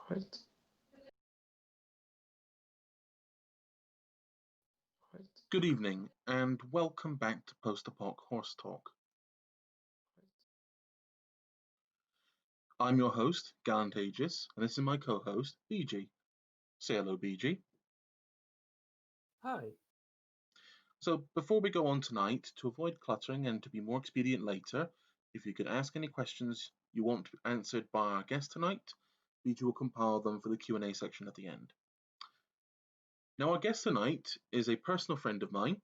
Right. Good evening, and welcome back to Post Apoc Horse Talk. I'm your host, Gallant Aegis, and this is my co-host, BG. Say hello, BG. Hi. So, before we go on tonight, to avoid cluttering and to be more expedient later, if you could ask any questions you want answered by our guest tonight, BG will compile them for the Q&A section at the end. Now, our guest tonight is a personal friend of mine,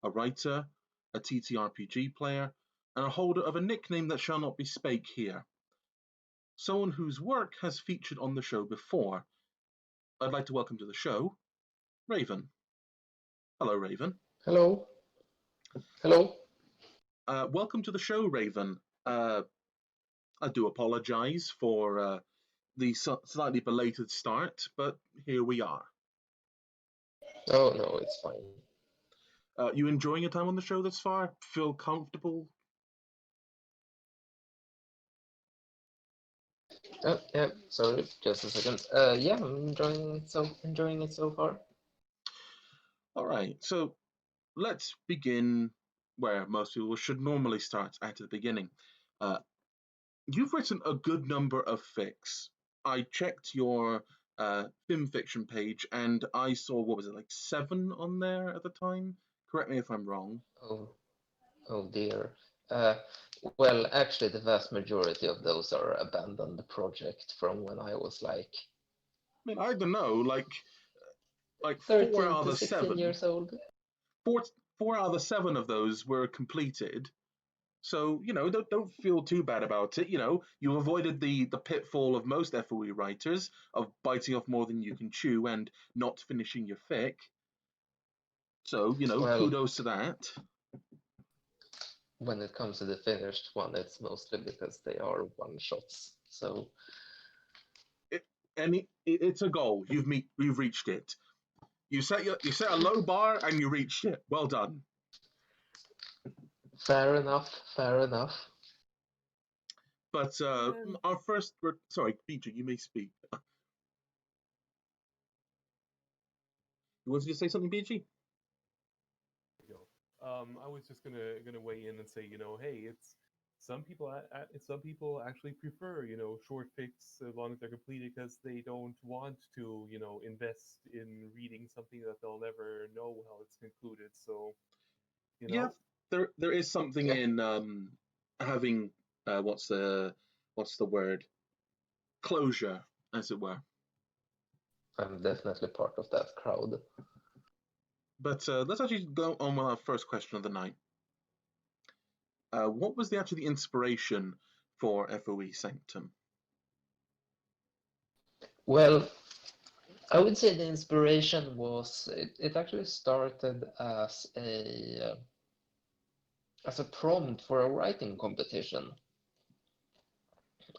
a writer, a TTRPG player, and a holder of a nickname that shall not be spake here. Someone whose work has featured on the show before. I'd like to welcome to the show, Raven. Hello, Raven. Hello. Hello. Welcome to the show, Raven. I do apologize for the slightly belated start, but here we are. Oh, no, it's fine. You enjoying your time on the show thus far? Feel comfortable? Oh, yeah, sorry, just a second. Yeah, I'm enjoying it so far. All right, so let's begin where most people should normally start, at the beginning. You've written a good number of fics. I checked your FimFiction page, and I saw, what was it, like 7 on there at the time? Correct me if I'm wrong. Oh dear. Well, actually, the vast majority of those are abandoned project from when I was like I mean, I don't know, like 13 4 out of to the 16 7. years old. Four out of the 7 of those were completed. So, don't feel too bad about it. You avoided the pitfall of most FOE writers of biting off more than you can chew and not finishing your fic. So, Well, kudos to that. when it comes to the finished one, it's mostly because they are one-shots. So, It's a goal. You've reached it. You set a low bar and you reached it. Well done. fair enough, fair enough. But our first, sorry, BJ, you may speak. You wanted to say something, BG? I was just gonna weigh in and say, hey, it's some people actually prefer, short fics as long as they're completed because they don't want to, invest in reading something that they'll never know how it's concluded. So, Yeah, there is something in having what's the word, closure, as it were. I'm definitely part of that crowd. But let's actually go on with our first question of the night. What was the inspiration for FOE Sanctum? Well, I would say the inspiration was it actually started as a prompt for a writing competition,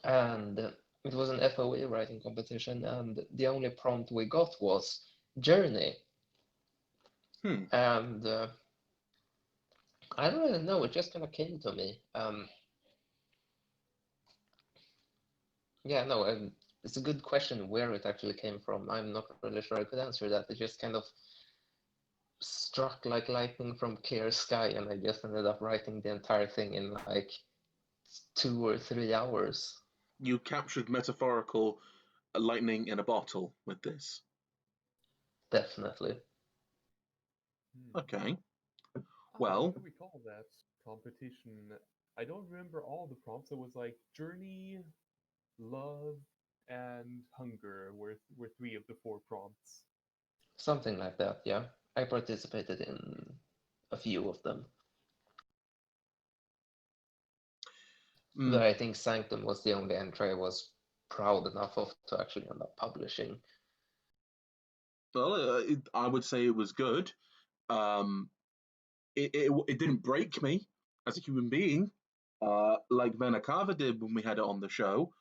and it was an FOE writing competition, and the only prompt we got was journey. And I don't really know, it just kind of came to me. Yeah, no, it's a good question where it actually came from. I'm not really sure I could answer that. It just kind of struck like lightning from clear sky, and I just ended up writing the entire thing in like 2 or 3 hours. You captured metaphorical lightning in a bottle with this. Definitely. Okay. Well, I recall that competition. I don't remember all the prompts. It was like journey, love, and hunger were 3 of the 4 prompts. Something like that, yeah. I participated in a few of them. But I think Sanctum was the only entry I was proud enough of to actually end up publishing. Well, I would say it was good. It didn't break me as a human being, like Venakava did when we had it on the show.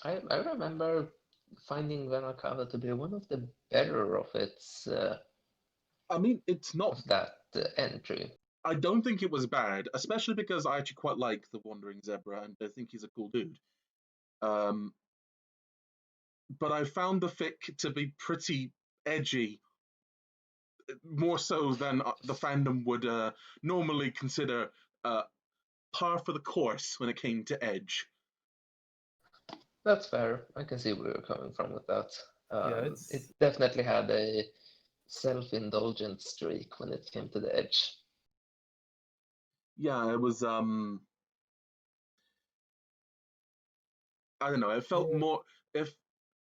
I remember finding Venakava to be one of the better of its. I mean, it's not of that entry. I don't think it was bad, especially because I actually quite like the Wandering Zebra, and I think he's a cool dude. But I found the fic to be pretty edgy, more so than the fandom would normally consider par for the course when it came to edge. That's fair. I can see where you're coming from with that. Yeah, It definitely had a self-indulgent streak when it came to the edge. Yeah, it was. I don't know. It felt more. If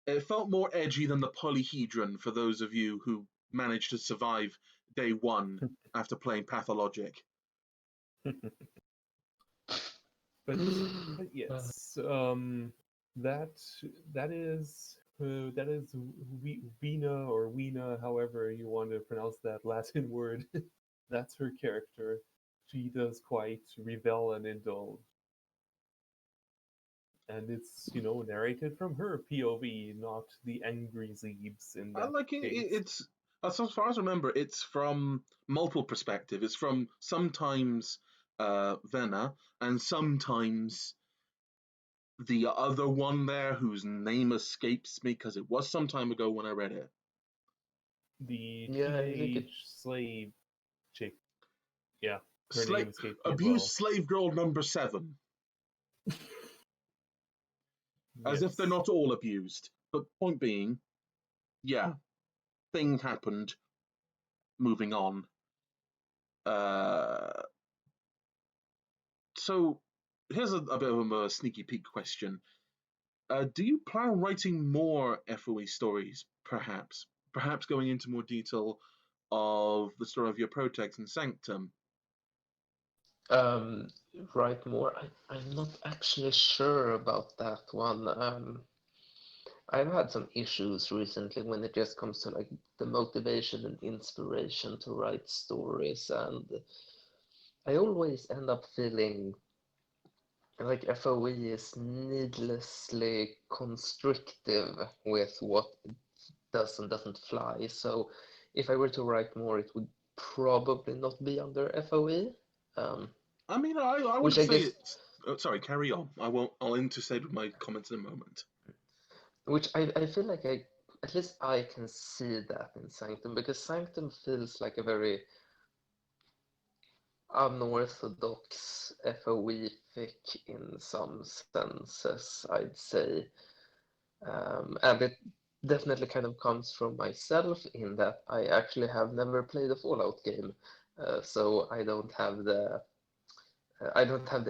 it felt more edgy than the polyhedron for those of you who managed to survive day one after playing Pathologic. But yes, that is Vina or Weena, however you want to pronounce that Latin word. That's her character. She does quite revel and indulge, and it's narrated from her POV, not the angry Zeebs in I that like it. case. It's as far as I remember, it's from multiple perspectives. It's from sometimes Vena and sometimes the other one there whose name escapes me because it was some time ago when I read it. The Yeah, I think teenage slave chick. Yeah, her name escaped me as Abused well. slave girl number 7. As if they're Yes. not all abused. But point being, yeah, thing happened. Moving on. So here's a bit of a sneaky peek question. Do you plan on writing more FOE stories, perhaps? Perhaps going into more detail of the story of your project in Sanctum? Write more. I'm not actually sure about that one. I've had some issues recently when it just comes to like the motivation and inspiration to write stories, and I always end up feeling like FOE is needlessly constrictive with what does and doesn't fly. So if I were to write more, it would probably not be under FOE. I mean, I Which wouldn't I say guess, it's. Sorry, carry on. I'll interstate with my comments in a moment. which I feel like at least I can see that in Sanctum, because Sanctum feels like a very unorthodox FOE fic in some senses, I'd say. And it definitely kind of comes from myself in that I actually have never played a Fallout game, so I don't have the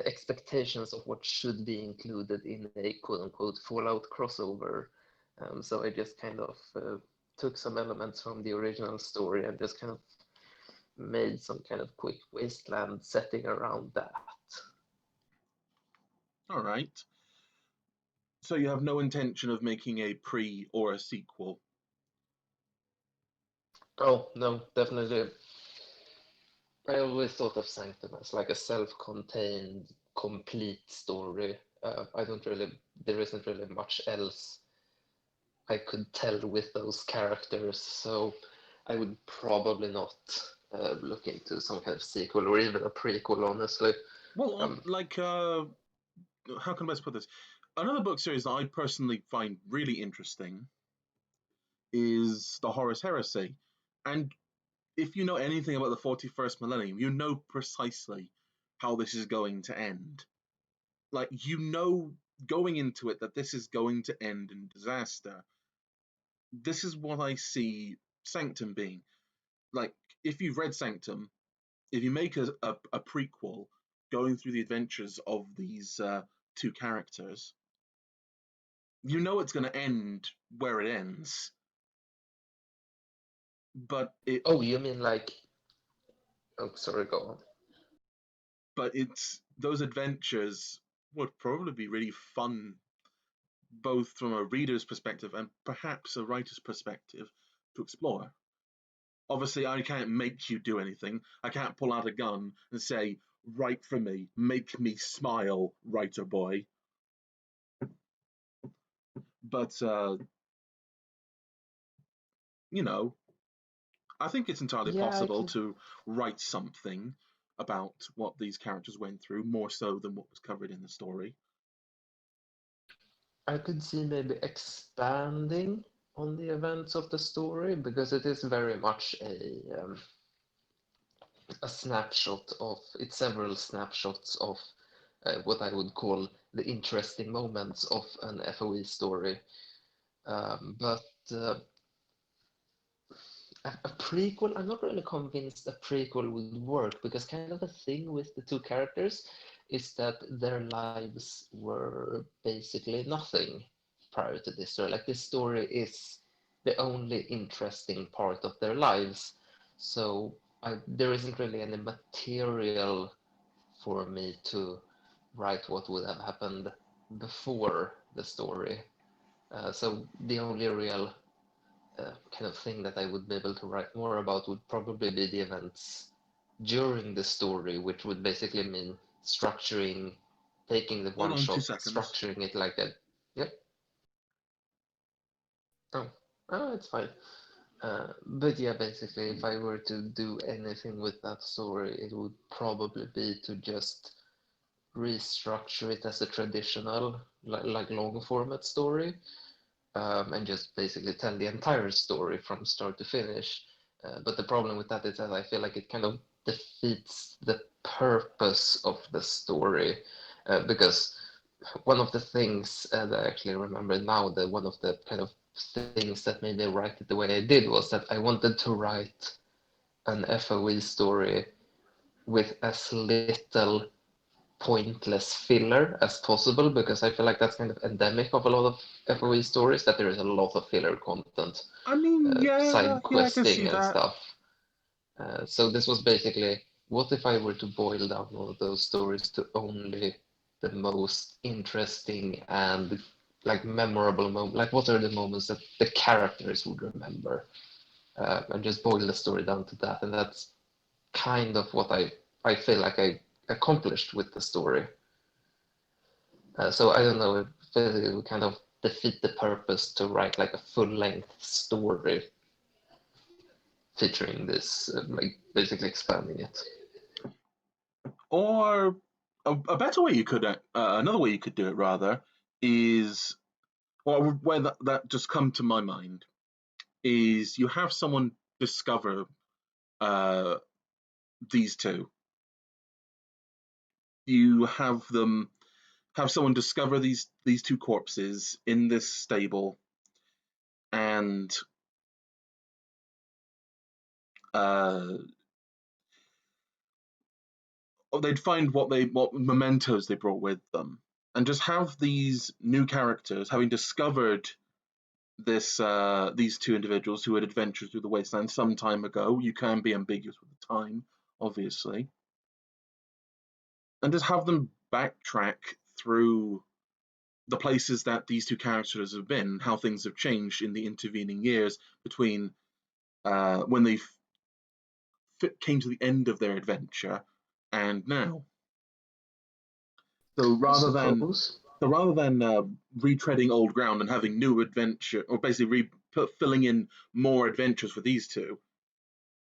expectations of what should be included in a quote-unquote Fallout crossover. So I just kind of took some elements from the original story and just kind of made some kind of quick wasteland setting around that. All right. So you have no intention of making a pre or a sequel? Oh, no, definitely. I always thought of Sanctum as like a self-contained, complete story. There isn't really much else I could tell with those characters, so I would probably not look into some kind of sequel or even a prequel, honestly. Well, how can I best put this? Another book series that I personally find really interesting is the Horus Heresy. And if you know anything about the 41st millennium, you know precisely how this is going to end. Like, you know going into it that this is going to end in disaster. This is what I see Sanctum being. Like, if you've read Sanctum, if you make a prequel going through the adventures of these two characters, you know it's going to end where it ends. But Oh, you mean like... Oh, sorry, go on. But those adventures would probably be really fun, both from a reader's perspective and perhaps a writer's perspective, to explore. Obviously, I can't make you do anything. I can't pull out a gun and say, write for me, make me smile, writer boy. But, I think it's entirely Yeah, I possible can... to write something. about what these characters went through, more so than what was covered in the story. I could see maybe expanding on the events of the story, because it is very much a snapshot of, it's several snapshots of what I would call the interesting moments of an FOE story. But a prequel, I'm not really convinced a prequel would work, because kind of the thing with the two characters is that their lives were basically nothing prior to this story. Like, this story is the only interesting part of their lives. So there isn't really any material for me to write what would have happened before the story. So the only real kind of thing that I would be able to write more about would probably be the events during the story, which would basically mean taking the Hold one on 2 shot, seconds. structuring it like a, yep. Oh, it's fine. But yeah, basically, if I were to do anything with that story, it would probably be to just restructure it as a traditional, like long format story, and just basically tell the entire story from start to finish. But the problem with that is that I feel like it kind of defeats the purpose of the story, because one of the things that I actually remember now, that one of the kind of things that made me write it the way I did was that I wanted to write an FOE story with as little pointless filler as possible, because I feel like that's kind of endemic of a lot of FOE stories, that there is a lot of filler content, I mean, side I can see questing and that. stuff. So this was basically, what if I were to boil down all of those stories to only the most interesting and like memorable moments? Like, what are the moments that the characters would remember? And just boil the story down to that. And that's kind of what I feel like I accomplished with the story. So I don't know if it would kind of defeat the purpose to write like a full-length story featuring this, like basically expanding it. Or a better way you could, another way you could do it rather, is, or where that just come to my mind, is you have someone discover these two. You have someone discover these two corpses in this stable, and they'd find what mementos they brought with them, and just have these new characters, having discovered these two individuals who had adventured through the wasteland some time ago. You can be ambiguous with the time, obviously, and just have them backtrack through the places that these two characters have been, how things have changed in the intervening years between when they came to the end of their adventure and now. So rather than retreading old ground and having new adventure, or basically filling in more adventures for these two,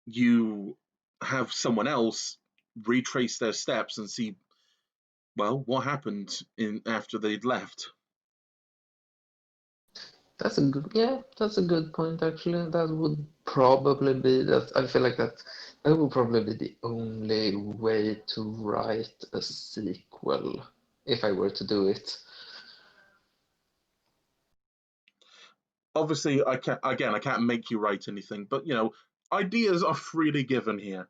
you have someone else retrace their steps and see, well, what happened after they'd left. That's a good point actually. That would probably be that. I feel like that would probably be the only way to write a sequel if I were to do it. Obviously, I can't make you write anything, but ideas are freely given here.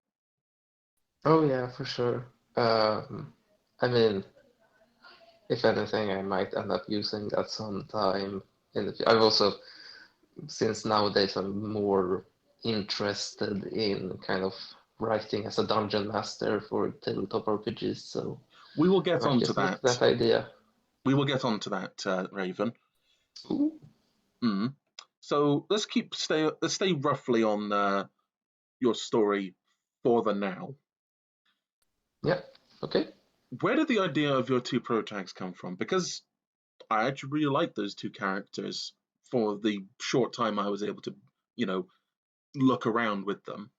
Oh yeah, for sure. I mean, if anything, I might end up using that sometime in the future. I've also, since nowadays I'm more interested in kind of writing as a dungeon master for tabletop RPGs, so we will get I onto just like that. that idea. We will get onto that, Raven. Ooh. So let's stay roughly on your story for the now. Yeah. Okay. Where did the idea of your two protags come from? Because I actually really like those two characters for the short time I was able to, look around with them.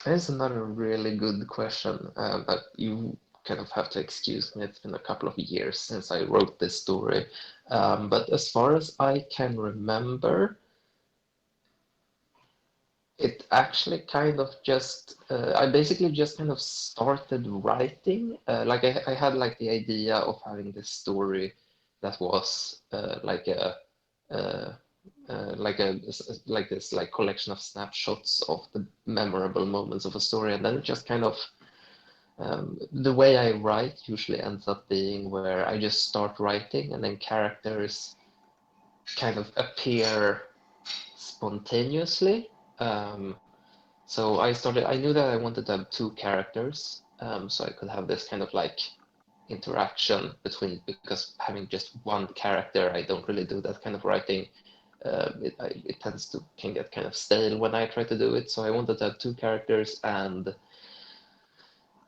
That's another really good question, but you kind of have to excuse me. It's been a couple of years since I wrote this story. But as far as I can remember, it actually kind of just, I basically just kind of started writing. I had like the idea of having this story that was uh, like this like collection of snapshots of the memorable moments of a story, and then it just kind of the way I write usually ends up being where I just start writing and then characters kind of appear spontaneously. Um, so I knew that I wanted to have two characters, so I could have this kind of like interaction between, because having just one character, I don't really do that kind of writing. It tends to can get kind of stale when I try to do it. So I wanted to have two characters, and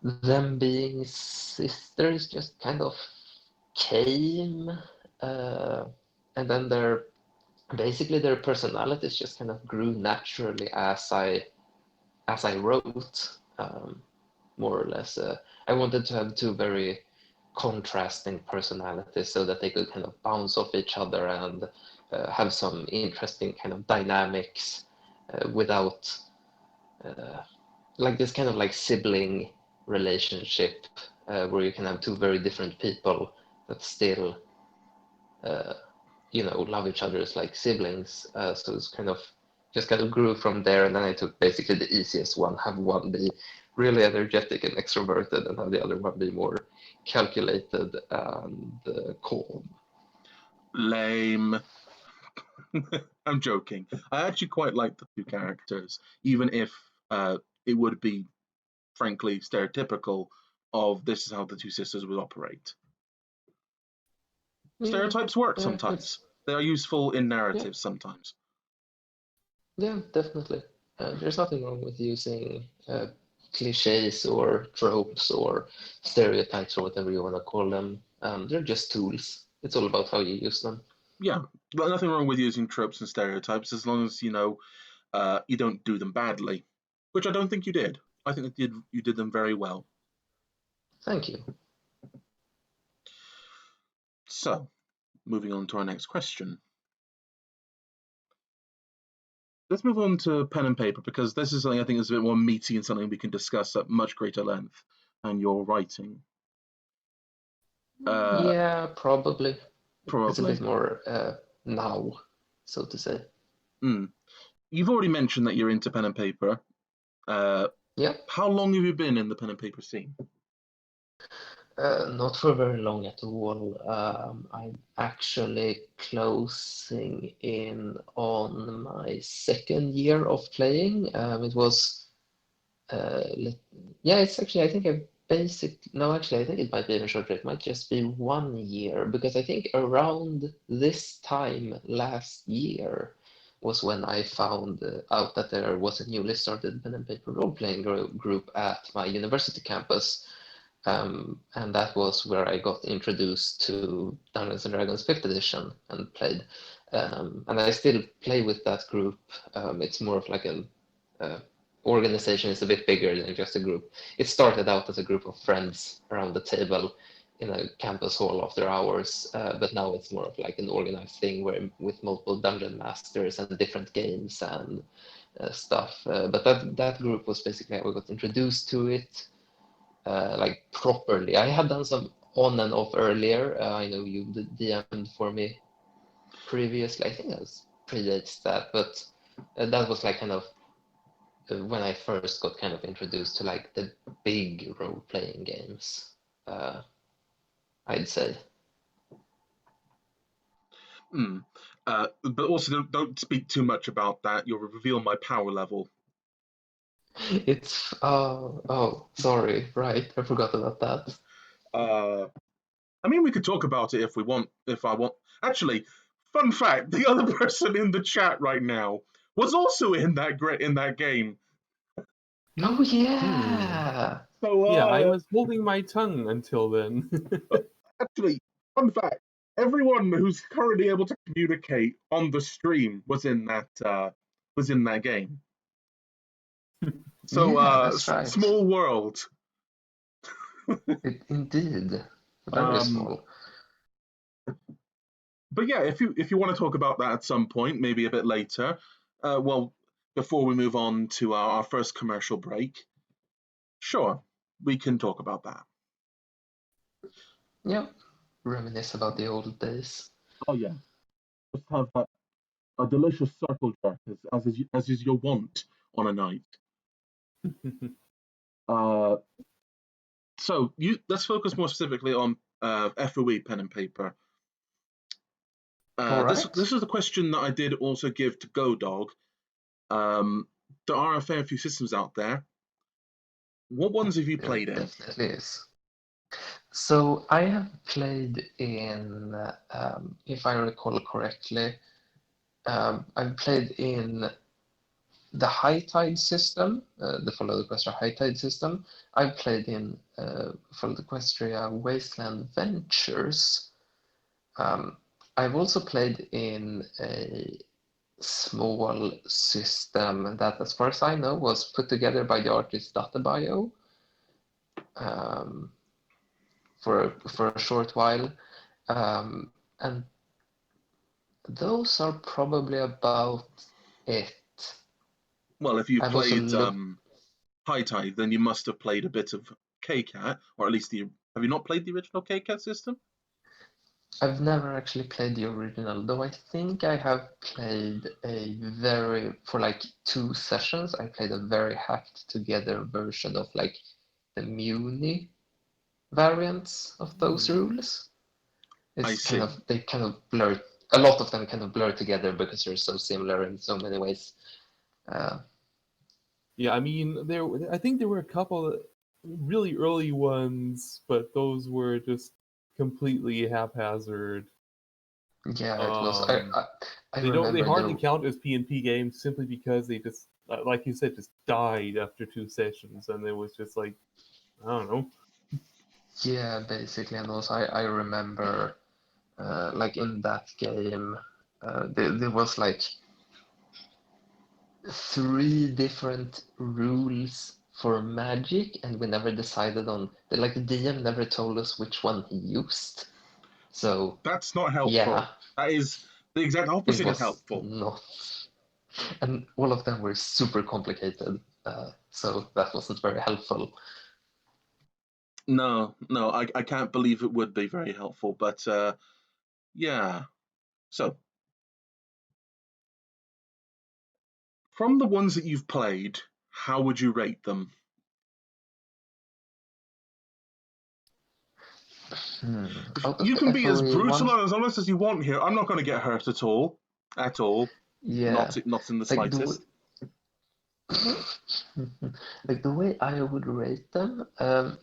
them being sisters just kind of came, uh, and then their personalities just kind of grew naturally as I wrote, more or less. I wanted to have two very contrasting personalities so that they could kind of bounce off each other and have some interesting kind of dynamics without like this kind of like sibling relationship where you can have two very different people that still love each other as like siblings. So it's kind of grew from there, and then I took basically the easiest one, have one be really energetic and extroverted, and have the other one be more calculated and calm. Lame. I'm joking. I actually quite like the two characters, even if it would be, frankly, stereotypical of this is how the two sisters would operate. Stereotypes work sometimes. They are useful in narratives sometimes. Yeah, definitely. There's nothing wrong with using cliches or tropes or stereotypes or whatever you want to call them. They're just tools. It's all about how you use them. Yeah, but nothing wrong with using tropes and stereotypes as long as you don't do them badly, which I don't think you did. I think that you did them very well. Thank you. So, moving on to our next question. Let's move on to pen and paper, because this is something I think is a bit more meaty and something we can discuss at much greater length than your writing. Yeah, probably. It's a Probably. bit more now, so to say. You've already mentioned that you're into pen and paper. Yeah. How long have you been in the pen and paper scene? Not for very long at all. I'm actually closing in on my second year of playing. It was, yeah, it's actually, I think no, actually, I think it might be even shorter. It might just be 1 year, because I think around this time last year was when I found out that there was a newly started pen and paper role-playing group at my university campus. And that was where I got introduced to Dungeons and Dragons 5th edition and played. And I still play with that group. It's more of like an organization. It's a bit bigger than just a group. It started out as a group of friends around the table in a campus hall after hours, but now it's more of like an organized thing with multiple dungeon masters and different games and stuff. But that group was basically how I got introduced to it. Like properly. I had done some on and off earlier. I know you DM'd for me previously. I think that predates that, but that was like kind of when I first got kind of introduced to like the big role-playing games, I'd say. But also don't speak too much about that. You'll reveal my power level. It's sorry, right? I forgot about that. I mean, we could talk about it if we want. If I want, actually, fun fact: the other person in the chat right now was also in that game. Oh yeah. So Yeah, I was holding my tongue until then. actually, fun fact: everyone who's currently able to communicate on the stream was in that game. So, Yeah, that's right. small world. Indeed, very Um, small. but yeah, if you want to talk about that at some point, maybe a bit later, well, before we move on to our first commercial break, sure, we can talk about that. Yeah, reminisce about the old days. Oh yeah, just have a delicious circle jerk as is your wont on a night. Uh, so let's focus more specifically on FOE pen and paper. All This right. is the question that I did also give to GoDog. There are a fair few systems out there. What ones have you There played in? definitely is. So I have played in, if I recall correctly, I've played in the High Tide system, the Follow the Equestria High Tide system. I've played in Follow the Equestria Wasteland Ventures. I've also played in a small system that, as far as I know, was put together by the artist Databio for a short while. And those are probably about it. Well, if you've I've also played looked. High Tide, then you must have played a bit of KCAT, or at least have you not played the original KCAT system? I've never actually played the original, though I think I have played for like 2 sessions, I played a very hacked together version of like the Muni variants of those rules. I see. They kind of blur, a lot of them kind of blur together because they're so similar in so many ways. Yeah, I mean, I think there were a couple really early ones, but those were just completely haphazard. Yeah, it was. I They remember hardly count as P&P games simply because they just, like you said, just died after 2 sessions, and it was just like, I don't know. Yeah, basically, and also I remember like in that game, there was like 3 different rules for magic, and we never decided on like the DM never told us which one he used. So That's not helpful. yeah, That is the exact it opposite of was helpful. not, and all of them were super complicated. So that wasn't very helpful. No, I can't believe it would be very helpful, but yeah. So, from the ones that you've played, how would you rate them? Out of You the can be as FOE brutal ones, and as honest as you want here. I'm not going to get hurt at all. yeah, Not in the like slightest. like the way I would rate them,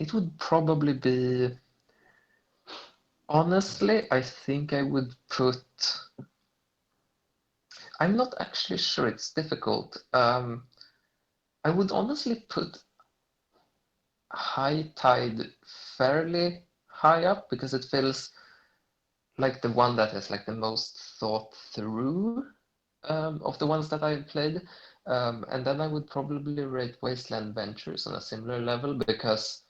it would probably be, honestly, I think I would put. I'm not actually sure. It's difficult. I would honestly put High Tide fairly high up because it feels like the one that is like the most thought through of the ones that I've played. And then I would probably rate Wasteland Ventures on a similar level because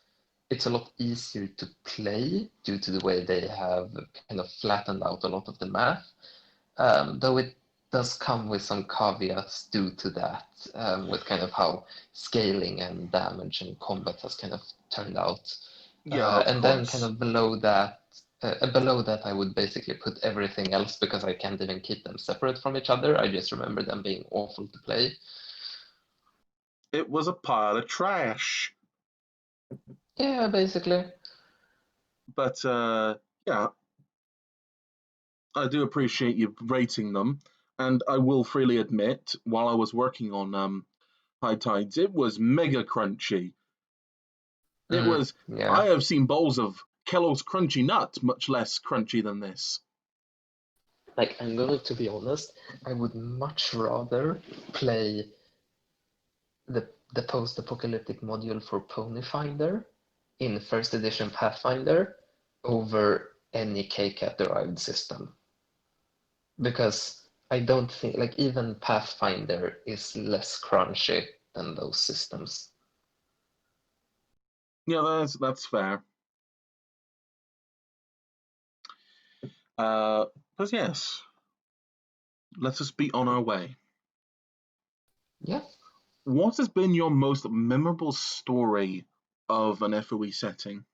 it's a lot easier to play due to the way they have kind of flattened out a lot of the math. Though it does come with some caveats due to that, with kind of how scaling and damage and combat has kind of turned out. Yeah, of And then kind course. of below that, I would basically put everything else because I can't even keep them separate from each other. I just remember them being awful to play. It was a pile of trash. Yeah, basically. But yeah, I do appreciate you rating them, and I will freely admit, while I was working on High Tides, it was mega crunchy. It was. I Yeah. have seen bowls of Kellogg's Crunchy Nut much less crunchy than this. Like, I'm going to be honest, I would much rather play the post-apocalyptic module for Pony Finder in first edition Pathfinder over any KCAT derived system. Because I don't think, like, even Pathfinder is less crunchy than those systems. Yeah, that's fair. But yes, let us be on our way. Yeah. What has been your most memorable story of an FOE setting?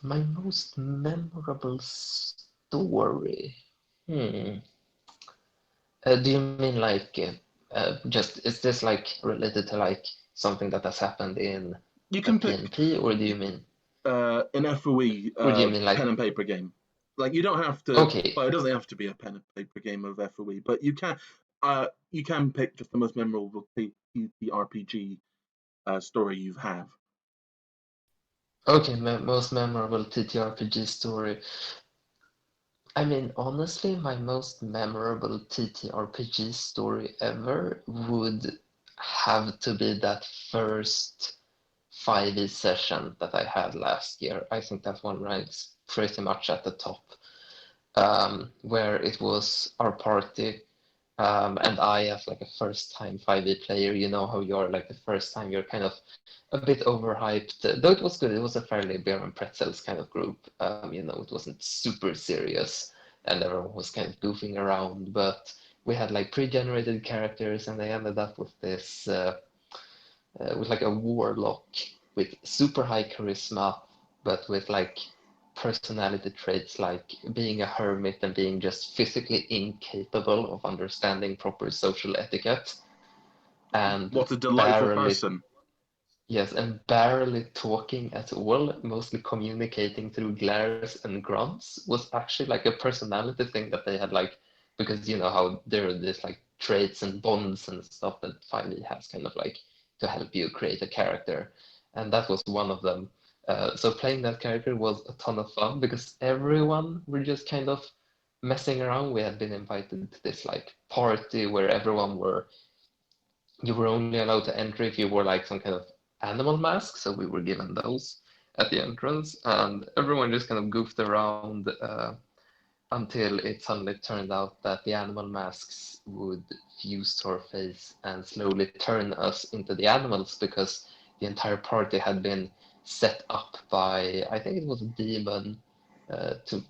My most memorable story. Do you mean like is this like related to like something that has happened in You a can pick PNP, or do you mean an FOE or do you mean like pen and paper game. Like you don't have to. okay, Well, it doesn't have to be a pen and paper game of FOE, but you can pick just the most memorable TTRPG story you have. okay, most memorable TTRPG story. I mean, honestly, my most memorable TTRPG story ever would have to be that first 5e session that I had last year. I think that one ranks pretty much at the top, where it was our party, and I, as like a first-time 5e player, you know how you're like the first time you're kind of a bit overhyped. Though it was good, it was a fairly beer and pretzels kind of group. It wasn't super serious, and everyone was kind of goofing around. But we had like pre-generated characters, and they ended up with this with like a warlock with super high charisma, but with like personality traits like being a hermit and being just physically incapable of understanding proper social etiquette, and What a delightful barely, person. yes, and barely talking at all, mostly communicating through glares and grunts, was actually like a personality thing that they had, like, because you know how there are these like traits and bonds and stuff that 5e has kind of like to help you create a character, and that was one of them. So playing that character was a ton of fun because everyone were just kind of messing around. We had been invited to this like party where you were only allowed to enter if you wore like some kind of animal mask, so we were given those at the entrance, and everyone just kind of goofed around until it suddenly turned out that the animal masks would fuse to our face and slowly turn us into the animals, because the entire party had been set up by, I think it was a demon, to,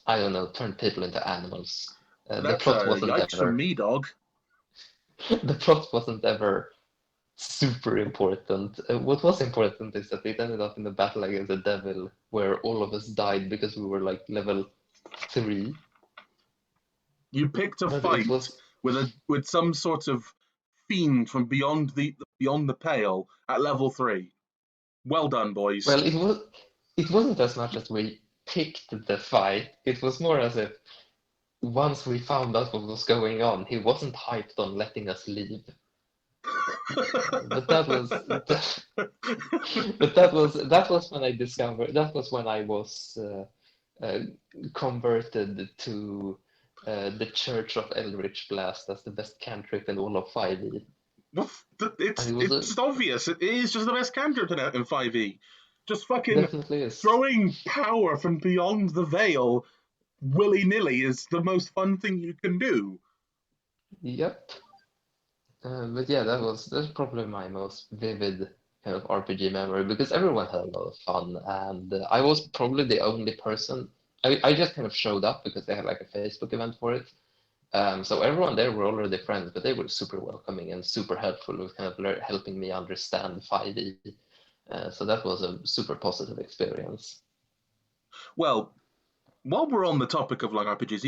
I don't know, turn people into animals. The That's plot wasn't yikes from ever me, dog. the plot wasn't ever super important. What was important is that it ended up in a battle against the devil, where all of us died because we were like level 3. You picked a But it fight was with some sort of fiend from beyond the pale at level 3. Well done, boys. well, it wasn't as much as we picked the fight. It was more as if once we found out what was going on, he wasn't hyped on letting us leave. But that was that was when I discovered that was when I was converted to the Church of Eldritch Blast as the best cantrip in all of 5e. And it was It's obvious. It is just the best cantrip in 5e. Just fucking definitely is. throwing power from beyond the veil willy nilly is the most fun thing you can do. Yep. But yeah, that's probably my most vivid kind of RPG memory, because everyone had a lot of fun, and I was probably the only person. I just kind of showed up because they had like a Facebook event for it. So everyone there were already friends, but they were super welcoming and super helpful with kind of helping me understand 5e. So that was a super positive experience. Well, while we're on the topic of long RPGs,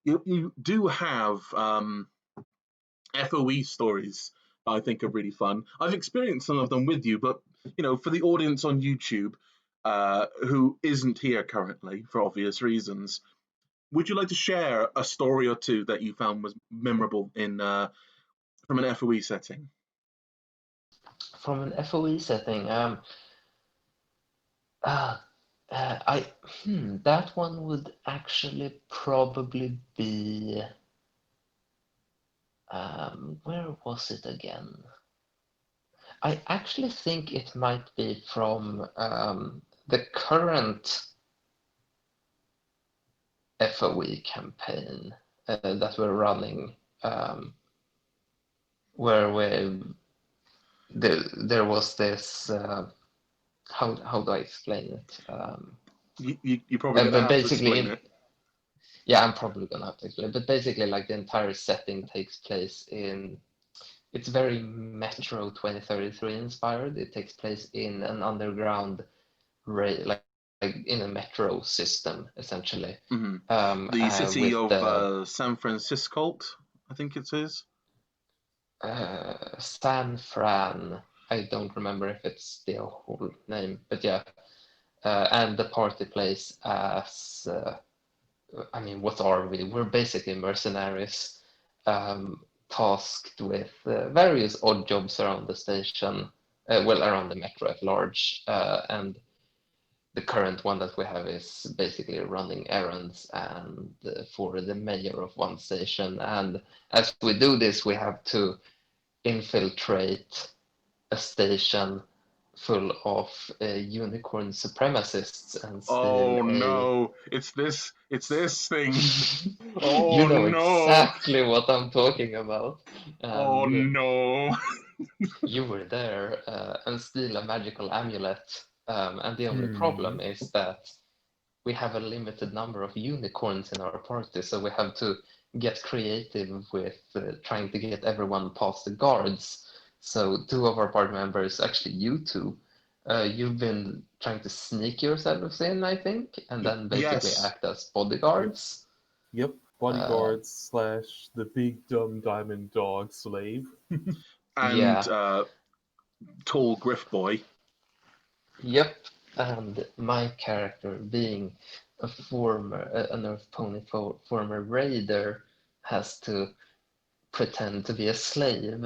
you do have FOE stories I think are really fun. I've experienced some of them with you, but for the audience on YouTube who isn't here currently for obvious reasons, would you like to share a story or two that you found was memorable from an FOE setting? From an FOE setting, that one would actually probably be, where was it again? I actually think it might be from the current FOE campaign that we're running. where there was this how do I explain it? You're probably going to But have to basically, explain it. yeah, I'm probably gonna have to explain. But basically, like the entire setting takes place in. It's very Metro 2033 inspired. It takes place in an underground, like in a metro system, essentially. The city With of San Francisco, I think it is. San Fran. I don't remember if it's the whole name, but yeah. And the party plays as, I mean, what are we? We're basically mercenaries, tasked with various odd jobs around the station, well, around the metro at large. And the current one that we have is basically running errands and for the mayor of one station. And as we do this, we have to infiltrate a station full of unicorn supremacists and steal Oh a. no, it's this thing. You Oh know no. exactly what I'm talking about. Oh And no. you were there and steal a magical amulet. And the only problem is that we have a limited number of unicorns in our party, so we have to get creative with trying to get everyone past the guards. So two of our party members, actually you two, you've been trying to sneak yourselves in, I think, and then basically Yes. act as bodyguards. Yep, bodyguards slash the big dumb diamond dog slave. And Yeah. tall Griff boy. Yep. And my character, being an Earth Pony former raider, has to pretend to be a slave,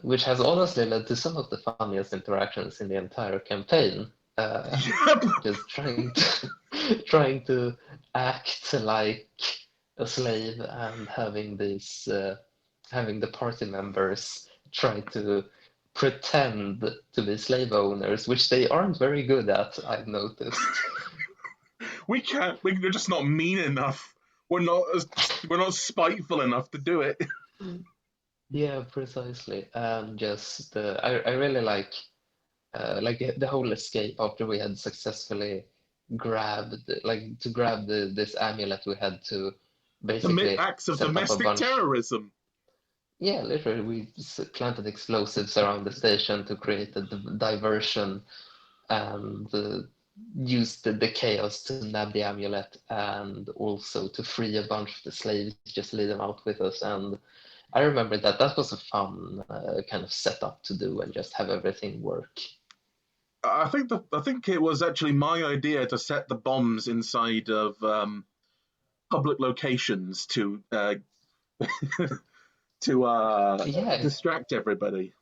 which has honestly led to some of the funniest interactions in the entire campaign. Yep. Just trying to act like a slave and having the party members try to pretend to be slave owners, which they aren't very good at, I've noticed. We can't. We're just not mean enough. We're not spiteful enough to do it. Yeah, precisely. And just I really like the whole escape after we had successfully grabbed this amulet. We had to basically Acts of set up a domestic bunch. terrorism. Yeah, literally, we planted explosives around the station to create a diversion and used the chaos to nab the amulet and also to free a bunch of the slaves, just lead them out with us. And I remember that was a fun kind of setup to do and just have everything work. I think it was actually my idea to set the bombs inside of public locations to distract everybody.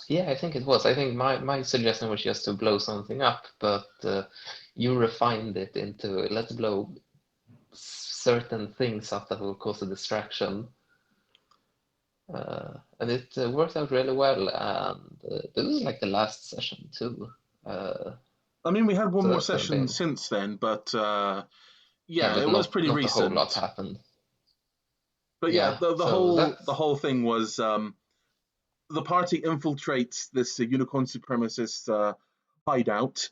Yeah, I think it was. I think my suggestion was just to blow something up, but you refined it into let's blow certain things up that will cause a distraction. And it worked out really well. And this is like the last session too. I mean, we had one So more that's gonna session be. since then, but Yeah, yeah, but it was pretty not a whole lot recent. happened. But yeah, Yeah, the so whole thing was the party infiltrates this unicorn supremacist hideout.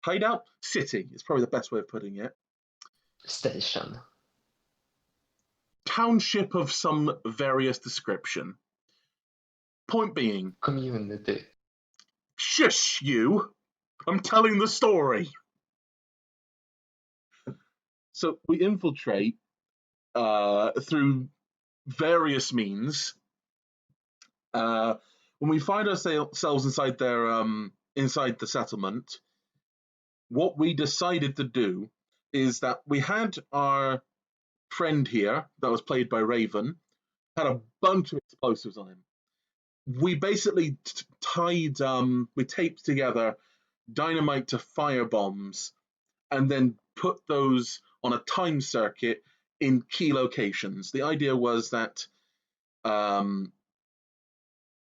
Hideout city is probably the best way of putting it. station. Township of some various description. Point being, Community. shush you! I'm telling the story. So we infiltrate through various means. When we find ourselves inside inside the settlement, what we decided to do is that we had our friend here that was played by Raven, had a bunch of explosives on him. We basically we taped together dynamite to fire bombs and then put those on a time circuit in key locations. The idea was that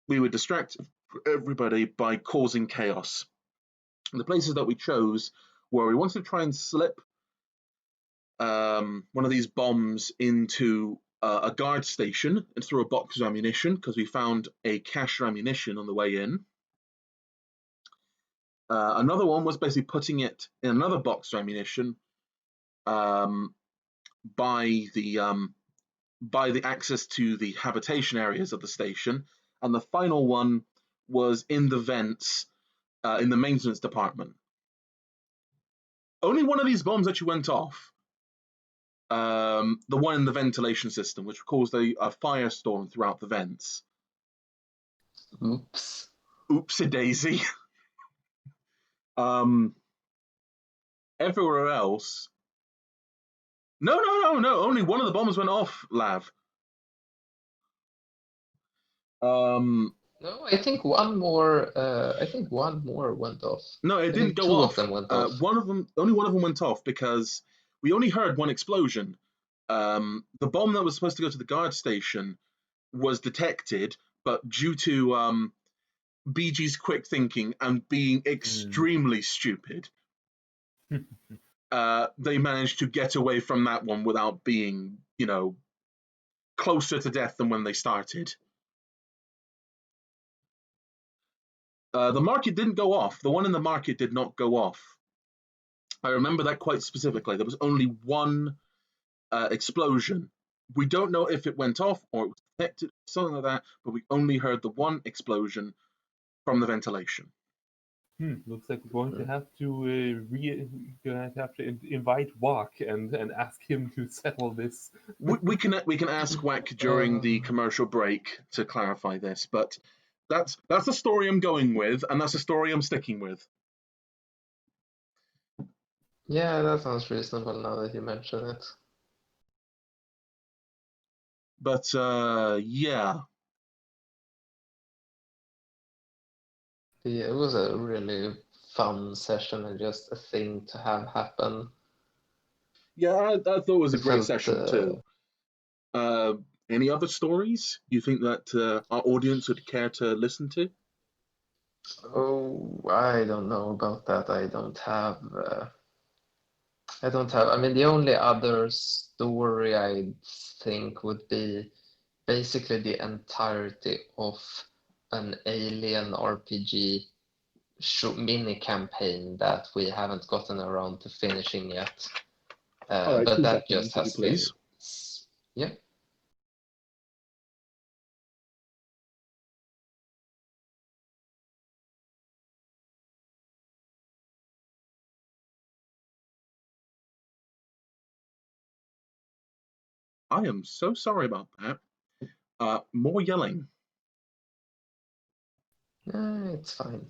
we would distract everybody by causing chaos. And the places that we chose were we wanted to try and slip one of these bombs into a guard station and threw a box of ammunition because we found a cache of ammunition on the way in. Another one was basically putting it in another box of ammunition by the access to the habitation areas of the station, and the final one was in the vents in the maintenance department. Only one of these bombs actually went off. The one in the ventilation system, which caused a firestorm throughout the vents. Oops. Oopsie daisy. Everywhere else. No. Only one of the bombs went off, Lav. No, I think one more. Went off. No, it didn't go two off. Of them went off. Only one of them went off because we only heard one explosion. The bomb that was supposed to go to the guard station was detected, but due to BG's quick thinking and being extremely stupid, they managed to get away from that one without being, closer to death than when they started. The market didn't go off. The one in the market did not go off. I remember that quite specifically. There was only one explosion. We don't know if it went off or it was detected, something like that, but we only heard the one explosion from the ventilation. Looks like we're going to have to invite Wak and ask him to settle this. we can ask Wack during the commercial break to clarify this, but that's the story I'm going with, and that's the story I'm sticking with. Yeah, that sounds reasonable now that you mention it. But yeah. Yeah, it was a really fun session and just a thing to have happen. Yeah, I thought it was a great session too. Any other stories you think that our audience would care to listen to? Oh, I don't know about that. I don't have. I mean, the only other story I think would be basically the entirety of an Alien RPG mini campaign that we haven't gotten around to finishing yet. All right, but 2 that seconds, just has been. please. Yeah. I am so sorry about that. More yelling. It's fine.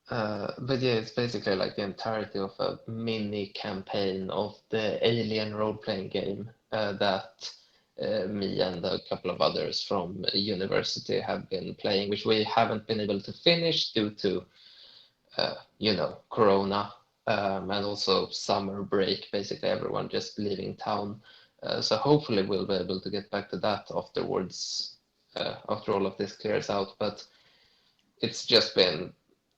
But yeah, it's basically like the entirety of a mini campaign of the Alien role-playing game that me and a couple of others from university have been playing, which we haven't been able to finish due to, Corona and also summer break, basically everyone just leaving town. So hopefully we'll be able to get back to that afterwards, after all of this clears out. But it's just been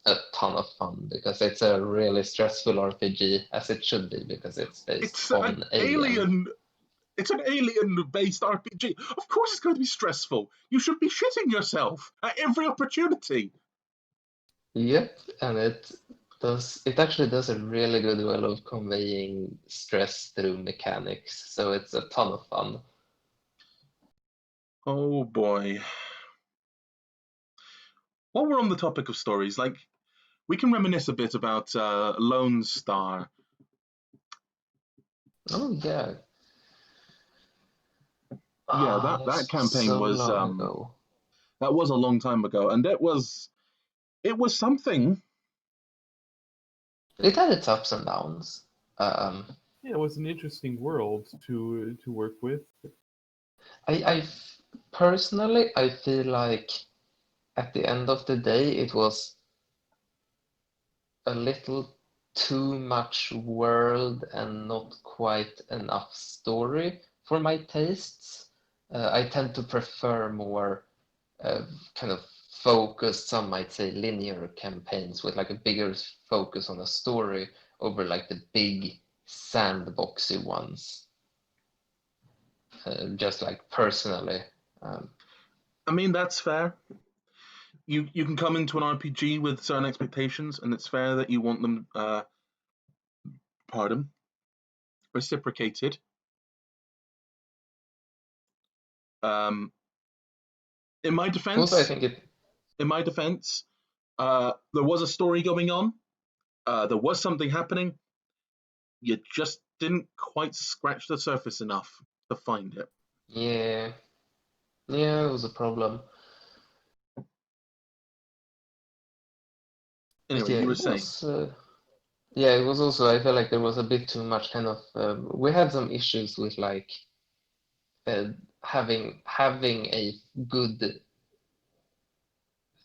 a ton of fun because it's a really stressful RPG, as it should be, because it's based on Alien. It's an alien-based RPG. Of course it's going to be stressful. You should be shitting yourself at every opportunity. Yep, and it actually does a really good way of conveying stress through mechanics, so it's a ton of fun. Oh boy. While we're on the topic of stories, we can reminisce a bit about Lone Star. Oh yeah. Yeah, that campaign so was long ago. That was a long time ago, and it was something. It had its ups and downs. Yeah, it was an interesting world to work with. I personally, I feel like at the end of the day, it was a little too much world and not quite enough story for my tastes. I tend to prefer more kind of focused, some might say linear campaigns with like a bigger focus on a story over like the big sandboxy ones. just like personally. I mean, that's fair. You can come into an RPG with certain expectations, and it's fair that you want them, reciprocated. In my defense, Also, I think it. There was a story going on. There was something happening. You just didn't quite scratch the surface enough to find it. Yeah, it was a problem. Anyway, But yeah, you were it saying. was. Yeah, it was also. I felt like there was a bit too much kind of. We had some issues with like having a good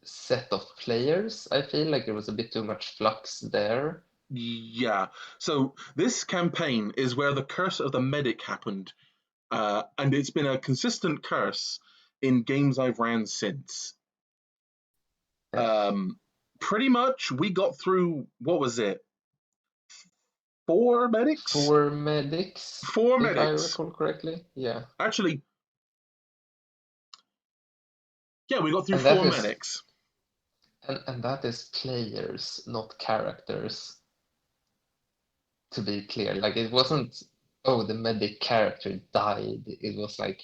set of players. I feel like there was a bit too much flux there. Yeah. So this campaign is where the curse of the medic happened, and it's been a consistent curse in games I've ran since. Pretty much, we got through, what was it? 4 medics? 4 medics, 4 if I medics. recall correctly. Yeah. Actually, yeah, we got through And that 4 is medics. and that is players, not characters. To be clear, like it wasn't, oh, the medic character died. It was like,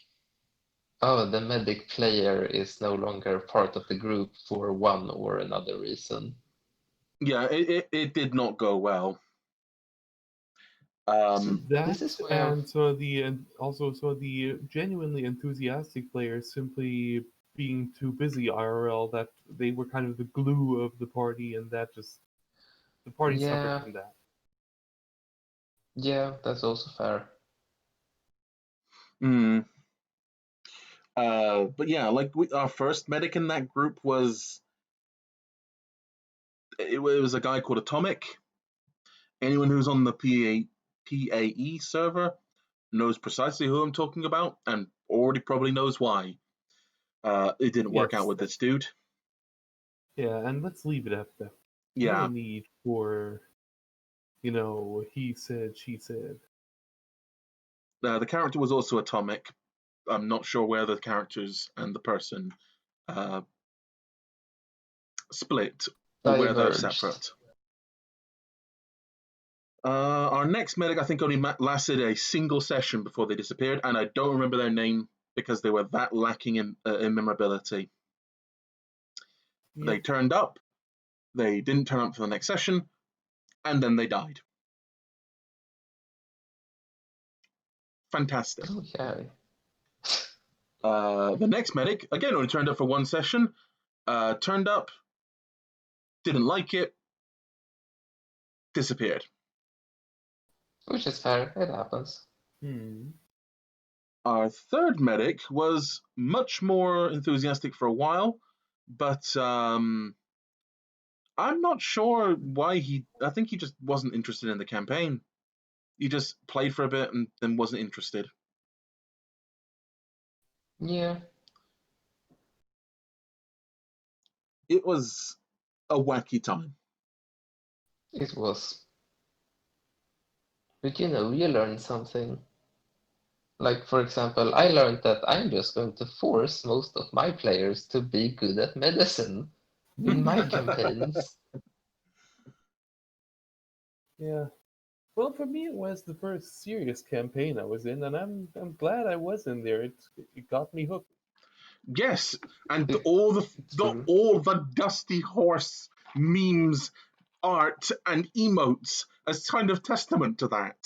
oh, the medic player is no longer part of the group for one or another reason. Yeah, it did not go well. This is where And so the genuinely enthusiastic players simply being too busy IRL, that they were kind of the glue of the party, and that just the party suffered from that. Yeah, that's also fair. But yeah, like our first medic in that group was a guy called Atomic. Anyone who's on the PAE server knows precisely who I'm talking about, and already probably knows why. It didn't work out with this dude. Yeah, and let's leave it at that. Yeah. No need for, he said, she said. The character was also Atomic. I'm not sure where the characters and the person split, or where they're separate. Our next medic, I think, only lasted a single session before they disappeared, and I don't remember their name because they were that lacking in memorability. Yeah. They turned up, they didn't turn up for the next session, and then they died. Fantastic. Okay. The next medic, again, only turned up for one session, turned up, didn't like it, disappeared. Which is fair, it happens. Our third medic was much more enthusiastic for a while, but I'm not sure why I think he just wasn't interested in the campaign. He just played for a bit and then wasn't interested. Yeah. It was a wacky time. It was. But you learn something. Like, for example, I learned that I'm just going to force most of my players to be good at medicine in my campaigns. Yeah. Well, for me, it was the first serious campaign I was in, and I'm glad I was in there. It got me hooked. Yes, and all the dusty horse memes, art, and emotes as kind of testament to that.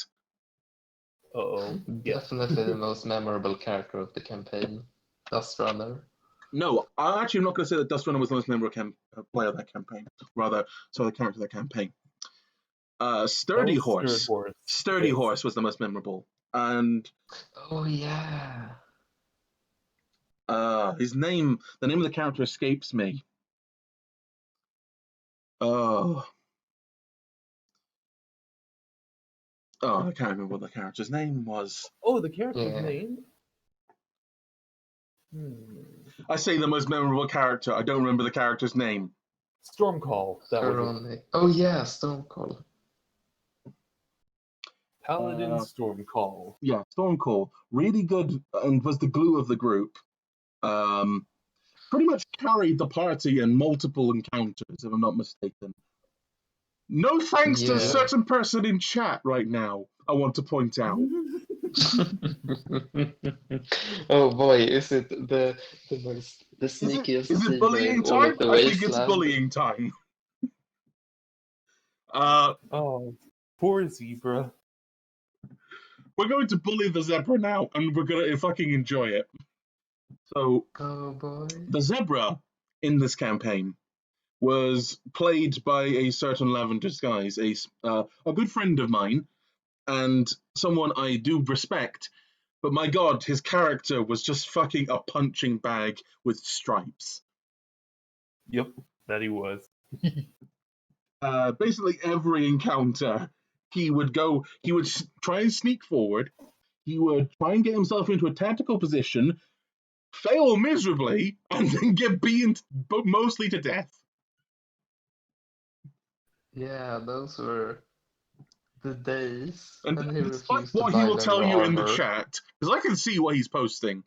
Definitely the most memorable character of the campaign, Dust Runner. No, I'm not going to say that Dust Runner was the most memorable player of that campaign. Rather, the character of that campaign. Sturdy Horse. Sturdy Horse was the most memorable. And oh yeah. The name of the character escapes me. I can't remember what the character's name was. Oh, the character's name? I say the most memorable character. I don't remember the character's name. Stormcall. That was it. Oh yeah, Stormcall. Paladin Stormcall. Yeah, Stormcall. Really good and was the glue of the group. Pretty much carried the party in multiple encounters, if I'm not mistaken. No thanks to a Yeah. certain person in chat right now, I want to point out. Oh boy, is it the sneakiest Is it zebra in bullying all time? of the I think it's wasteland? bullying time. Oh, poor zebra. We're going to bully the zebra now, and we're going to fucking enjoy it. So, Oh boy. the zebra in this campaign was played by a certain Lavender Skies, a good friend of mine, and someone I do respect. But my god, his character was just fucking a punching bag with stripes. Yep, that he was. Basically, every encounter, he would try and sneak forward. He would try and get himself into a tactical position, fail miserably, and then get beaten mostly to death. Yeah, those were the days And when he despite refused to what he buy will tell leather you in the armor. chat, because I can see what he's posting,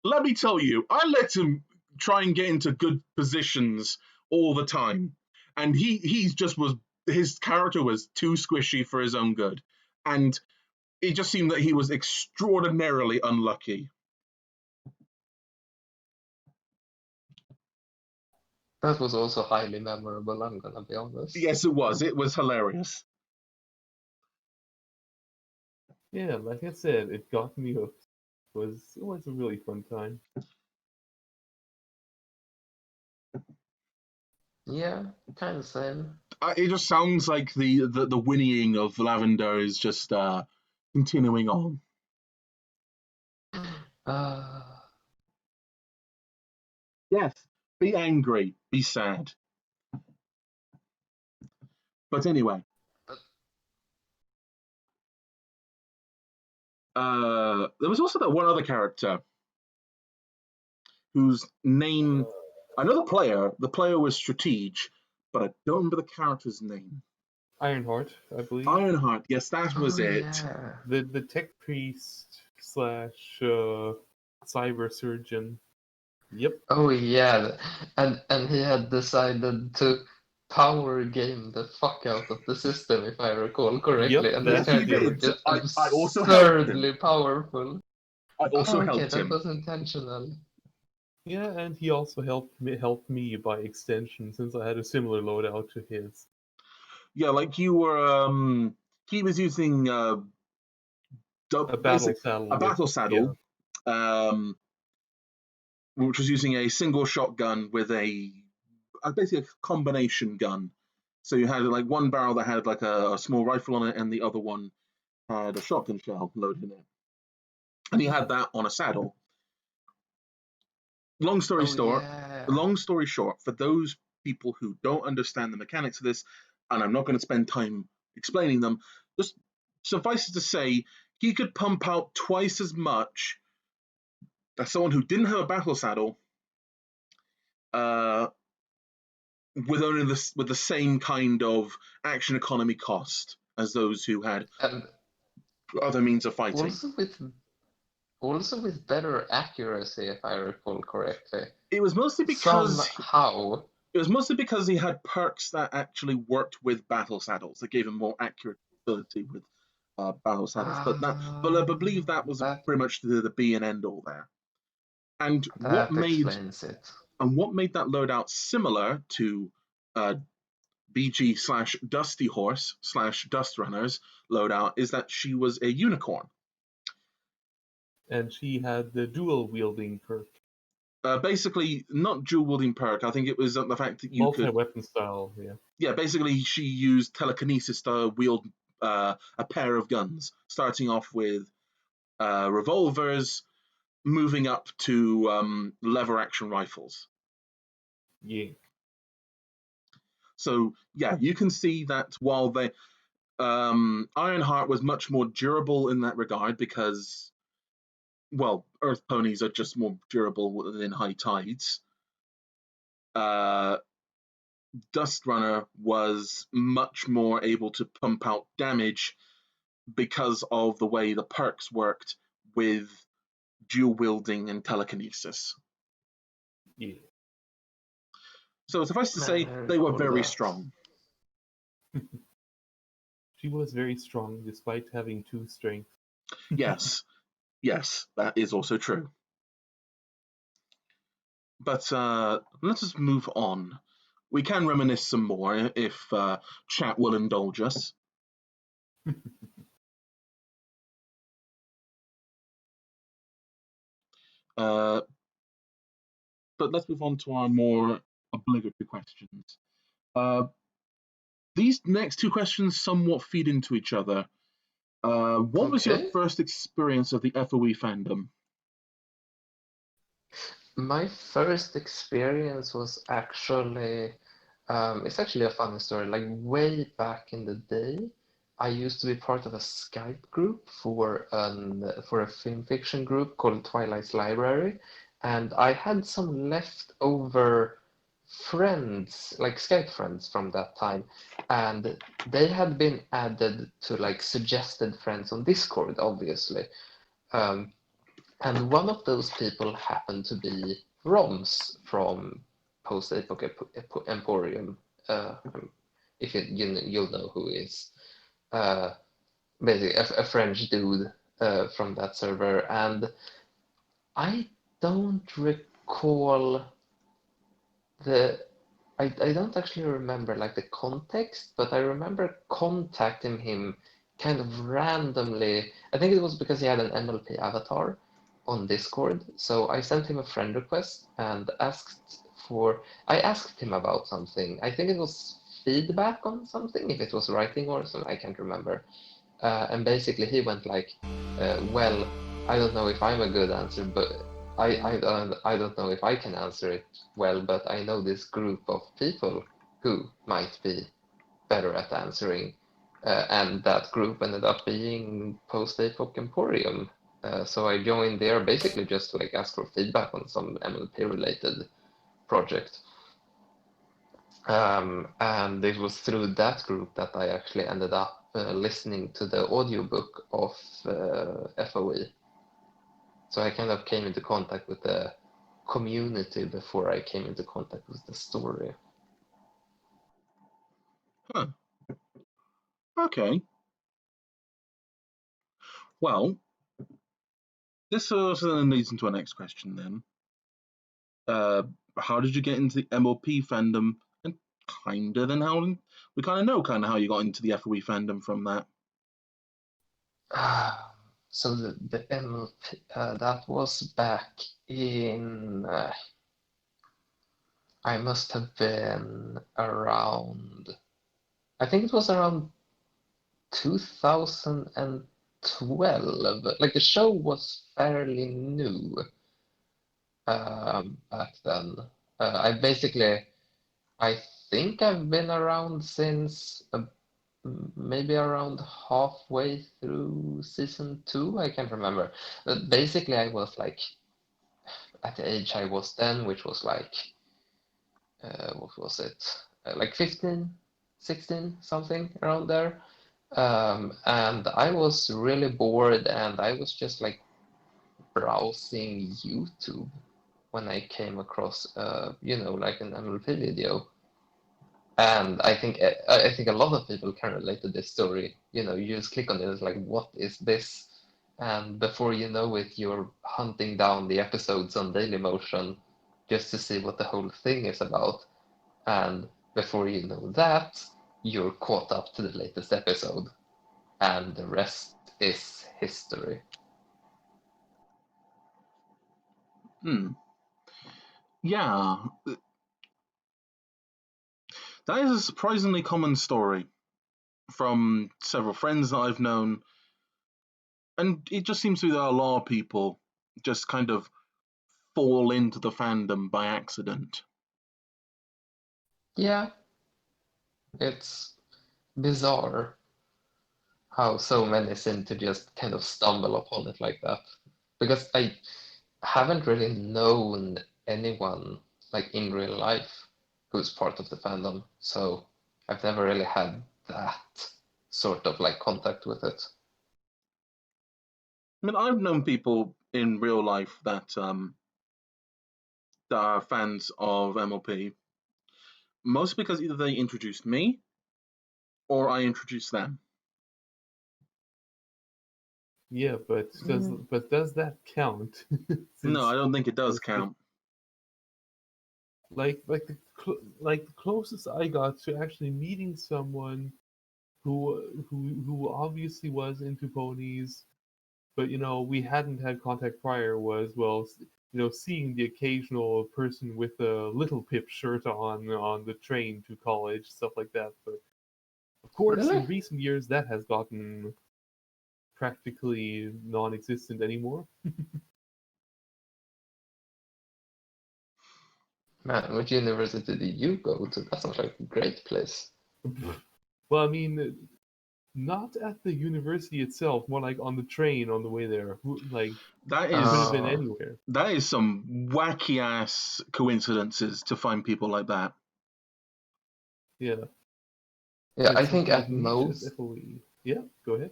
let me tell you, I let him try and get into good positions all the time, and his character was too squishy for his own good, and it just seemed that he was extraordinarily unlucky. That was also highly memorable, I'm gonna be honest. Yes, it was. It was hilarious. Yeah, like I said, it got me hooked. It was a really fun time. Yeah, kind of same. It just sounds like the whinnying of Lavender is just continuing on. Yes, be angry, be sad. But anyway, there was also that one other character whose name I know the player was Stratege, but I don't remember the character's name. Ironheart, I believe. Ironheart, yes, that was it. Yeah. The tech priest / cyber surgeon. Yep. Oh yeah, and he had decided to power game the fuck out of the system, if I recall correctly. Yep, And Yes, this that he character was did. just I also helped him. absurdly powerful. I also Oh, okay, helped that him. was intentional. Yeah, and he also helped me by extension, since I had a similar loadout to his. Yeah, like you were. He was using A battle saddle. a battle saddle, Yeah. which was using a single shotgun with basically a combination gun. So you had like one barrel that had like a small rifle on it, and the other one had a shotgun shell loaded in it. And he had that on a saddle. Long story short, for those people who don't understand the mechanics of this, and I'm not going to spend time explaining them, just suffice it to say, he could pump out twice as much as someone who didn't have a battle saddle, with the same kind of action economy cost as those who had And other means of fighting. also with better accuracy, if I recall correctly. It was mostly because Somehow. It was mostly because he had perks that actually worked with battle saddles that gave him more accurate ability with battle saddles. But I believe that was pretty much the be and end all there. And That explains it. And what made that loadout similar to BG / Dusty Horse / Dust Runners loadout is that she was a unicorn. And she had the dual wielding perk. Basically, not dual wielding perk. I think it was the fact that you could multi-weapon style. Yeah. Yeah, basically, she used telekinesis to wield a pair of guns, starting off with revolvers, moving up to lever action rifles. Yeah. So yeah, you can see that while Ironheart was much more durable in that regard because, well, Earth ponies are just more durable within high tides. Dust Runner was much more able to pump out damage because of the way the perks worked with dual wielding and telekinesis. Yeah. So suffice to Man, say, I they were recall very that. strong. She was very strong despite having 2 strength. Yes, yes, that is also true. But let us move on. We can reminisce some more if chat will indulge us. But let's move on to our more obligatory questions. These next 2 questions somewhat feed into each other. What was your Okay. first experience of the FOE fandom? My first experience was actually, it's actually a funny story. Like way back in the day, I used to be part of a Skype group for a FimFiction group called Twilight's Library, and I had some leftover friends, like Skype friends from that time, and they had been added to like suggested friends on Discord, obviously. Um, and one of those people happened to be Roms from Post Apoc Emporium. If you'll know who he is. Uh, Basically, a French dude from that server. And I don't recall the. I don't actually remember like the context, but I remember contacting him kind of randomly. I think it was because he had an MLP avatar on Discord. So I sent him a friend request and I asked him about something. I think it was feedback on something, if it was writing or something, I can't remember. And basically he went like, well, I don't know if I'm a good answer, but I don't know if I can answer it well, but I know this group of people who might be better at answering. And that group ended up being Post Apoc Emporium. So I joined there basically just to like ask for feedback on some MLP related project. And it was through that group that I actually ended up listening to the audiobook of FOE. So I kind of came into contact with the community before I came into contact with the story. Huh. Okay. Well, this also then leads into our next question then. How did you get into the MLP fandom? And kinda then how we kind of know how you got into the FOE fandom from that. So the MLP, that was back in, I must have been around, I think it was around 2012. Like the show was fairly new back then. I think I've been around since maybe around halfway through season 2. I can't remember. But basically, I was like at the age I was then, which was like, what was it? Like 15, 16, something around there. And I was really bored, and I was just like browsing YouTube when I came across, like an MLP video. And I think a lot of people can relate to this story. You just click on it, it's like, what is this? And before you know it, you're hunting down the episodes on Dailymotion just to see what the whole thing is about. And before you know that, you're caught up to the latest episode. And the rest is history. Yeah, that is a surprisingly common story from several friends that I've known, and it just seems to be that a lot of people just kind of fall into the fandom by accident. Yeah, it's bizarre how so many seem to just kind of stumble upon it like that. Because I haven't really known anyone like in real life who's part of the fandom, so I've never really had that sort of like contact with it. I mean, I've known people in real life that are fans of MLP, mostly because either they introduced me or I introduced them. Yeah, but does that count? No, I don't think it does like, count. the closest I got to actually meeting someone who obviously was into ponies, but we hadn't had contact prior, was, well, seeing the occasional person with a Little Pip shirt on the train to college, stuff like that. But of course, Really? in recent years, that has gotten practically non-existent anymore. Man, what university did you go to? That sounds like a great place. Well, I mean, not at the university itself, more like on the train on the way there. Like, That it could have is been anywhere. that is some wacky ass coincidences to find people like that. Yeah. Yeah, I It's think as at niche as most, FOE. Yeah, go ahead.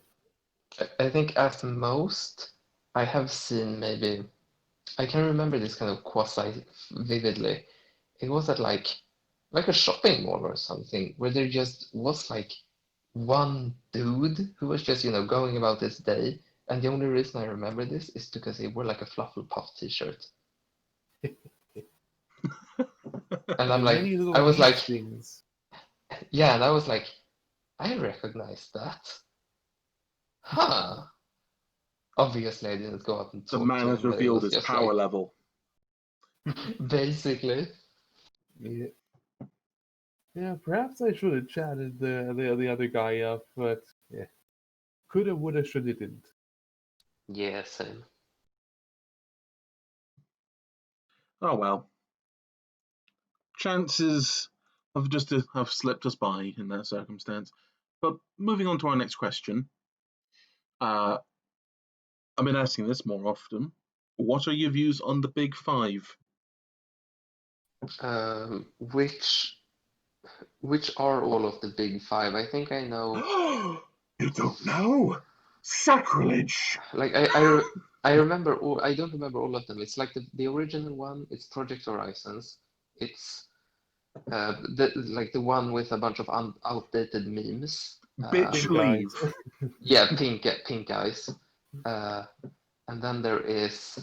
I think at most, I have seen maybe, I can remember this kind of quasi vividly. It was at like a shopping mall or something where there just was like one dude who was just, going about his day. And the only reason I remember this is because he wore like a Flufflepuff t-shirt. And I'm like, Many little I was niche like, things. yeah, and I was like, I recognize that. Huh. Obviously, I didn't go up and The talk man to has him, but it revealed was his just power like, level. basically. Yeah. Yeah, perhaps I should have chatted the other guy up, but yeah. Coulda, woulda, shoulda, didn't. Yeah, same. Oh well. Chances have slipped us by in that circumstance. But moving on to our next question. I've been asking this more often. What are your views on the Big Five? Which are all of the big five? I think I know. You don't know? Sacrilege! Like I remember all. I don't remember all of them. It's like the original one. It's Project Horizons. It's the one with a bunch of outdated memes. Bitch, Pink leave. eyes. Yeah, pink eyes. And then there is,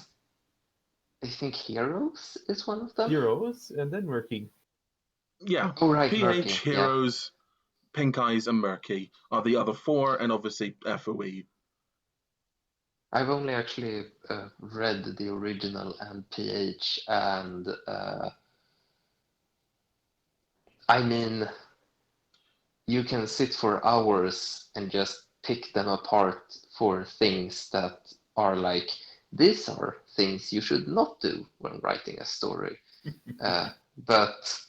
I think Heroes is one of them. Heroes, and then Murky. Yeah. Oh right, PH, Murky. Yeah, Heroes, Pink Eyes, and Murky are the other four, and obviously FOE. I've only actually read the original and PH, and I mean, you can sit for hours and just pick them apart for things that are like, these are things you should not do when writing a story. But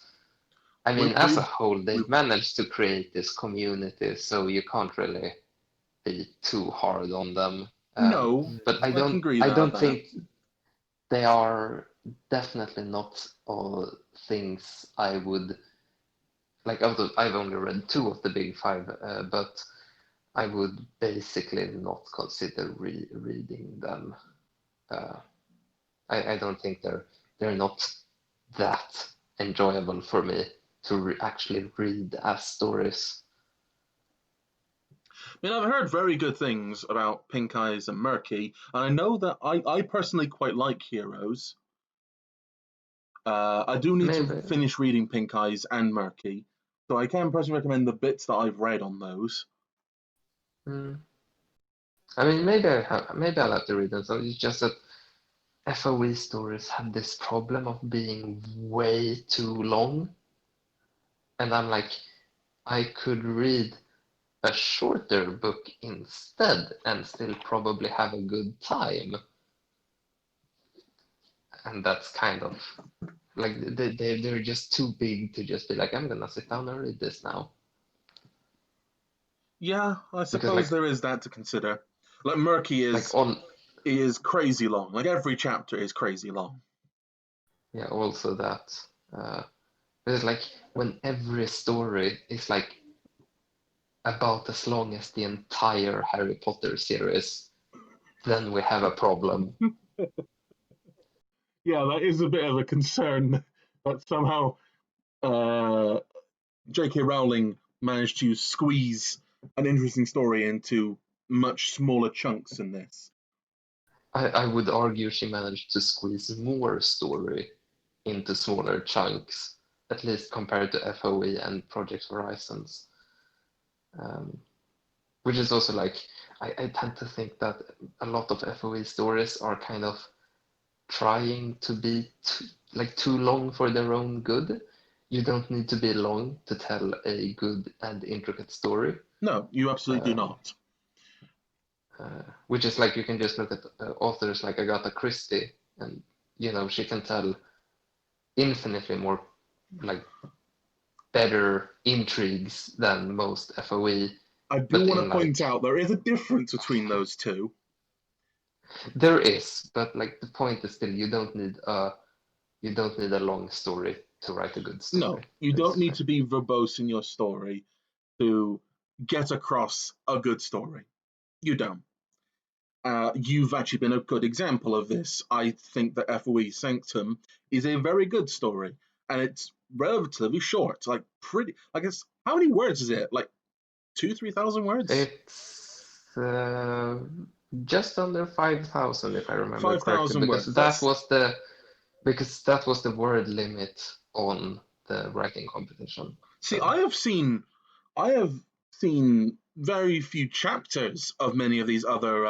I mean, as a whole, they've managed to create this community, so you can't really be too hard on them. No, But I can agree I with don't that. think they are definitely not all things I would like. I've only read two of the big five, but I would basically not consider reading them. I don't think they're not that enjoyable for me to actually read as stories. I mean, I've heard very good things about Pink Eyes and Murky, and I know that I personally quite like Heroes. I do need to Maybe. finish reading Pink Eyes and Murky, so I can personally recommend the bits that I've read on those. I mean, maybe I'll have to read them. So it's just that FOE stories have this problem of being way too long, and I'm like, I could read a shorter book instead and still probably have a good time. And that's kind of like they're just too big to just be like, I'm gonna sit down and read this now. Yeah, I Because suppose there is that to consider. Like Murky is crazy long. Like every chapter is crazy long. yeah, also that. It's like when every story is like about as long as the entire Harry Potter series, then we have a problem. Yeah, that is a bit of a concern that somehow J.K. Rowling managed to squeeze an interesting story into much smaller chunks in this. I would argue she managed to squeeze more story into smaller chunks, at least compared to FOE and Project Horizons. Which is also like, I tend to think that a lot of FOE stories are kind of trying to be too long for their own good. You don't need to be long to tell a good and intricate story. No, you absolutely do not. Which is like, you can just look at authors like Agatha Christie, and she can tell infinitely more like better intrigues than most FOE. I do want to point out there is a difference between those two. There is, but like the point is still, you don't need a long story to write a good story. No, you don't need to be verbose in your story to get across a good story. You don't. You've actually been a good example of this. I think that FOE Sanctum is a very good story, and it's relatively short. Like it's how many words is it? Like 2,000-3,000 words? It's just under 5,000, if I remember 5,000 correctly, words. Because that was the word limit on the writing competition. See, I have seen very few chapters of many of these other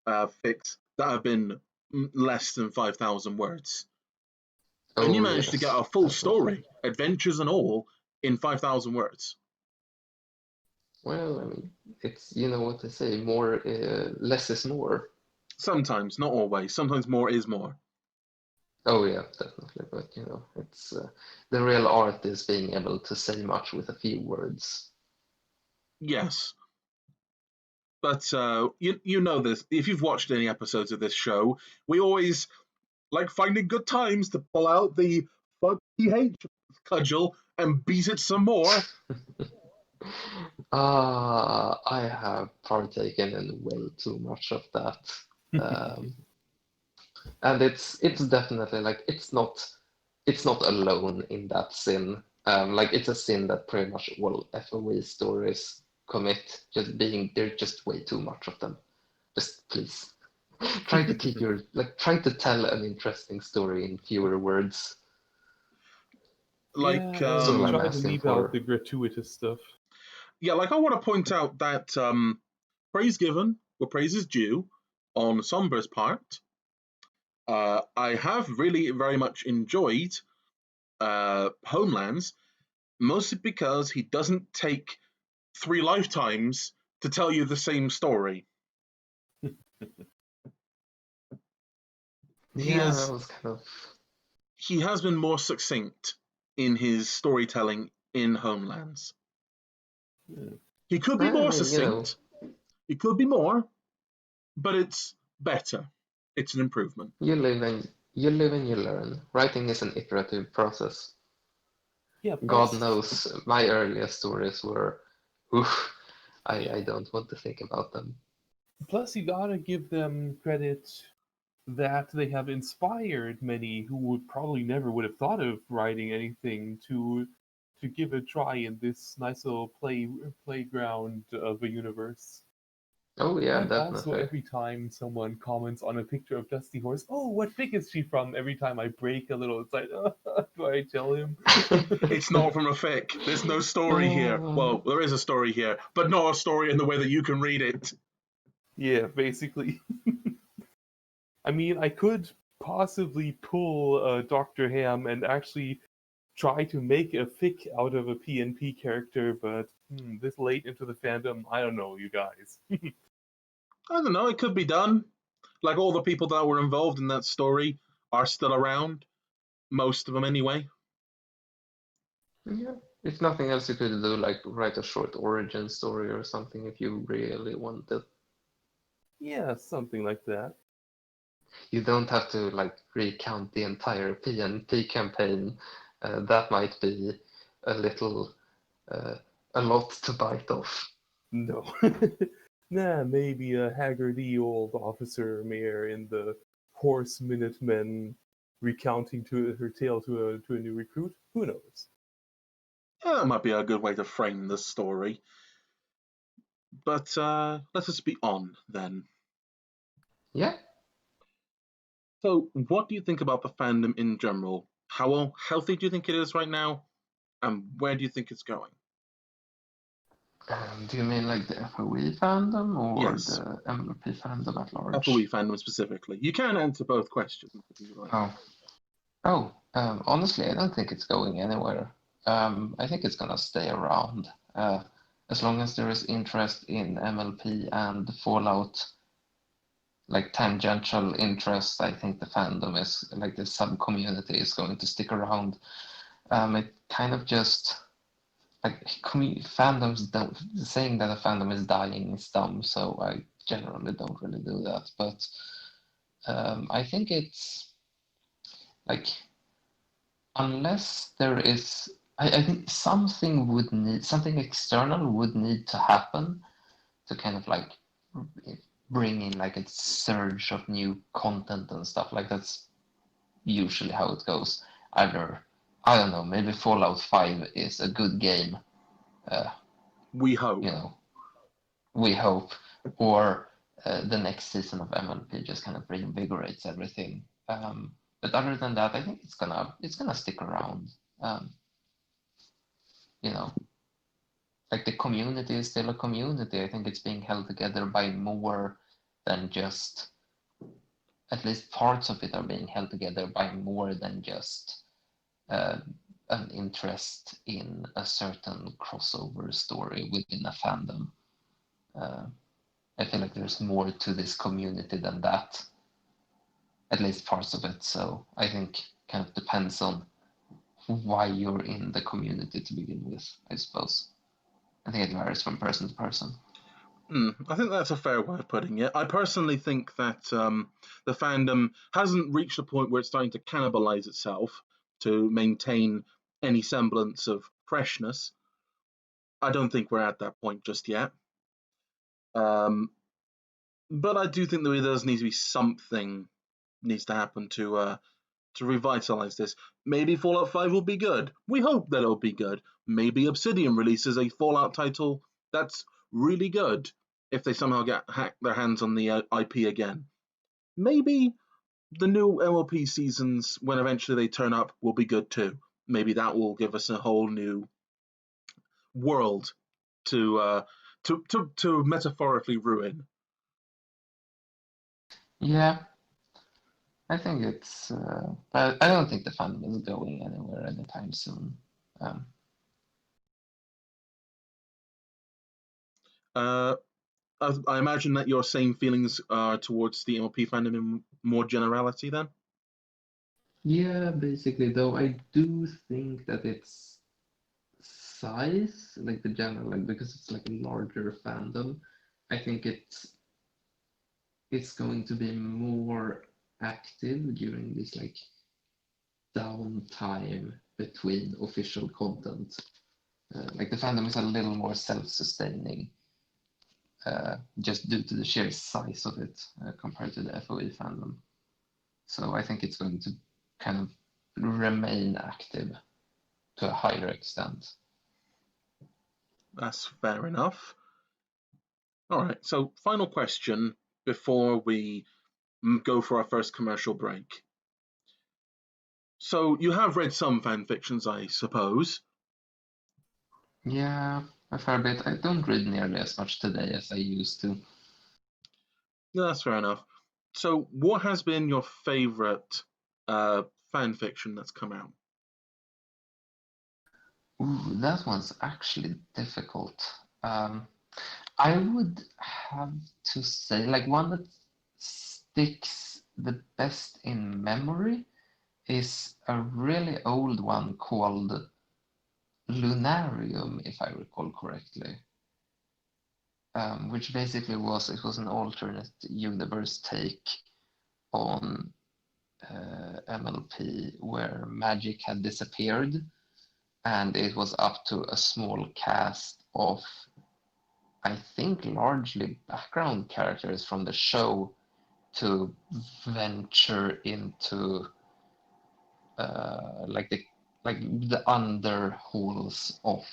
fics that have been less than 5,000 words. And you managed to get a full story, adventures and all, in 5,000 words. Well, I mean, it's, what they say, more, less is more. Sometimes, not always. Sometimes more is more. Oh yeah, definitely. But it's the real art is being able to say much with a few words. Yes. But you know this. If you've watched any episodes of this show, we always like finding good times to pull out the fuck PH cudgel and beat it some more. I have partaken in way too much of that. And it's definitely like it's not alone in that sin. Like it's a sin that pretty much all FOE stories commit, there's just way too much of them. Just please try to keep try to tell an interesting story in fewer words. Try to leave out the gratuitous stuff. Yeah, like I want to point out that praise given where praise is due on Sombra's part. I have really very much enjoyed Homelands, mostly because he doesn't take 3 lifetimes to tell you the same story. He has been more succinct in his storytelling in Homelands. He could be more succinct. He could be more, but it's better. It's an improvement. You live and you learn. Writing is an iterative process. Yeah. God knows my earliest stories were, I don't want to think about them. Plus, you gotta give them credit that they have inspired many who would probably never would have thought of writing anything to give a try in this nice little playground of a universe. Oh yeah, and definitely. Also, every time someone comments on a picture of Dusty Horse, oh, what fic is she from? Every time I break a little, it's like, do I tell him? It's not from a fic. There's no story here. Well, there is a story here, but not a story in the way that you can read it. Yeah, basically. I mean, I could possibly pull Dr. Ham and actually try to make a fic out of a PNP character, but this late into the fandom, I don't know, you guys. I don't know, it could be done. Like, all the people that were involved in that story are still around. Most of them, anyway. Yeah, if nothing else, you could do, like, write a short origin story or something if you really wanted. Yeah, something like that. You don't have to, like, recount the entire PNP campaign. That might be a lot to bite off. No. Nah, maybe a haggardy old officer mayor in the Horse Minutemen recounting her tale to a new recruit. Who knows? Yeah, that might be a good way to frame the story. But let us be on then. Yeah. So, what do you think about the fandom in general? How healthy do you think it is right now? And where do you think it's going? Do you mean like the FOE fandom or Yes. the MLP fandom at large? FOE fandom specifically. You can answer both questions if you like. Honestly, I don't think it's going anywhere. I think it's gonna stay around. As long as there is interest in MLP and Fallout, like tangential interests, I think the fandom is like the sub community is going to stick around. It kind of just like fandoms don't saying that a fandom is dying is dumb, so I generally don't really do that. But I think it's like unless there is, I think something external would need to happen to kind of like bring in like a surge of new content and stuff. Like that's usually how it goes. Either I don't know, maybe Fallout 5 is a good game. We hope. You know, we hope, or the next season of MLP just kind of reinvigorates everything. But other than that, I think it's gonna stick around. You know, like the community is still a community. I think it's being held together by more than just, at least parts of it are being held together by more than just an interest in a certain crossover story within a fandom. I feel like there's more to this community than that, at least parts of it. So I think kind of depends on why you're in the community to begin with, I suppose. I think it varies from person to person. I think that's a fair way of putting it. I personally think that the fandom hasn't reached a point where it's starting to cannibalize itself to maintain any semblance of freshness. I don't think we're at that point just yet. But I do think there does need to be something needs to happen to revitalize this. Maybe Fallout 5 will be good. We hope that it'll be good. Maybe Obsidian releases a Fallout title that's really good if they somehow get their hands on the IP again. Maybe the new MLP seasons, when eventually they turn up, will be good too. Maybe that will give us a whole new world to metaphorically ruin. Yeah, I think it's, but I don't think the fandom is going anywhere anytime soon. I imagine that your same feelings are towards the MLP fandom in more generality then? Yeah, basically, though I do think that its size, like the general, like because it's like a larger fandom, I think it's going to be more active during this like downtime between official content. Like the fandom is a little more self-sustaining, just due to the sheer size of it compared to the FOE fandom. So I think it's going to kind of remain active to a higher extent. That's fair enough. All right, so final question before we go for our first commercial break. So you have read some fan fictions, I suppose. Yeah, a fair bit. I don't read nearly as much today as I used to. That's fair enough. So what has been your favorite fan fiction that's come out? Ooh, that one's actually difficult. I would have to say, like, one that sticks the best in memory is a really old one called Lunarium, if I recall correctly. Which basically was an alternate universe take on MLP where magic had disappeared, and it was up to a small cast of, I think, largely background characters from the show to venture into like the under halls of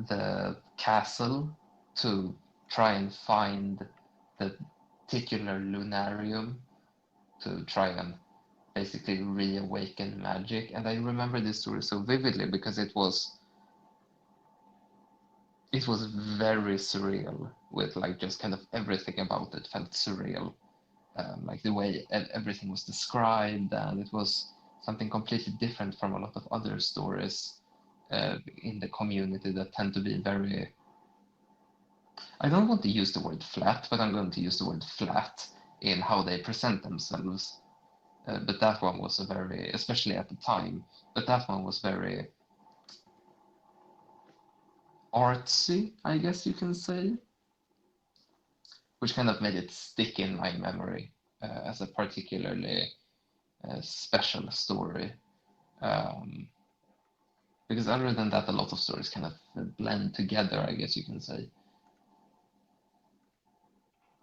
the castle to try and find the titular lunarium to try and basically reawaken magic. And I remember this story so vividly because it was very surreal, with like just kind of everything about it felt surreal. Like the way everything was described, and it was something completely different from a lot of other stories in the community that tend to be very, I don't want to use the word flat, but I'm going to use the word flat in how they present themselves. But that one was a very, especially at the time, but that one was very artsy, I guess you can say, which kind of made it stick in my memory as a particularly special story. Because other than that, a lot of stories kind of blend together, I guess you can say.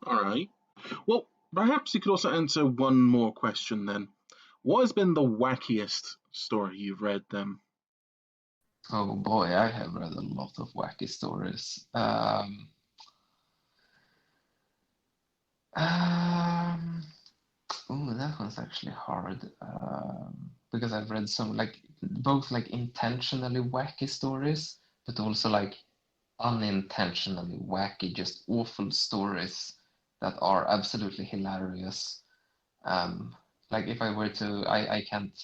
All right. Well, perhaps you could also answer one more question then. What has been the wackiest story you've read then? Oh boy, I have read a lot of wacky stories. Oh, that one's actually hard because I've read some like both like intentionally wacky stories, but also like unintentionally wacky, just awful stories that are absolutely hilarious. Like if I were to, I can't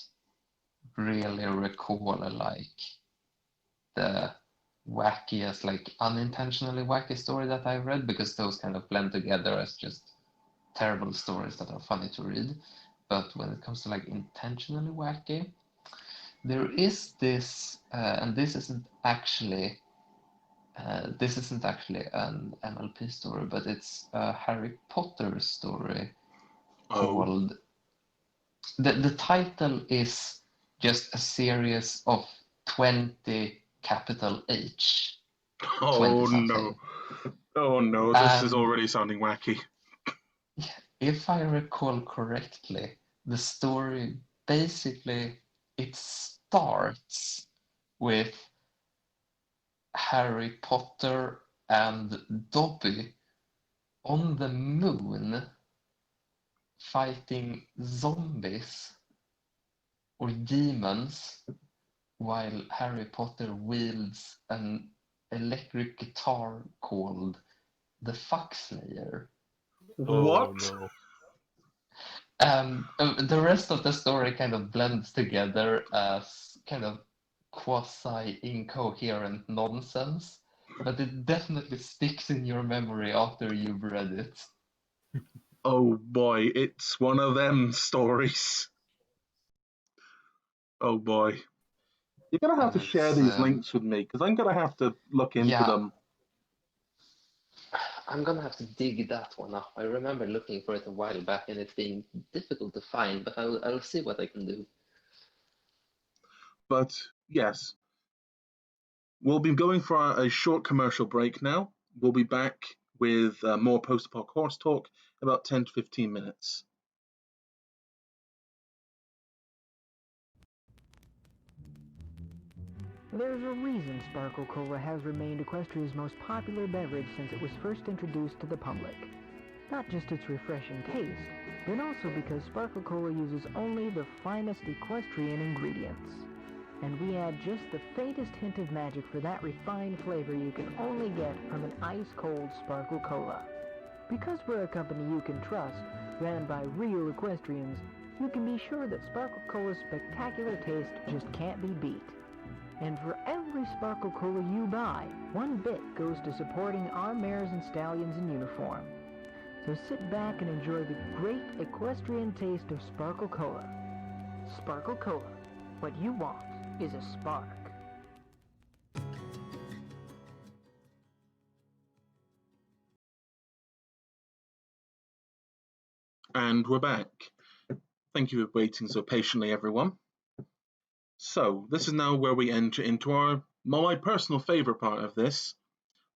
really recall like the wackiest, like unintentionally wacky story that I read, because those kind of blend together as just terrible stories that are funny to read. But when it comes to like intentionally wacky, there is this, and this isn't actually an MLP story, but it's a Harry Potter story called. The title is just a series of 20 capital H. Oh 20 something. no. Oh no, this is And already sounding wacky. if I recall correctly, the story basically it starts with Harry Potter and Dobby on the moon fighting zombies or demons while Harry Potter wields an electric guitar called the Fuck Slayer. What? Oh no. And the rest of the story kind of blends together as kind of quasi-incoherent nonsense, but it definitely sticks in your memory after you've read it. Oh boy, it's one of them stories. Oh boy. You're going to have And to share it's, these links with me because I'm going to have to look into yeah, them. I'm gonna have to dig that one up. I remember looking for it a while back and it being difficult to find, but I'll see what I can do. But yes, we'll be going for a short commercial break now. We'll be back with more Post Apoc Horse Talk in about 10 to 15 minutes. There's a reason Sparkle Cola has remained Equestria's most popular beverage since it was first introduced to the public. Not just its refreshing taste, but also because Sparkle Cola uses only the finest equestrian ingredients. And we add just the faintest hint of magic for that refined flavor you can only get from an ice-cold Sparkle Cola. Because we're a company you can trust, ran by real equestrians, you can be sure that Sparkle Cola's spectacular taste just can't be beat. And for every Sparkle Cola you buy, 1 bit goes to supporting our mares and stallions in uniform. So sit back and enjoy the great equestrian taste of Sparkle Cola. Sparkle Cola. What you want is a spark. And we're back. Thank you for waiting so patiently, everyone. So, this is now where we enter into my personal favourite part of this,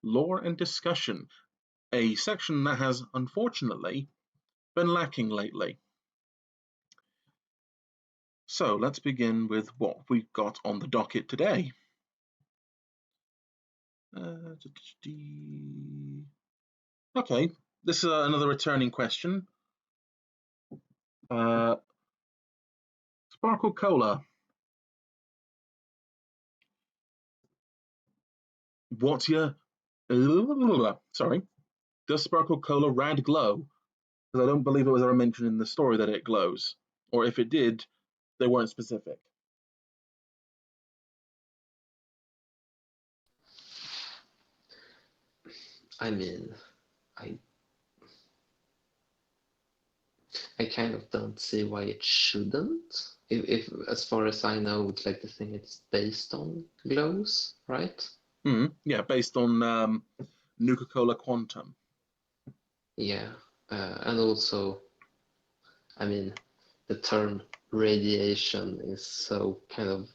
lore and discussion, a section that has unfortunately been lacking lately. So let's begin with what we've got on the docket today. Okay, this is another returning question. Sparkle Cola. What's your... Sorry. Does Sparkle Cola rad glow? Because I don't believe it was ever mentioned in the story that it glows. Or if it did, they weren't specific. I mean, I kind of don't see why it shouldn't. If as far as I know, it's like the thing it's based on glows, right? Yeah, based on Nuka-Cola Quantum. Yeah, and also, I mean, the term radiation is so kind of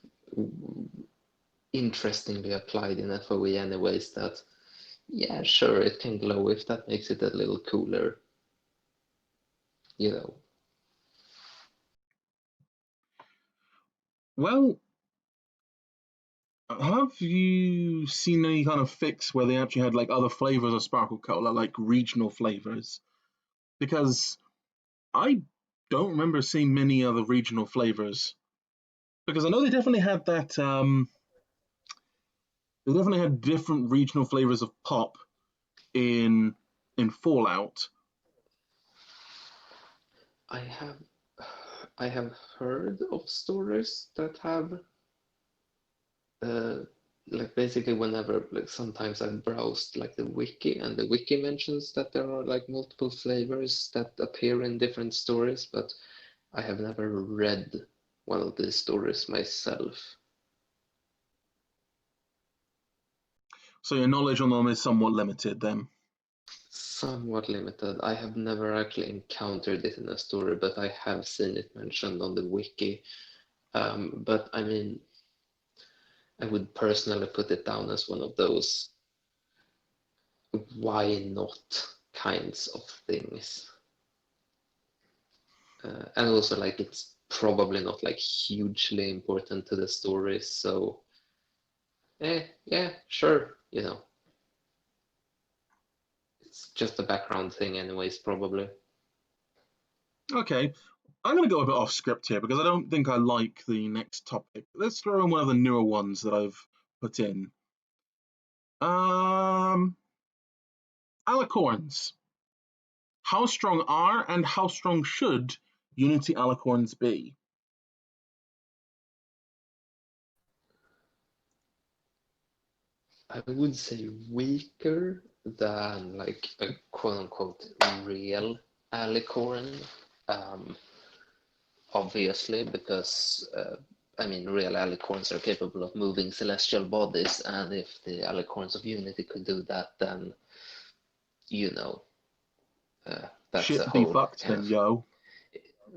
interestingly applied in FOE anyways that, yeah, sure, it can glow if that makes it a little cooler, you know. Well, have you seen any kind of fix where they actually had like other flavors of Sparkle Cola, like regional flavors? Because I don't remember seeing many other regional flavors. Because I know they definitely had that. They definitely had different regional flavors of pop in Fallout. I have heard of stories that have like basically whenever, like sometimes I've browsed like the wiki, and the wiki mentions that there are like multiple flavors that appear in different stories, but I have never read one of these stories myself. So your knowledge on them is somewhat limited then. Somewhat limited. I have never actually encountered it in a story, but I have seen it mentioned on the wiki. But I mean, I would personally put it down as one of those why not kinds of things. And also, like, it's probably not like hugely important to the story, so yeah, sure, you know. It's just a background thing anyways, probably. Okay, I'm going to go a bit off script here because I don't think I like the next topic. Let's throw in one of the newer ones that I've put in. Alicorns. How strong are and how strong should Unity Alicorns be? I would say weaker than like a quote-unquote real alicorn. Obviously, because I mean, real alicorns are capable of moving celestial bodies, and if the alicorns of Unity could do that, then you know, that's Shit a be whole fucked kind then, of, yo.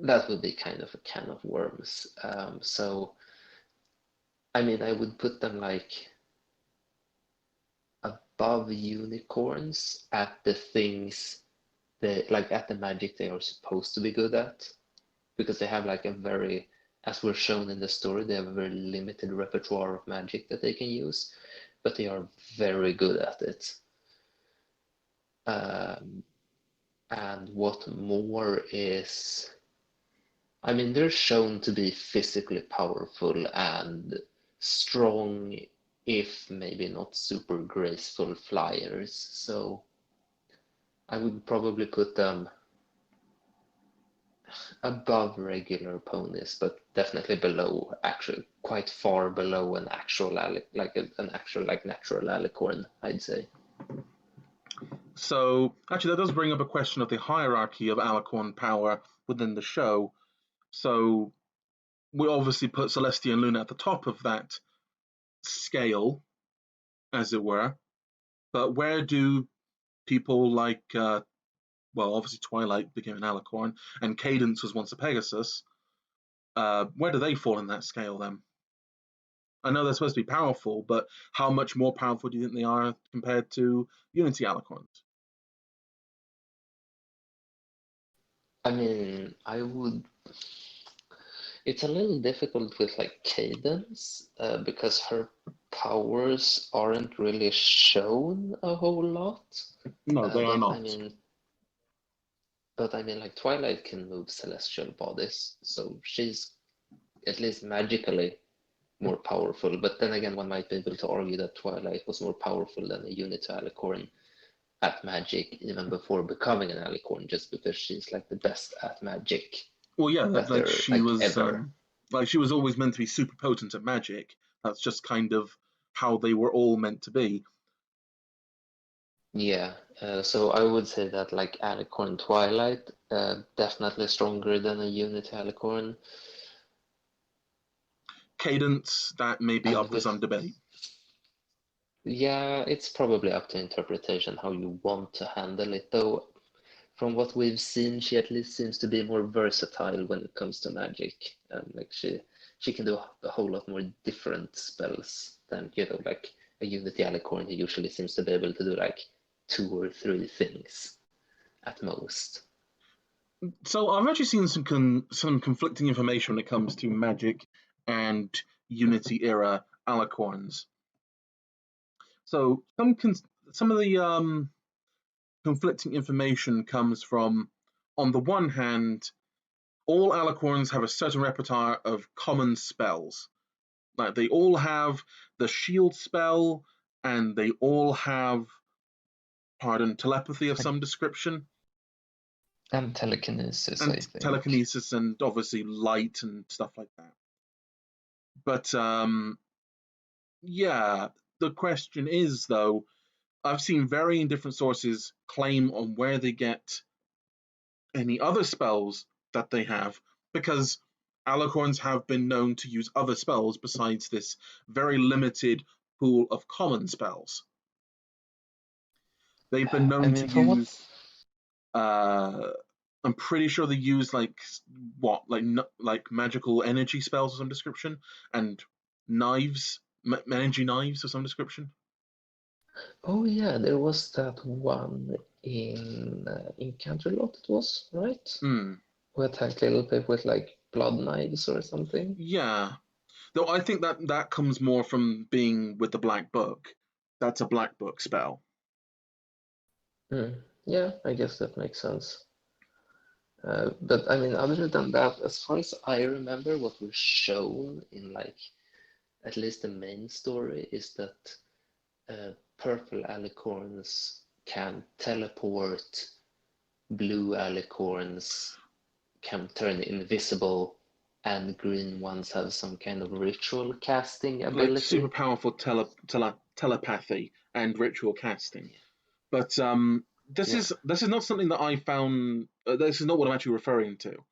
that would be kind of a can of worms. So, I mean, I would put them like above unicorns at the things they like, at the magic they are supposed to be good at, because they have like a very, as we're shown in the story, they have a very limited repertoire of magic that they can use, but they are very good at it. And what more is, I mean, they're shown to be physically powerful and strong, if maybe not super graceful flyers. So I would probably put them above regular ponies, but definitely below, actually quite far below an actual an actual like natural alicorn, I'd say. So, actually, that does bring up a question of the hierarchy of Alicorn power within the show. So, we obviously put Celestia and Luna at the top of that scale, as it were. But where do people like, well, obviously Twilight became an Alicorn, and Cadence was once a Pegasus. Where do they fall in that scale then? I know they're supposed to be powerful, but how much more powerful do you think they are compared to Unity Alicorns? I mean, I would. It's a little difficult with like Cadence because her powers aren't really shown a whole lot. No, they are But not. I mean, like Twilight can move celestial bodies, so she's at least magically more powerful. But then again, one might be able to argue that Twilight was more powerful than a Unity Alicorn at magic even before becoming an Alicorn, just because she's like the best at magic. Well, yeah, Better, she was ever. like she was always meant to be super potent at magic. That's just kind of how they were all meant to be. Yeah, so I would say that like Alicorn Twilight, definitely stronger than a Unity Alicorn. Cadence, that may be And up for with some debate. Yeah, it's probably up to interpretation how you want to handle it, though. From what we've seen, she at least seems to be more versatile when it comes to magic. Like she can do a whole lot more different spells than, like a Unity Alicorn who usually seems to be able to do like 2 or 3 things at most. So I've actually seen some conflicting information when it comes to magic and Unity era Alicorns. So some of the conflicting information comes from, on the one hand, all Alicorns have a certain repertoire of common spells. Like they all have the shield spell, and they all have, telepathy of some description. And telekinesis, And I think. telekinesis, and obviously light and stuff like that. But yeah, the question is, though, I've seen varying different sources claim on where they get any other spells that they have, because Alicorns have been known to use other spells besides this very limited pool of common spells. They've been known to use. I'm pretty sure they use like magical energy spells of some description, and knives, energy knives of some description. Oh yeah, there was that one in Canterlot, it was, right? Who attacked little people with like blood knives or something. Yeah, though I think that comes more from being with the Black Book. That's a Black Book spell. Yeah, I guess that makes sense. But I mean, other than that, as far as I remember, what was shown in like at least the main story is that purple alicorns can teleport, blue alicorns can turn invisible, and green ones have some kind of ritual casting ability. Like super powerful telepathy and ritual casting. But this is not something that I found. This is not what I'm actually referring to.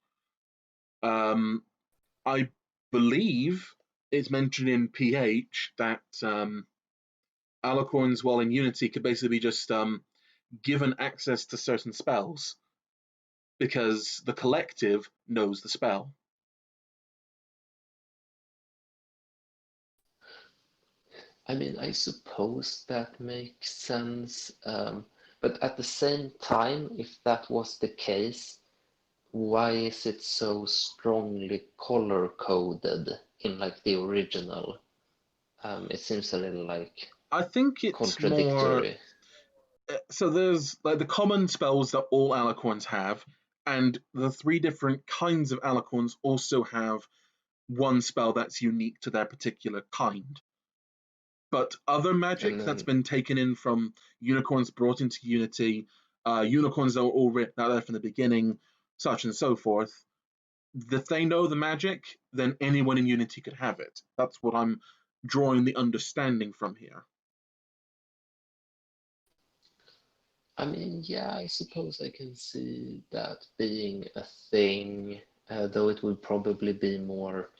I believe it's mentioned in PH that Alicorns, while in Unity, could basically be just given access to certain spells because the collective knows the spell. I mean, I suppose that makes sense. But at the same time, if that was the case, why is it so strongly color coded in like the original? It seems a little like I think it's contradictory. So there's like the common spells that all Alicorns have, and the 3 different kinds of Alicorns also have one spell that's unique to their particular kind. But other magic that's been taken in from unicorns brought into Unity, unicorns that were all written out there from the beginning, such and so forth, if they know the magic, then anyone in Unity could have it. That's what I'm drawing the understanding from here. I mean, yeah, I suppose I can see that being a thing, though it would probably be more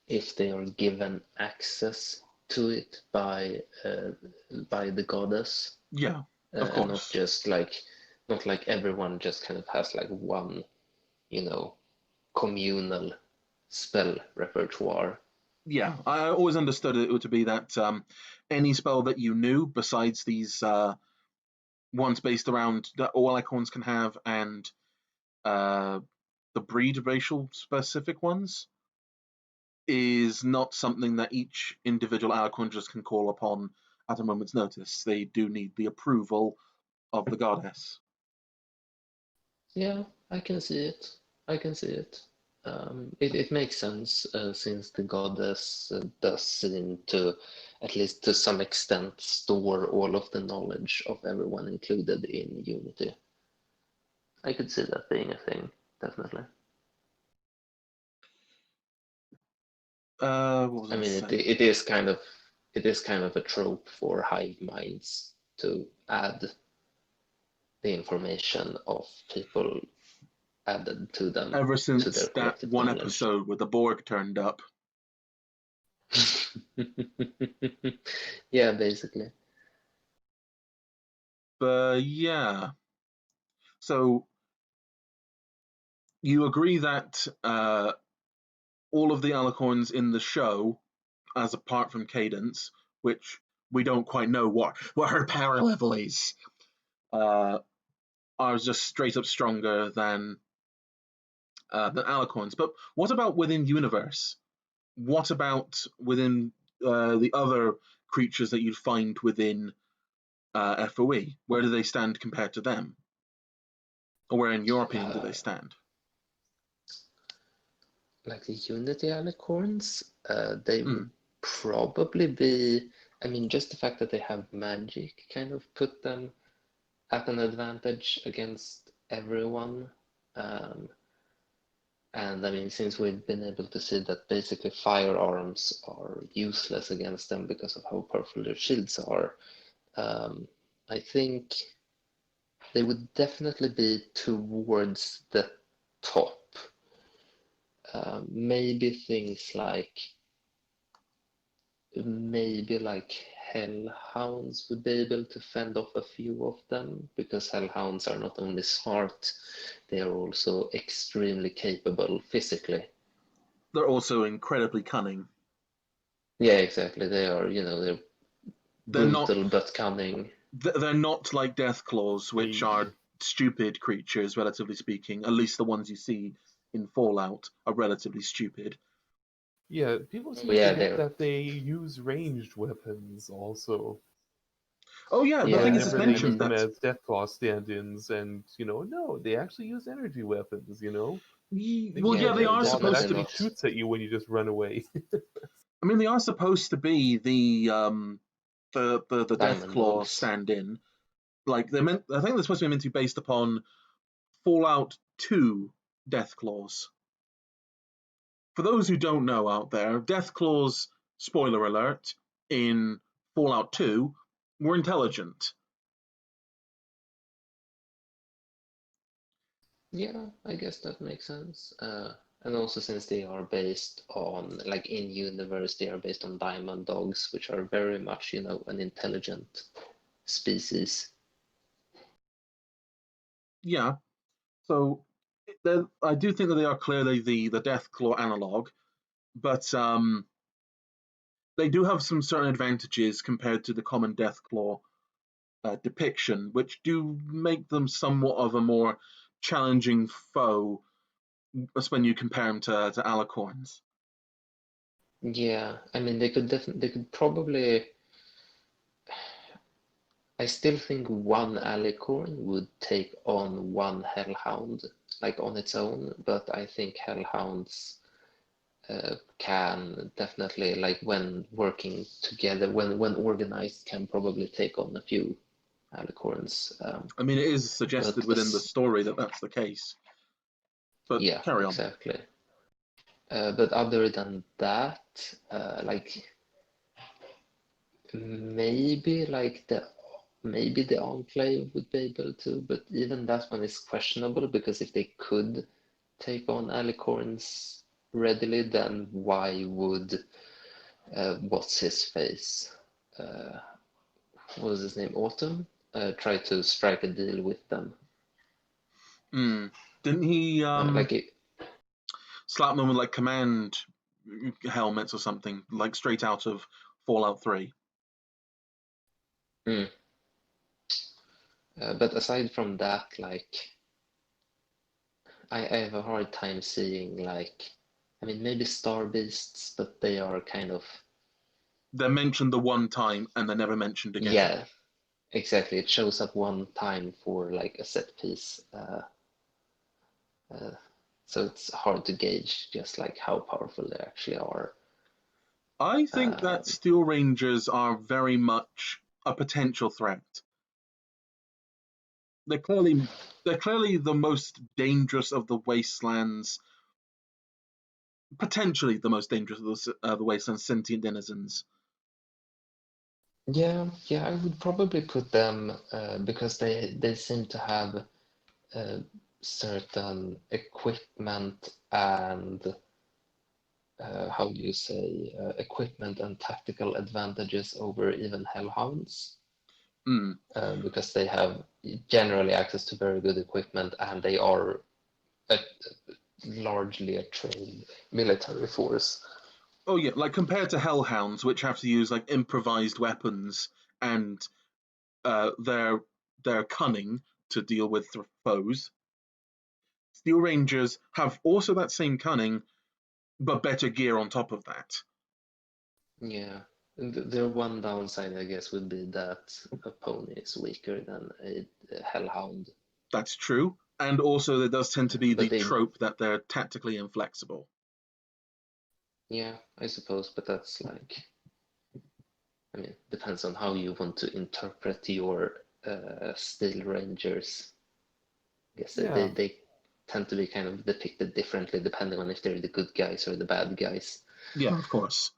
if they are given access to it by the goddess. Yeah, of course. Not like everyone just kind of has like one, communal spell repertoire. Yeah, I always understood it to be that any spell that you knew besides these ones based around that all Alicorns can have and the breed racial specific ones is not something that each individual Alicorn just can call upon at a moment's notice. They do need the approval of the goddess. Yeah, I can see it. I can see it. It makes sense since the goddess does seem to, at least to some extent, store all of the knowledge of everyone included in Unity. I could see that being a thing, definitely. What was I mean, saying? it is kind of a trope for hive minds to add the information of people added to them Ever to their since that collective one knowledge. episode where the Borg turned up. Yeah, basically. But yeah. So you agree that all of the Alicorns in the show, as apart from Cadence, which we don't quite know what her power level is, are just straight up stronger than Alicorns. But what about within universe? What about within the other creatures that you'd find within FOE? Where do they stand compared to them? Or where, in your opinion, do they stand? Like the Unity Alicorns, they would probably be, I mean, just the fact that they have magic kind of put them at an advantage against everyone. And I mean, since we've been able to see that basically firearms are useless against them because of how powerful their shields are, I think they would definitely be towards the top. Maybe things like hellhounds would be able to fend off a few of them, because hellhounds are not only smart, they are also extremely capable physically. They're also incredibly cunning. Yeah, exactly. They are, they're brutal but cunning. They're not like Deathclaws, which are stupid creatures, relatively speaking. At least the ones you see in Fallout are relatively stupid. Yeah, people seem to forget that they use ranged weapons also. Oh yeah, the thing is, it's mentioned use them as Deathclaw stand-ins, and no, they actually use energy weapons. Well, yeah, they are supposed to be. Shoots at you when you just run away. I mean, they are supposed to be the Deathclaw stand-in. Like I think they're supposed to be meant to be based upon Fallout 2 Deathclaws. For those who don't know out there, Deathclaws, spoiler alert, in Fallout 2 were intelligent. Yeah, I guess that makes sense. And also since they are based on, like in universe, they are based on diamond dogs, which are very much, an intelligent species. Yeah. So I do think that they are clearly the Deathclaw analog, but they do have some certain advantages compared to the common Deathclaw depiction, which do make them somewhat of a more challenging foe when you compare them to Alicorns. Yeah, I mean they could probably. I still think one Alicorn would take on one Hellhound, like on its own, but I think Hellhounds can definitely, like when working together, when organized, can probably take on a few Alicorns. I mean, it is suggested within the story that that's the case. But yeah, carry on. Exactly. But other than that, like maybe the Enclave would be able to, but even that one is questionable, because if they could take on Alicorns readily, then why would what's his face? What was his name? Autumn? Try to strike a deal with them. Didn't he slap them with like command helmets or something, like straight out of Fallout 3. But aside from that, like, I have a hard time seeing, like, I mean, maybe Star Beasts, but they are kind of, They're mentioned the one time and they're never mentioned again. yeah, exactly. It shows up one time for like a set piece. So it's hard to gauge just like how powerful they actually are. I think that Steel Rangers are very much a potential threat. They're clearly the most dangerous of the wastelands, potentially the most dangerous of the wasteland's sentient denizens. Yeah, I would probably put them because they seem to have certain equipment and how do you say equipment and tactical advantages over even hellhounds. Because they have generally access to very good equipment and they are largely a trained military force. Oh yeah, like compared to hellhounds, which have to use like improvised weapons and their cunning to deal with foes. Steel Rangers have also that same cunning, but better gear on top of that. Yeah. Their one downside, I guess, would be that a pony is weaker than a hellhound. That's true. And also there does tend to be the trope that they're tactically inflexible. Yeah, I suppose, but that's like, I mean, depends on how you want to interpret your Steel Rangers. I guess they tend to be kind of depicted differently depending on if they're the good guys or the bad guys. Yeah, of course.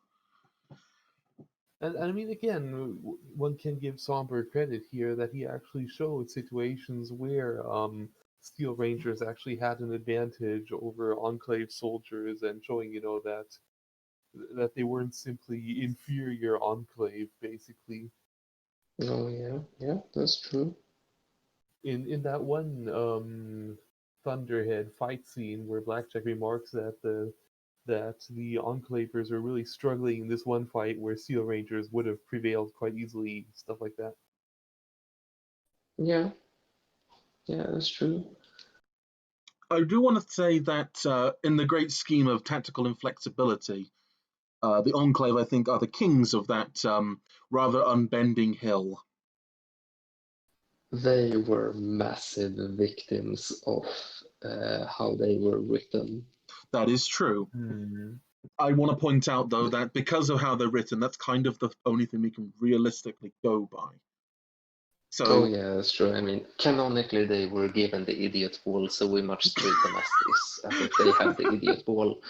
And I mean, again, one can give Somber credit here that he actually showed situations where Steel Rangers actually had an advantage over Enclave soldiers, and showing, that they weren't simply inferior Enclave, basically. Oh yeah, that's true. In that one Thunderhead fight scene where Blackjack remarks that the Enclavers are really struggling in this one fight where Steel Rangers would have prevailed quite easily, stuff like that. Yeah, that's true. I do want to say that in the great scheme of tactical inflexibility, the Enclave, I think, are the kings of that rather unbending hill. They were massive victims of how they were written. That is true. I want to point out, though, that because of how they're written, that's kind of the only thing we can realistically go by. So, yeah, that's true. I mean, canonically, they were given the idiot ball, so we must treat them as if they have the idiot ball.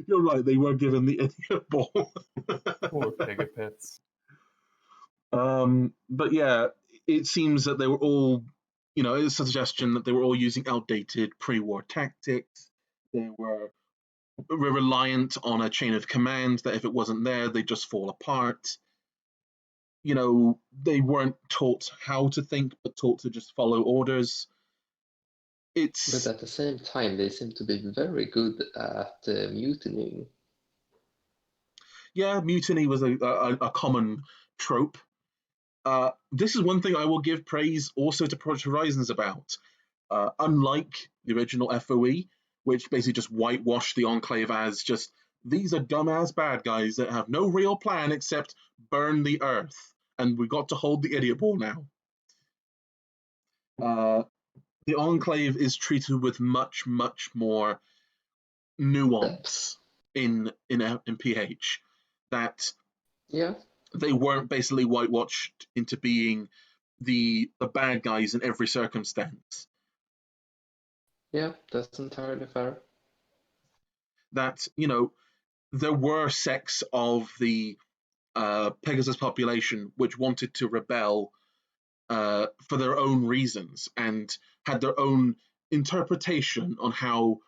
You're right, they were given the idiot ball. Poor Pegapets. But yeah, it seems that they were all, it's a suggestion that they were all using outdated pre-war tactics. They were reliant on a chain of command that if it wasn't there, they'd just fall apart. They weren't taught how to think, but taught to just follow orders. But at the same time, they seem to be very good at mutinying. Yeah, mutiny was a common trope. This is one thing I will give praise also to Project Horizons about. Unlike the original FOE, which basically just whitewashed the Enclave as just, these are dumbass bad guys that have no real plan except burn the Earth, and we got to hold the idiot ball now. The Enclave is treated with much, much more nuance in PH. That they weren't basically whitewashed into being the bad guys in every circumstance. Yeah, that's entirely fair. That, there were sects of the Pegasus population which wanted to rebel for their own reasons and had their own interpretation on how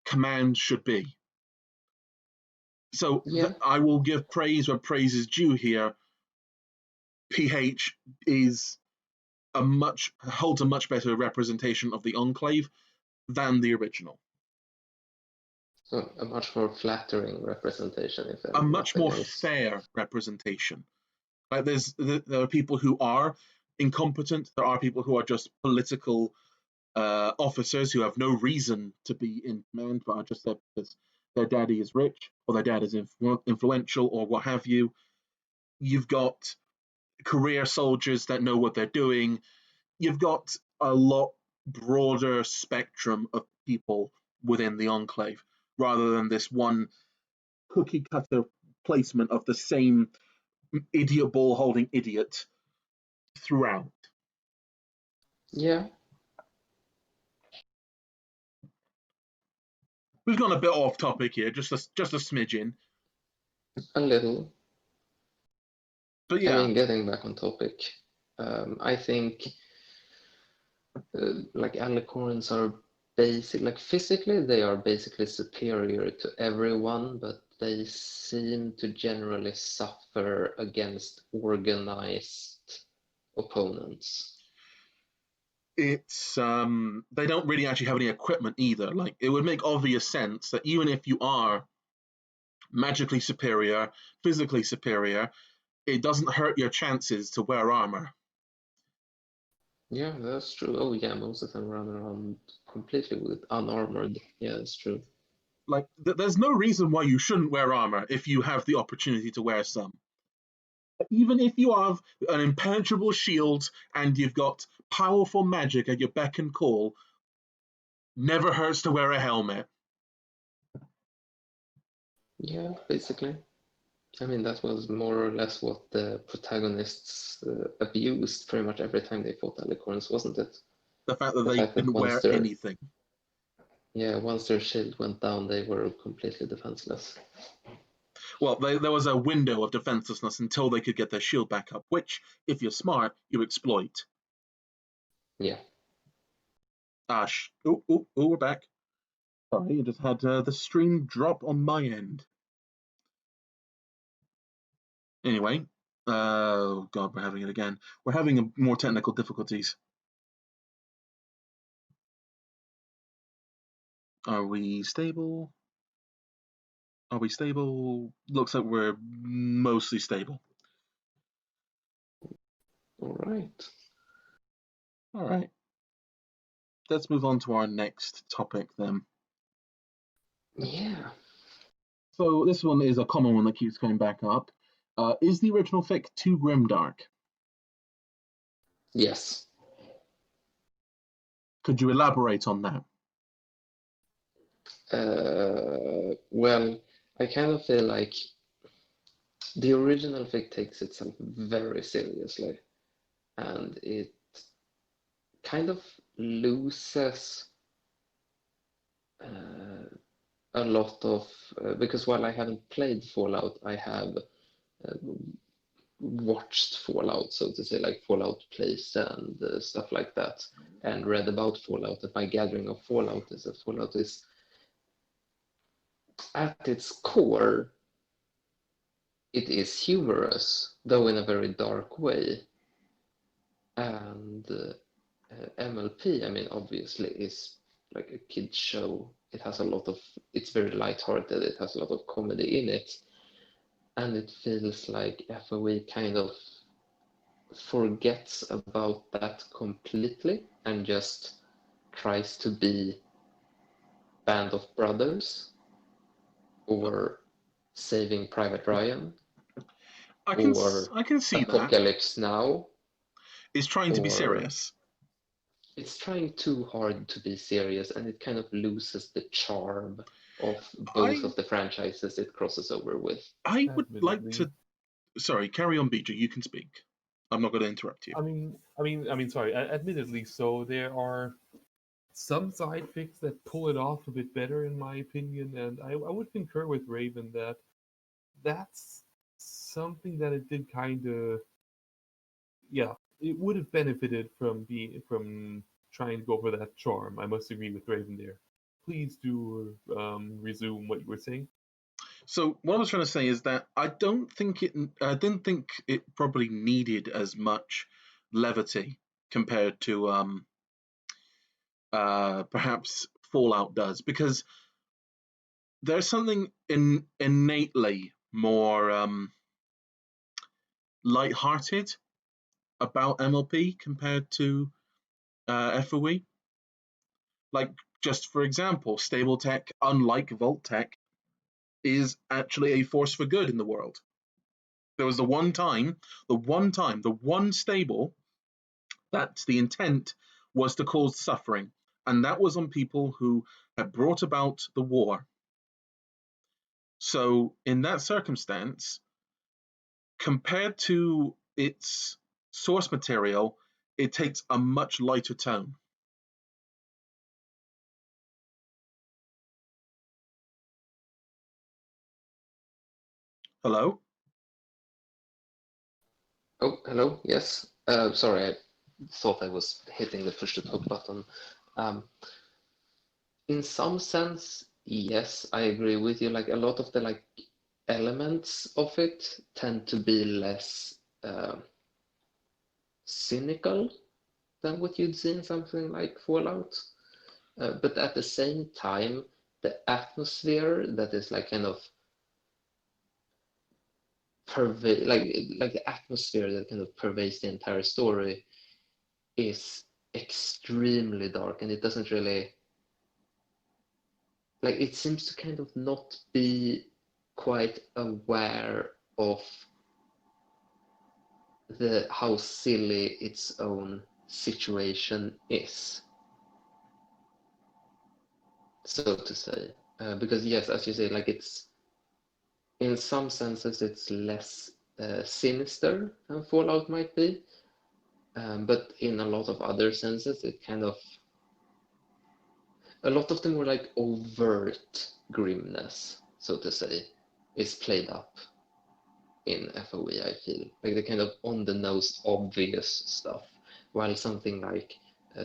command should be. So I will give praise where praise is due here. PH holds a much better representation of the Enclave than the original. So a much more flattering representation, if A much nothing more else. fair representation. Like there are people who are incompetent. There are people who are just political officers who have no reason to be in command, but are just there because their daddy is rich or their dad is influential or what have you. You've got career soldiers that know what they're doing. You've got a lot broader spectrum of people within the Enclave, rather than this one cookie cutter placement of the same idiot ball holding idiot throughout. Yeah. We've gone a bit off topic here, just a smidgen. A little. But I yeah, mean, getting back on topic, I think like Alicorns are physically they are basically superior to everyone, but they seem to generally suffer against organized opponents. it's they don't really actually have any equipment either. Like, it would make obvious sense that even if you are magically superior, physically superior, it doesn't hurt your chances to wear armor. Yeah, that's true. Oh yeah, most of them run around completely with unarmored. Yeah, that's true. Like, there's no reason why you shouldn't wear armor if you have the opportunity to wear some. Even if you have an impenetrable shield and you've got powerful magic at your beck and call, never hurts to wear a helmet. Yeah, basically. I mean, that was more or less what the protagonists abused pretty much every time they fought Alicorns, wasn't it? The fact that The they fact that didn't wear anything. Yeah, once their shield went down, they were completely defenseless. Well, there was a window of defenselessness until they could get their shield back up, which, if you're smart, you exploit. Yeah. We're back. Sorry, I just had the stream drop on my end. Anyway, oh god, we're having it again. We're having more technical difficulties. Are we stable? Are we stable? Looks like we're mostly stable. All right. All right. Let's move on to our next topic then. Yeah. So this one is a common one that keeps coming back up. Is the original fic too grimdark? Yes. Could you elaborate on that? Well, I kind of feel like the original fic takes itself very seriously, and it kind of loses a lot of because while I haven't played Fallout, I have watched Fallout, so to say, like Fallout Place and stuff like that, and read about Fallout. And my gathering of Fallout is that Fallout is at its core, it is humorous, though in a very dark way. And MLP, I mean, obviously is like a kid's show. It has a lot of, it's very lighthearted, it has a lot of comedy in it. And it feels like FOE kind of forgets about that completely and just tries to be Band of Brothers or Saving Private Ryan I can see Apocalypse that. Now. It's trying to be serious. It's trying too hard to be serious, and it kind of loses the charm of both of the franchises it crosses over with. I would like to. Sorry, carry on, BJ. You can speak. I'm not going to interrupt you. I mean, sorry. Admittedly, so there are some side fics that pull it off a bit better, in my opinion, and I would concur with Raven that that's something that it did kind of, yeah, it would have benefited from trying to go for that charm. I must agree with Raven there. Please do resume what you were saying. So what I was trying to say is that I didn't think it probably needed as much levity compared to perhaps Fallout does, because there's something innately more light-hearted about MLP compared to FOE. Like, just for example, stable tech, unlike Vault tech, is actually a force for good in the world. There was the one stable that the intent was to cause suffering, and that was on people who had brought about the war. So in that circumstance, compared to its source material, it takes a much lighter tone. Hello? Oh, hello. Yes. Sorry, I thought I was hitting the push to talk button. In some sense, yes, I agree with you. Like a lot of the like elements of it tend to be less cynical than what you'd see in something like Fallout. But at the same time, the atmosphere that is like kind of like the atmosphere that kind of pervades the entire story is extremely dark, and it doesn't really like it seems to kind of not be quite aware of how silly its own situation is, so to say. Because yes, as you say, like it's in some senses it's less sinister than Fallout might be, but in a lot of other senses it kind of a lot of the more like overt grimness, so to say, is played up in FOE, I feel. Like the kind of on-the-nose obvious stuff, while something like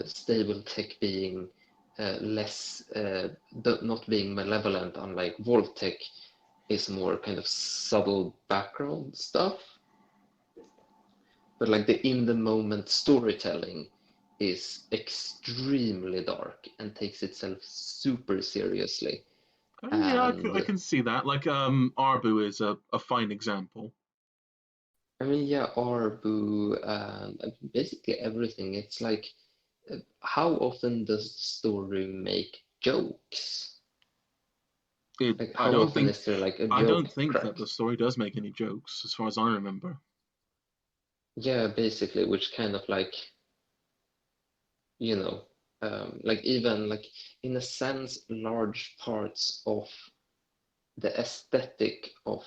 stable tech being less, not being malevolent, unlike Vault tech, is more kind of subtle background stuff. But like the in-the-moment storytelling is extremely dark and takes itself super seriously. Yeah, I can see that. Like, Arbu is a fine example. I mean, yeah, Arbu, basically everything. It's like, how often does the story make jokes? Like, how often is there like a joke? I don't think crack? that the story does make any jokes, as far as I remember. Yeah, basically, which kind of like, you know, like even like in a sense, large parts of the aesthetic of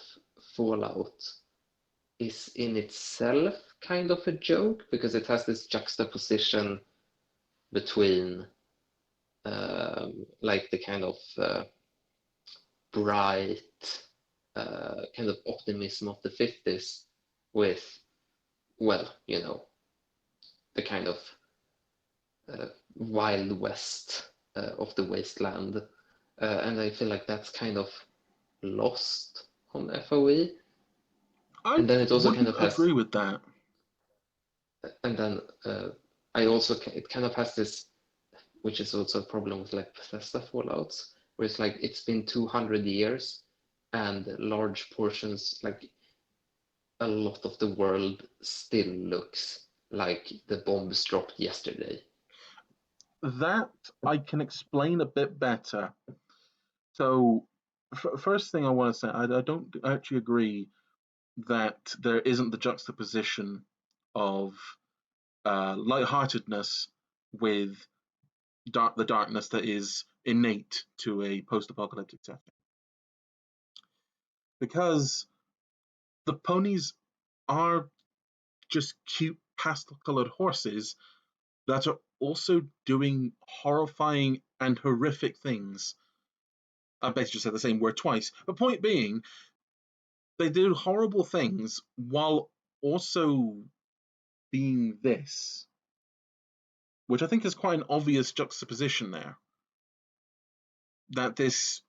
Fallout is in itself kind of a joke because it has this juxtaposition between like the kind of bright kind of optimism of the 50s with, well, you know, the kind of Wild West of the wasteland. And I feel like that's kind of lost on FOE. And then it also kind of has, agree with that. and then I also, it kind of has this, which is also a problem with like Bethesda Fallouts, where it's like it's been 200 years and large portions, like a lot of the world still looks like the bombs dropped yesterday. That I can explain a bit better. So, first thing I want to say, I don't actually agree that there isn't the juxtaposition of lightheartedness with the darkness that is innate to a post-apocalyptic setting. Because the ponies are just cute pastel-colored horses that are also doing horrifying and horrific things. I basically just said the same word twice. The point being, they do horrible things while also being this, which I think is quite an obvious juxtaposition there. That this,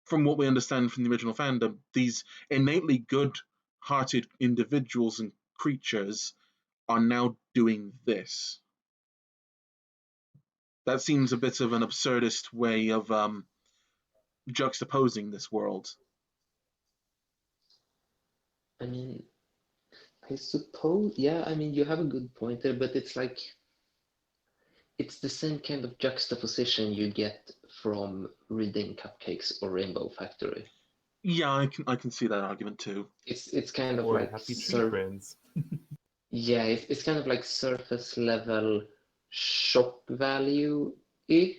from what we understand from the original fandom, these innately good-hearted individuals and creatures are now doing this. That seems a bit of an absurdist way of juxtaposing this world. I mean, I suppose, yeah, I mean, you have a good point there, but it's like, it's the same kind of juxtaposition you get from reading Cupcakes or Rainbow Factory. Yeah, I can see that argument too. It's kind of Or like Happy Tree Friends. yeah, it's kind of like surface level shock value-y,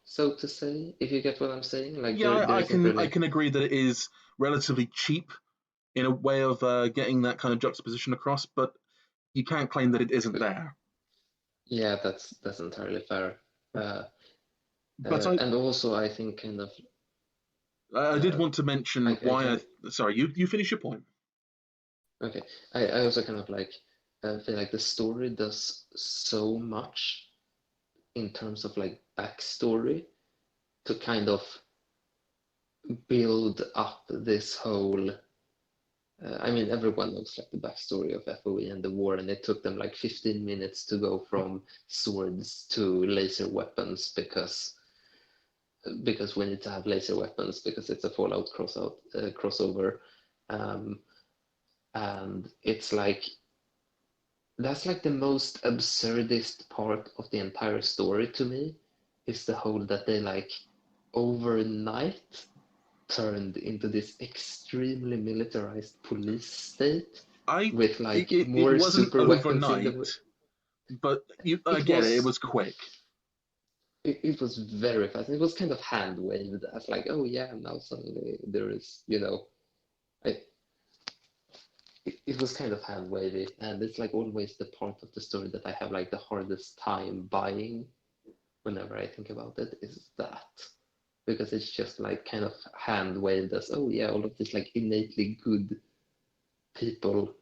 so to say, if you get what I'm saying. Like Yeah, there isn't really... I can agree that it is relatively cheap in a way of getting that kind of juxtaposition across, but you can't claim that it isn't there. Yeah, that's entirely fair. But and also, I think kind of... I did want to mention why sorry, you finish your point. Okay. I also kind of like feel like the story does so much in terms of like backstory to kind of build up this whole... I mean, everyone knows like the backstory of FOE and the war, and it took them like 15 minutes to go from swords to laser weapons because we need to have laser weapons because it's a Fallout crossover. And it's like, that's like the most absurdist part of the entire story to me, is the whole that they like overnight turned into this extremely militarized police state with like more it wasn't super overnight, weapons but I get it. It was quick. It was very fast. It was kind of hand waved as like, oh yeah, now suddenly there is, you know, it was kind of hand wavy, and it's like always the part of the story that I have like the hardest time buying whenever I think about it, is that. Because it's just like kind of hand waved as, oh yeah, all of these like innately good people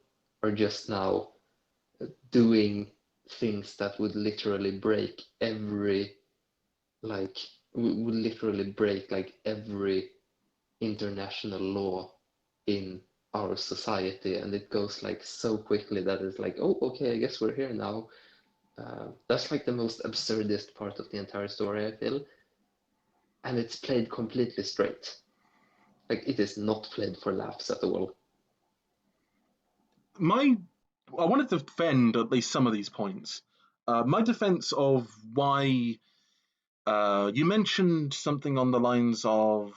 are just now doing things that would literally break every like every international law in our society, and it goes like so quickly that it's like, oh okay, I guess we're here now. That's like the most absurdist part of the entire story, I feel. And it's played completely straight. Like, it is not played for laughs at all. I want to defend at least some of these points. My defense of why you mentioned something on the lines of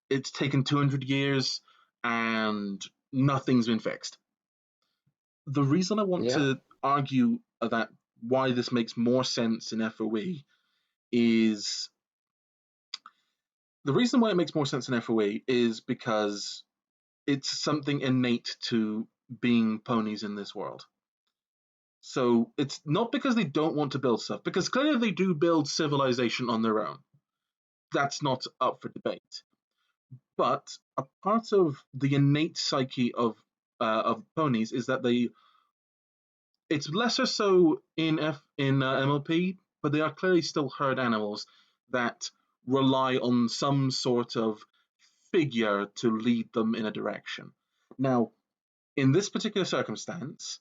it's taken 200 years and nothing's been fixed. The reason I want to argue that why this makes more sense in FOE is the reason why it makes more sense in FOE is because it's something innate to being ponies in this world. So it's not because they don't want to build stuff, because clearly they do build civilization on their own. That's not up for debate. But a part of the innate psyche of ponies is that it's lesser so in MLP, but they are clearly still herd animals that rely on some sort of figure to lead them in a direction. Now, in this particular circumstance,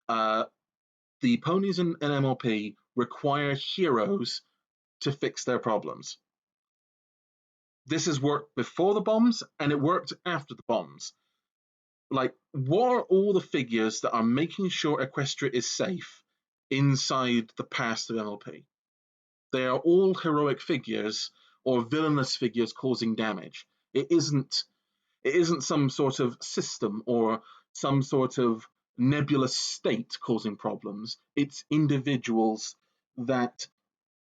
the ponies in MLP require heroes to fix their problems. This has worked before the bombs, and it worked after the bombs. Like, what are all the figures that are making sure Equestria is safe inside the past of MLP? They are all heroic figures or villainous figures causing damage. It isn't some sort of system or some sort of nebulous state causing problems. It's individuals that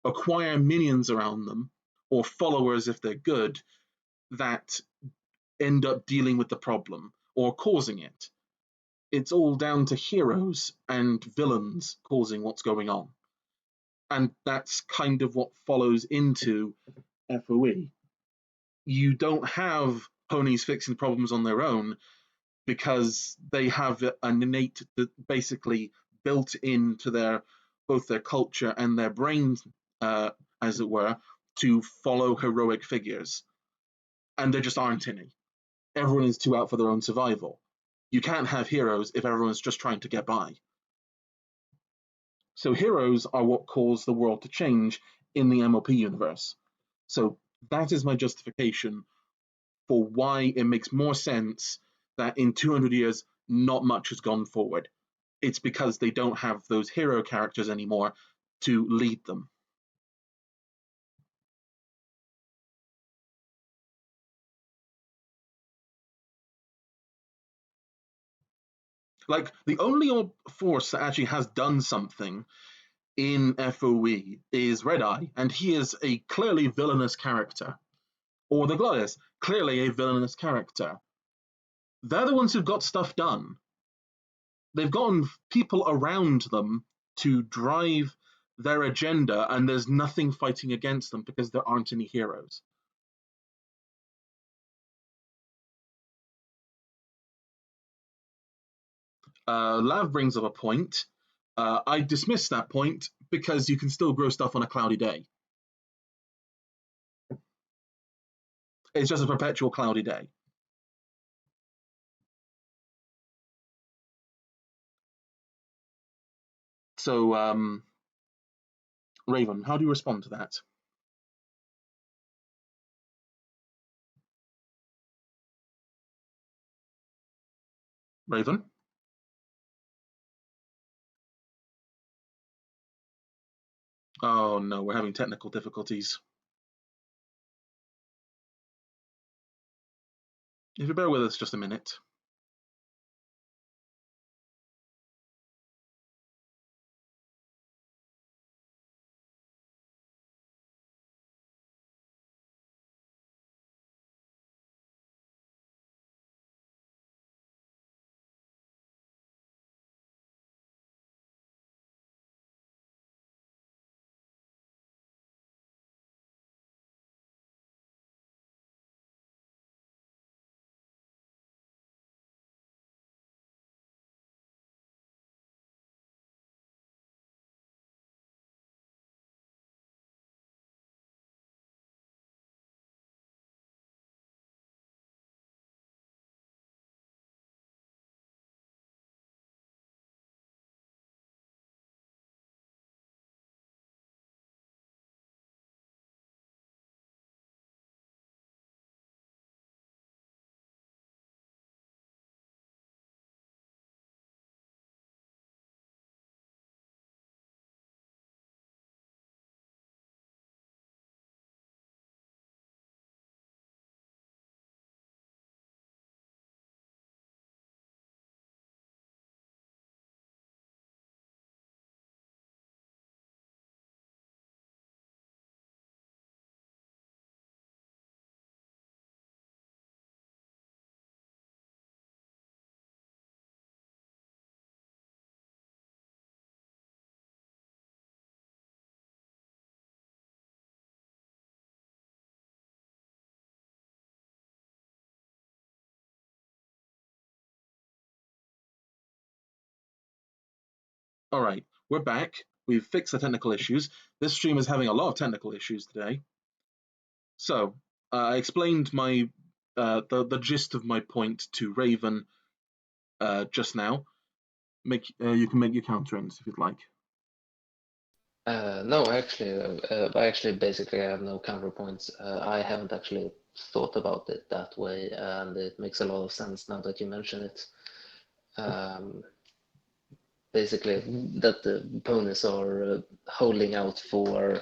acquire minions around them, or followers if they're good, that end up dealing with the problem or causing it. It's all down to heroes and villains causing what's going on. And that's kind of what follows into FOE. You don't have ponies fixing problems on their own because they have an innate, basically built into both their culture and their brains, as it were, to follow heroic figures. And there just aren't any. Everyone is too out for their own survival. You can't have heroes if everyone's just trying to get by. So heroes are what cause the world to change in the MOP universe. So that is my justification for why it makes more sense that in 200 years, not much has gone forward. It's because they don't have those hero characters anymore to lead them. Like, the only force that actually has done something in FOE is Red Eye, and he is a clearly villainous character. Or the Goddess, clearly a villainous character. They're the ones who've got stuff done. They've gotten people around them to drive their agenda, and there's nothing fighting against them because there aren't any heroes. Lav brings up a point. I dismiss that point because you can still grow stuff on a cloudy day. It's just a perpetual cloudy day. So, Raven, how do you respond to that? Raven? Oh no, we're having technical difficulties. If you bear with us just a minute. All right, we're back. We've fixed the technical issues. This stream is having a lot of technical issues today. So, I explained my the gist of my point to Raven just now. You can make your counterings if you'd like. No, actually, basically, I have no counterpoints. I haven't actually thought about it that way, and it makes a lot of sense now that you mention it. Basically, that the ponies are holding out for,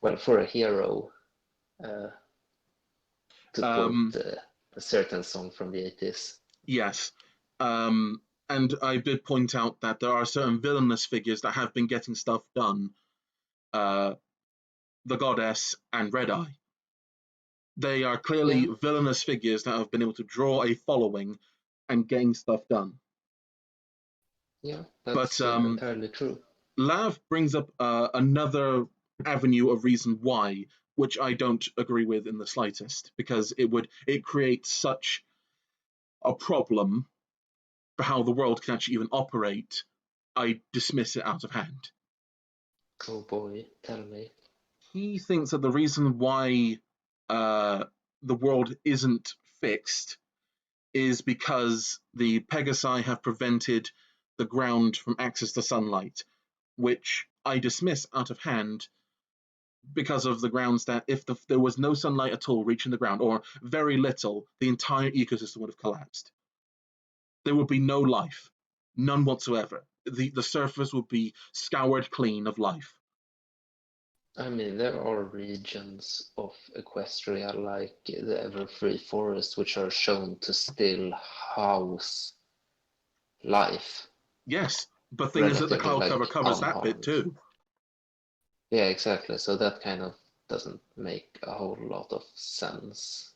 well, for a hero, to quote a certain song from the 80s. Yes. And I did point out that there are certain villainous figures that have been getting stuff done. The Goddess and Red Eye. They are clearly villainous figures that have been able to draw a following and getting stuff done. Yeah, that's entirely true. Lav brings up another avenue of reason why, which I don't agree with in the slightest, because it creates such a problem for how the world can actually even operate. I dismiss it out of hand. Oh boy, tell me. He thinks that the reason why the world isn't fixed is because the Pegasi have prevented the ground from access to sunlight, which I dismiss out of hand because of the ground stat. If there was no sunlight at all reaching the ground, or very little, the entire ecosystem would have collapsed. There would be no life, none whatsoever. The surface would be scoured clean of life. I mean, there are regions of Equestria, like the Everfree Forest, which are shown to still house life. Yes, but thing is that the Relatively, cloud cover like, covers that bit unharmed. too. Yeah, exactly. So that kind of doesn't make a whole lot of sense.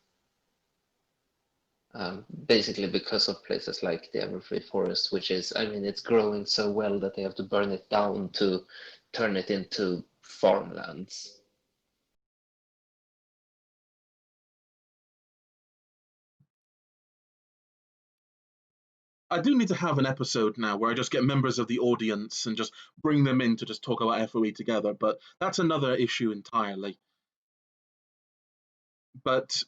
Basically because of places like the Everfree Forest, which is, I mean, it's growing so well that they have to burn it down to turn it into farmlands. I do need to have an episode now where I just get members of the audience and just bring them in to just talk about FOE together, but that's another issue entirely. But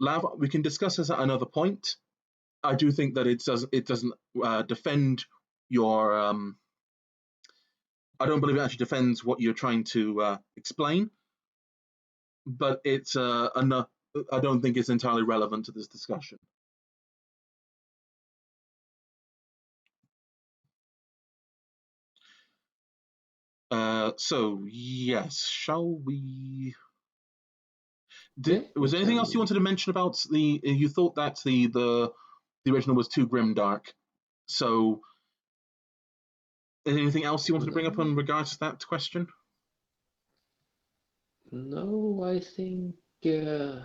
Lav, we can discuss this at another point. I do think that it doesn't defend your. I don't believe it actually defends what you're trying to explain, but it's I don't think it's entirely relevant to this discussion. So yes, shall we? Was there anything else you wanted to mention about the? You thought that the original was too grimdark. So, is there anything else you wanted to bring up in regards to that question? No, I think I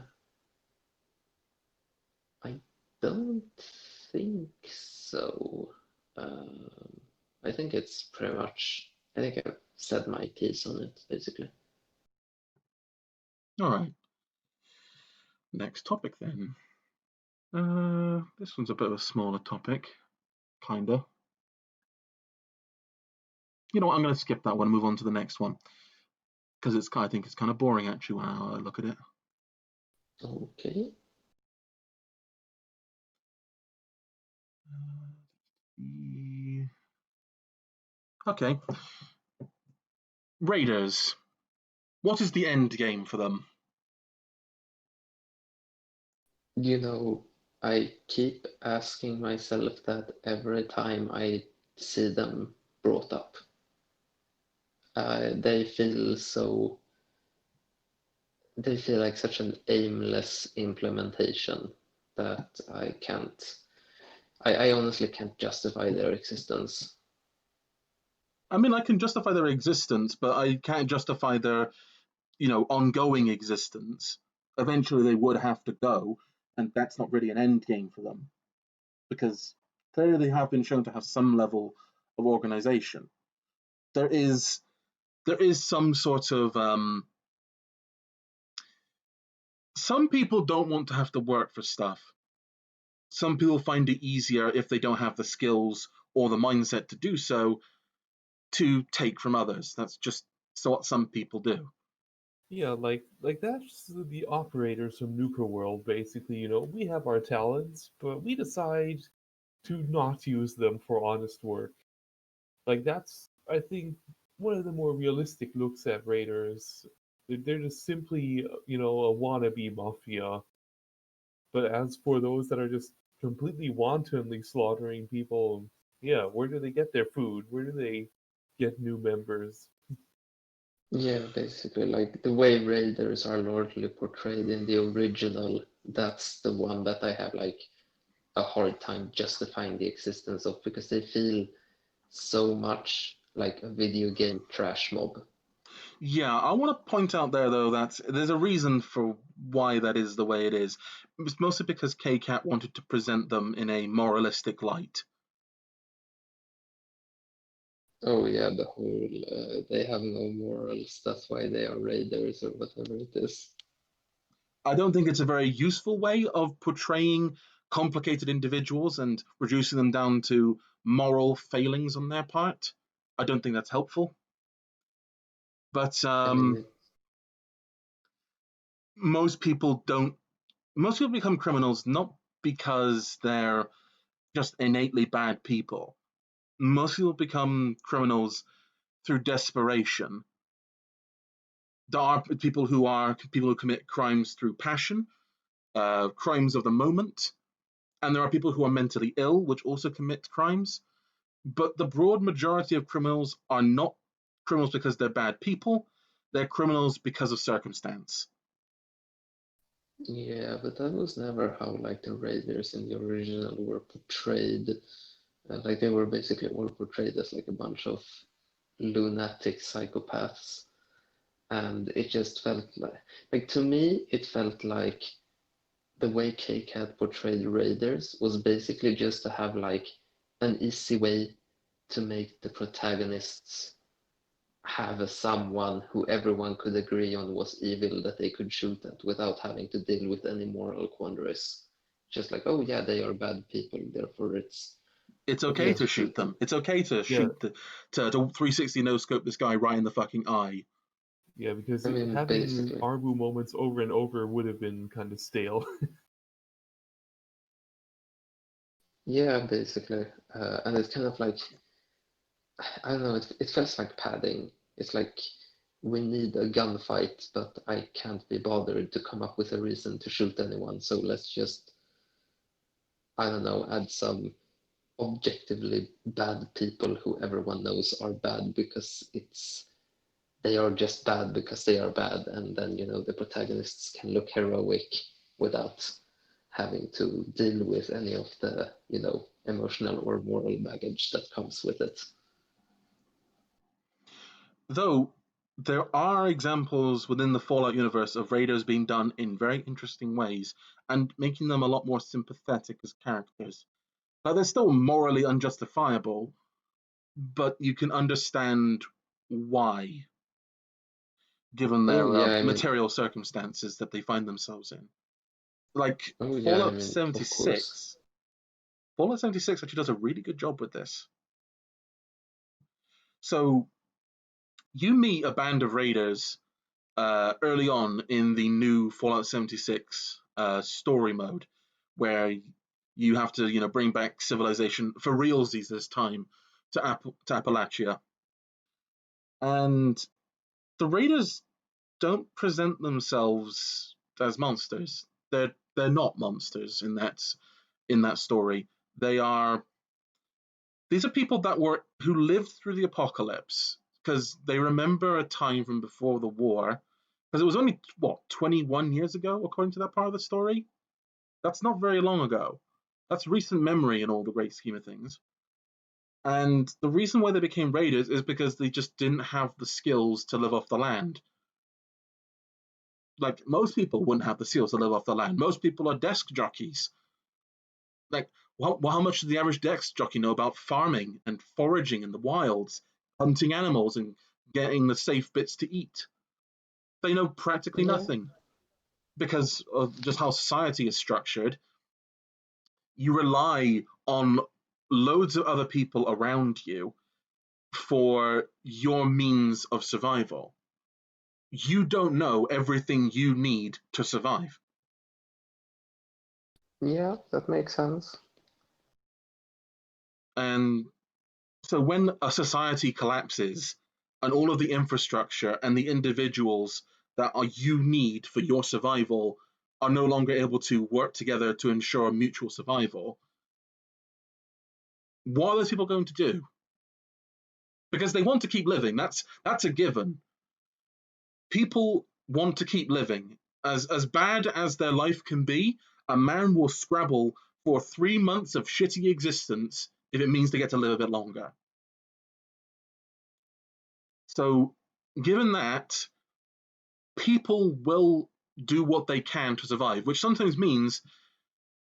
don't think so. I think it's pretty much. I think I've said my piece on it, basically. All right. Next topic then. This one's a bit of a smaller topic, kinda. You know what? I'm going to skip that one and move on to the next one because I think it's kind of boring actually when I look at it. Okay. Okay. Raiders. What is the end game for them? You know, I keep asking myself that every time I see them brought up. They feel like such an aimless implementation that I honestly can't justify their existence. I mean, I can justify their existence, but I can't justify their, ongoing existence. Eventually they would have to go, and that's not really an end game for them. Because clearly they have been shown to have some level of organization. There is some sort of some people don't want to have to work for stuff. Some people find it easier if they don't have the skills or the mindset to do so to take from others. That's just what some people do. Yeah, like that's the operators from Nuka World, basically. We have our talents, but we decide to not use them for honest work. Like that's, I think, one of the more realistic looks at raiders. They're just simply, a wannabe mafia. But as for those that are just completely wantonly slaughtering people, yeah, where do they get their food? Where do they get new members? Yeah, basically, like the way raiders are largely portrayed in the original, that's the one that I have like a hard time justifying the existence of, because they feel so much like a video game trash mob. Yeah, I want to point out there though that there's a reason for why that is the way it is. It's mostly because KCAT wanted to present them in a moralistic light. Oh yeah, the whole they have no morals, that's why they are raiders or whatever it is. I don't think it's a very useful way of portraying complicated individuals and reducing them down to moral failings on their part. I don't think that's helpful. But most people become criminals not because they're just innately bad people. Most people become criminals through desperation. There are people who commit crimes through passion, crimes of the moment, and there are people who are mentally ill, which also commit crimes. But the broad majority of criminals are not criminals because they're bad people. They're criminals because of circumstance. Yeah, but that was never how like the Raiders in the original were portrayed. Like they were basically all portrayed as like a bunch of lunatic psychopaths, and it just felt like to me it felt like the way K-Cat portrayed Raiders was basically just to have like an easy way to make the protagonists have someone who everyone could agree on was evil that they could shoot at without having to deal with any moral quandaries. Just like, oh yeah, they are bad people, therefore It's okay to just shoot them. It's okay to Yeah. shoot to 360 no scope this guy right in the fucking eye. Yeah, because I mean, having basically. Arbu moments over and over would have been kind of stale. Yeah, basically. And it's kind of like, I don't know, it feels like padding. It's like, we need a gunfight, but I can't be bothered to come up with a reason to shoot anyone, so let's just, I don't know, add some objectively bad people who everyone knows are bad because they are just bad because they are bad, and then the protagonists can look heroic without having to deal with any of the emotional or moral baggage that comes with it. Though there are examples within the Fallout universe of raiders being done in very interesting ways and making them a lot more sympathetic as characters. Now, they're still morally unjustifiable, but you can understand why, given their Oh yeah, I mean, material circumstances that they find themselves in. Like oh yeah, I Fallout mean, of 76. course. Fallout 76 actually does a really good job with this. So you meet a band of raiders early on in the new Fallout 76 story mode, where you have to bring back civilization for realsies this time to Appalachia, and the raiders don't present themselves as monsters. They're not monsters in that story. These are people who lived through the apocalypse because they remember a time from before the war, because it was only 21 years ago according to that part of the story. That's not very long ago. That's recent memory in all the great scheme of things. And the reason why they became raiders is because they just didn't have the skills to live off the land. Like, most people wouldn't have the skills to live off the land. Most people are desk jockeys. Like, how much does the average desk jockey know about farming and foraging in the wilds, hunting animals and getting the safe bits to eat? They know practically Yeah. nothing because of just how society is structured. You rely on loads of other people around you for your means of survival. You don't know everything you need to survive. Yeah, that makes sense. And so when a society collapses and all of the infrastructure and the individuals that you need for your survival are no longer able to work together to ensure mutual survival, what are those people going to do? Because they want to keep living. That's a given. People want to keep living. As bad as their life can be, a man will scrabble for 3 months of shitty existence if it means they get to live a bit longer. So, given that, people will do what they can to survive, which sometimes means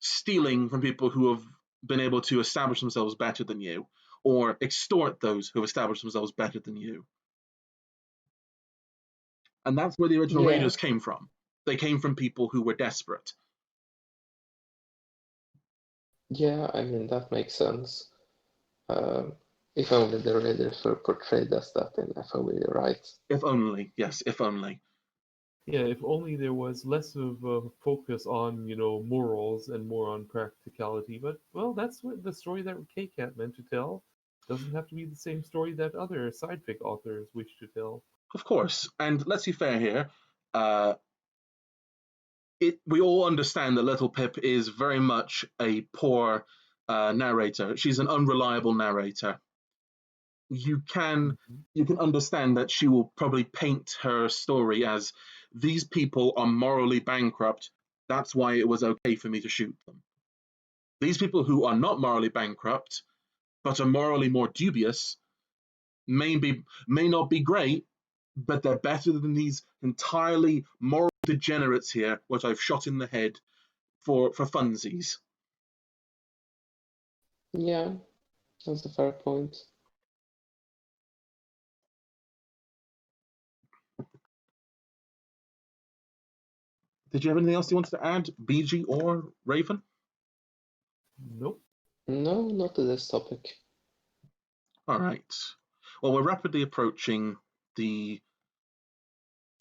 stealing from people who have been able to establish themselves better than you, or extort those who have established themselves better than you. And that's where the original Yeah. Raiders came from. They came from people who were desperate. Yeah, I mean, that makes sense. If only the Raiders were portrayed as that in FOE, right? If only, yes, if only. Yeah, if only there was less of a focus on, morals and more on practicality. But, well, that's what the story that K-Cat meant to tell. Doesn't have to be the same story that other side fic authors wish to tell. Of course, and let's be fair here. We all understand that Little Pip is very much a poor narrator. She's an unreliable narrator. You can understand that she will probably paint her story as these people are morally bankrupt. That's why it was okay for me to shoot them. These people who are not morally bankrupt but are morally more dubious may not be great, but they're better than these entirely moral degenerates here, which I've shot in the head for funsies. Yeah, that's a fair point. Did you have anything else you wanted to add, BG or Raven? Nope. No, not to this topic. All right. Well, we're rapidly approaching that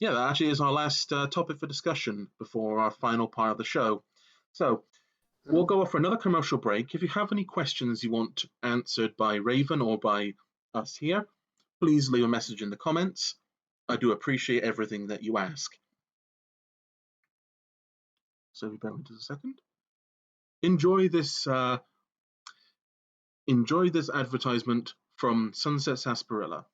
actually is our last topic for discussion before our final part of the show. So we'll go off for another commercial break. If you have any questions you want answered by Raven or by us here, please leave a message in the comments. I do appreciate everything that you ask. So bear with us a second. Enjoy this advertisement from Sunset Sarsaparilla.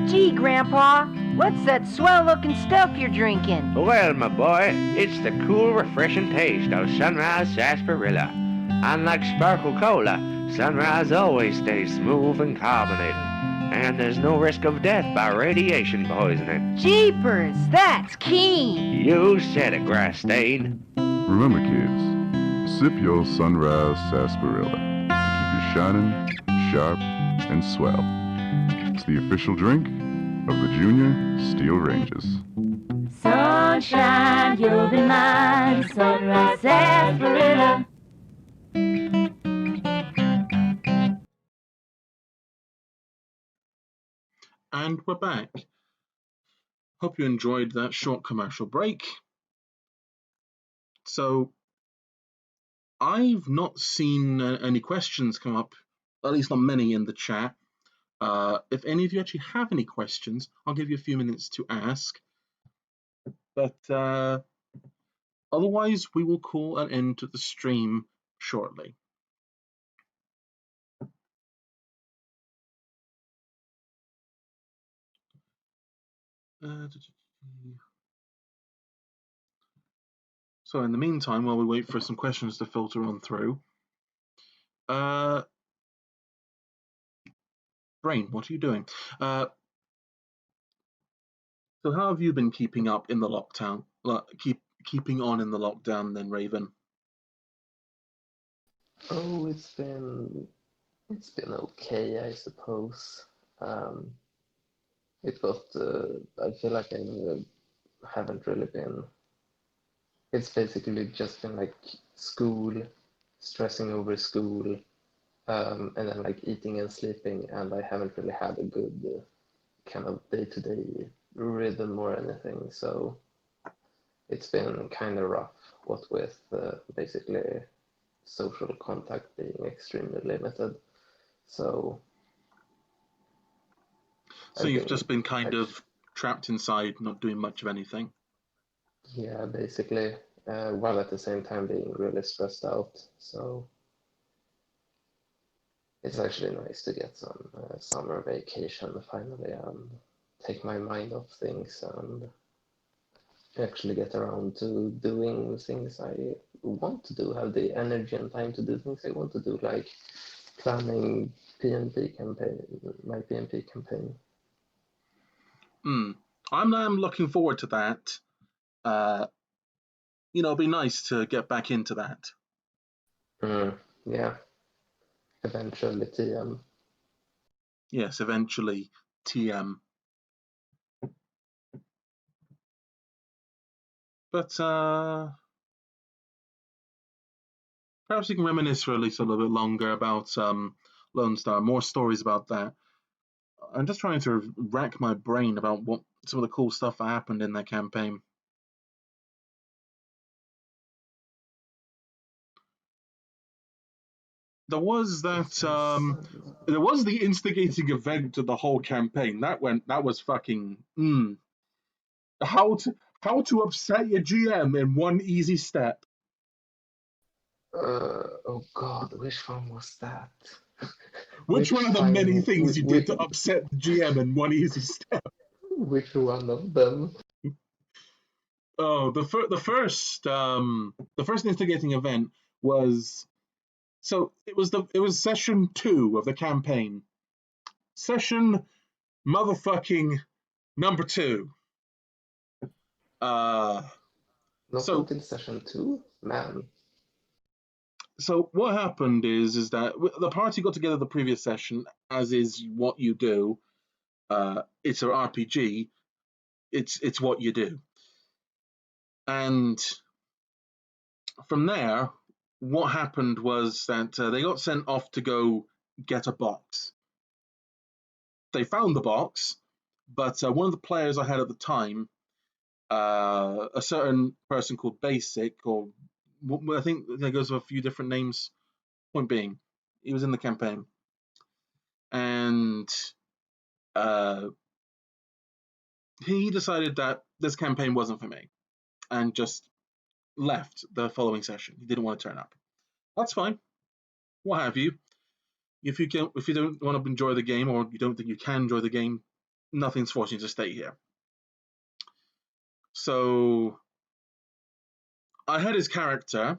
Gee, Grandpa, what's that swell-looking stuff you're drinking? Well, my boy, it's the cool, refreshing taste of Sunrise Sarsaparilla. Unlike Sparkle Cola, Sunrise always stays smooth and carbonated, and there's no risk of death by radiation poisoning. Jeepers, that's keen! You said it, Grass Stain. Remember, kids, sip your Sunrise Sarsaparilla to keep you shining, sharp, and swell. It's the official drink of the Junior Steel Rangers. Sunshine, you'll be mine, Sunrise Sarsaparilla. And we're back. Hope you enjoyed that short commercial break. So, I've not seen any questions come up, at least not many in the chat. If any of you actually have any questions, I'll give you a few minutes to ask. But otherwise, we will call an end to the stream shortly. So in the meantime, while we wait for some questions to filter on through, Brain, what are you doing? So how have you been keeping up in the lockdown? Keeping on in the lockdown, then, Raven? Oh, it's been okay, I suppose. It got. I feel like I haven't really been. It's basically just been like school, stressing over school, and then like eating and sleeping, and I haven't really had a good kind of day-to-day rhythm or anything. So it's been kind of rough. What with basically social contact being extremely limited. So you've just been kind of trapped inside, not doing much of anything. Yeah, basically, while at the same time being really stressed out. So it's actually nice to get some summer vacation finally and take my mind off things and actually get around to doing things I want to do, have the energy and time to do things I want to do, like planning my PNP campaign. I'm looking forward to that. It'll be nice to get back into that. Yeah. Eventually TM. Yes, eventually TM. But perhaps you can reminisce for at least a little bit longer about Lone Star, more stories about that. I'm just trying to rack my brain about what some of the cool stuff that happened in that campaign. was that there was the instigating event of the whole campaign. That was fucking how to upset your GM in one easy step. Oh God, which one was that? Which one of the time- many things you did which- to upset the GM in one easy step? Which one of them? Oh, the first instigating event was it was session 2 of the campaign. Session motherfucking number 2. Not So- until session 2? Man. So what happened is that the party got together the previous session, as is what you do. It's an RPG. It's what you do. And from there, what happened was that they got sent off to go get a box. They found the box, but one of the players I had at the time, a certain person called Basic, or I think there goes with a few different names. Point being, he was in the campaign, and he decided that this campaign wasn't for me, and just left the following session. He didn't want to turn up. That's fine. What have you? If you don't want to enjoy the game, or you don't think you can enjoy the game, nothing's forcing you to stay here. So I had his character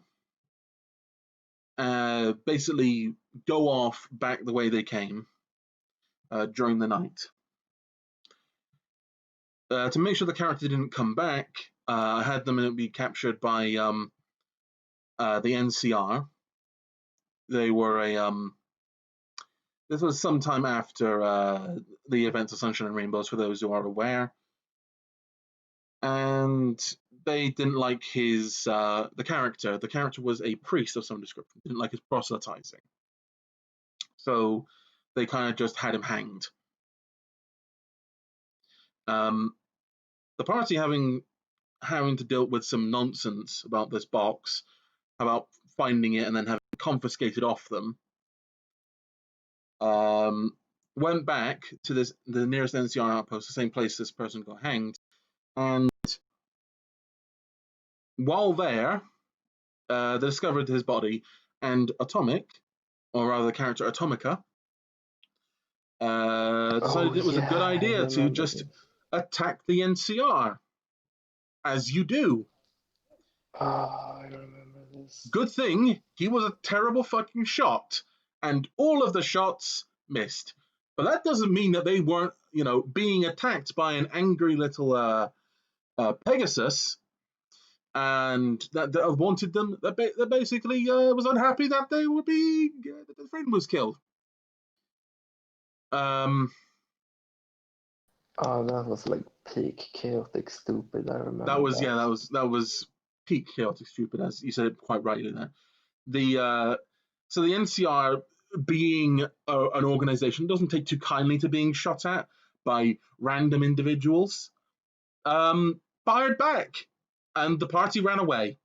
basically go off back the way they came during the night. To make sure the character didn't come back, I had them be captured by the NCR. They were this was sometime after the events of Sunshine and Rainbows, for those who are aware. And they didn't like his the character. The character was a priest of some description. Didn't like his proselytizing. So they kind of just had him hanged. The party having to deal with some nonsense about this box, about finding it and then having it confiscated off them, went back to the nearest NCR outpost, the same place this person got hanged, and while there, they discovered his body, and Atomic, or rather the character Atomica, decided it was a good idea to just attack the NCR, as you do. I remember this. Good thing he was a terrible fucking shot, and all of the shots missed. But that doesn't mean that they weren't, being attacked by an angry little Pegasus, and that wanted them. That basically was unhappy that they were that their friend was killed. Oh, that was like peak chaotic stupid. I remember. That was peak chaotic stupid, as you said it quite rightly there. So the NCR, being an organization, doesn't take too kindly to being shot at by random individuals. Fired back, and the party ran away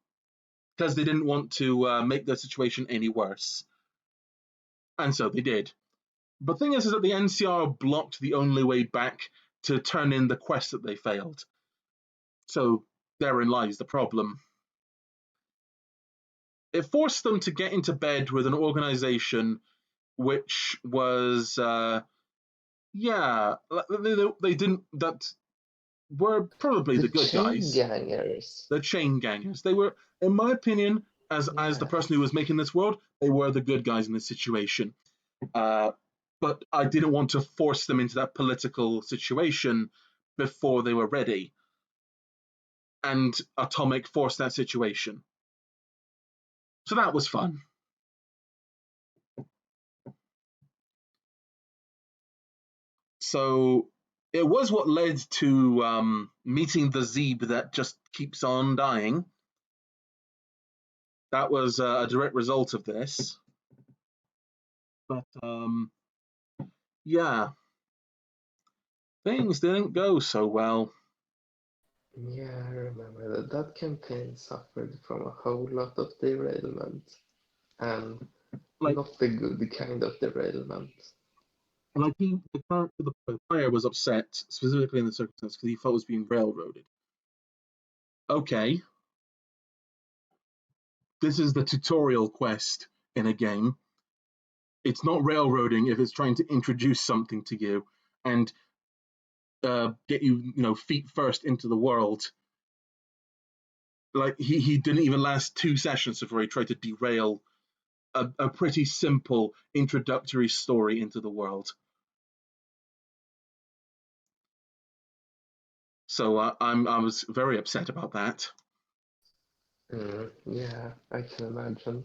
because they didn't want to make the situation any worse, and so they did. But the thing is that the NCR blocked the only way back to turn in the quest that they failed. So therein lies the problem. It forced them to get into bed with an organization which was, they didn't, that were probably the good guys. The chain gangers. They were, in my opinion, as the person who was making this world, they were the good guys in this situation. But I didn't want to force them into that political situation before they were ready. And Atomic forced that situation. So that was fun. So it was what led to meeting the Zeeb that just keeps on dying. That was a direct result of this. But things didn't go so well. Yeah, I remember that campaign suffered from a whole lot of derailment, and like Not the good kind of derailment. the character, the player was upset specifically in the circumstance because he felt it was being railroaded. Okay, this is the tutorial quest in a game. It's not railroading if it's trying to introduce something to you and get you, feet first into the world. Like he didn't even last 2 sessions before he tried to derail a pretty simple introductory story into the world. So I was very upset about that. Yeah, I can imagine.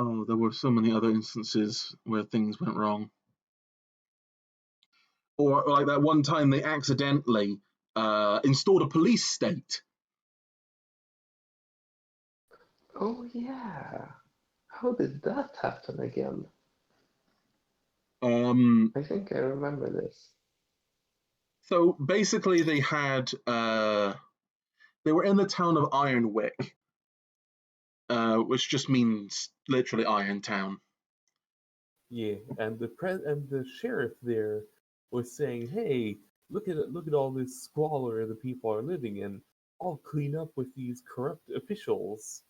Oh, there were so many other instances where things went wrong. Or like that one time they accidentally installed a police state. Oh yeah. How did that happen again? I think I remember this. So basically they had they were in the town of Ironwick, which just means literally Iron Town. Yeah, and the sheriff there was saying, "Hey, look at all this squalor the people are living in. I'll clean up with these corrupt officials."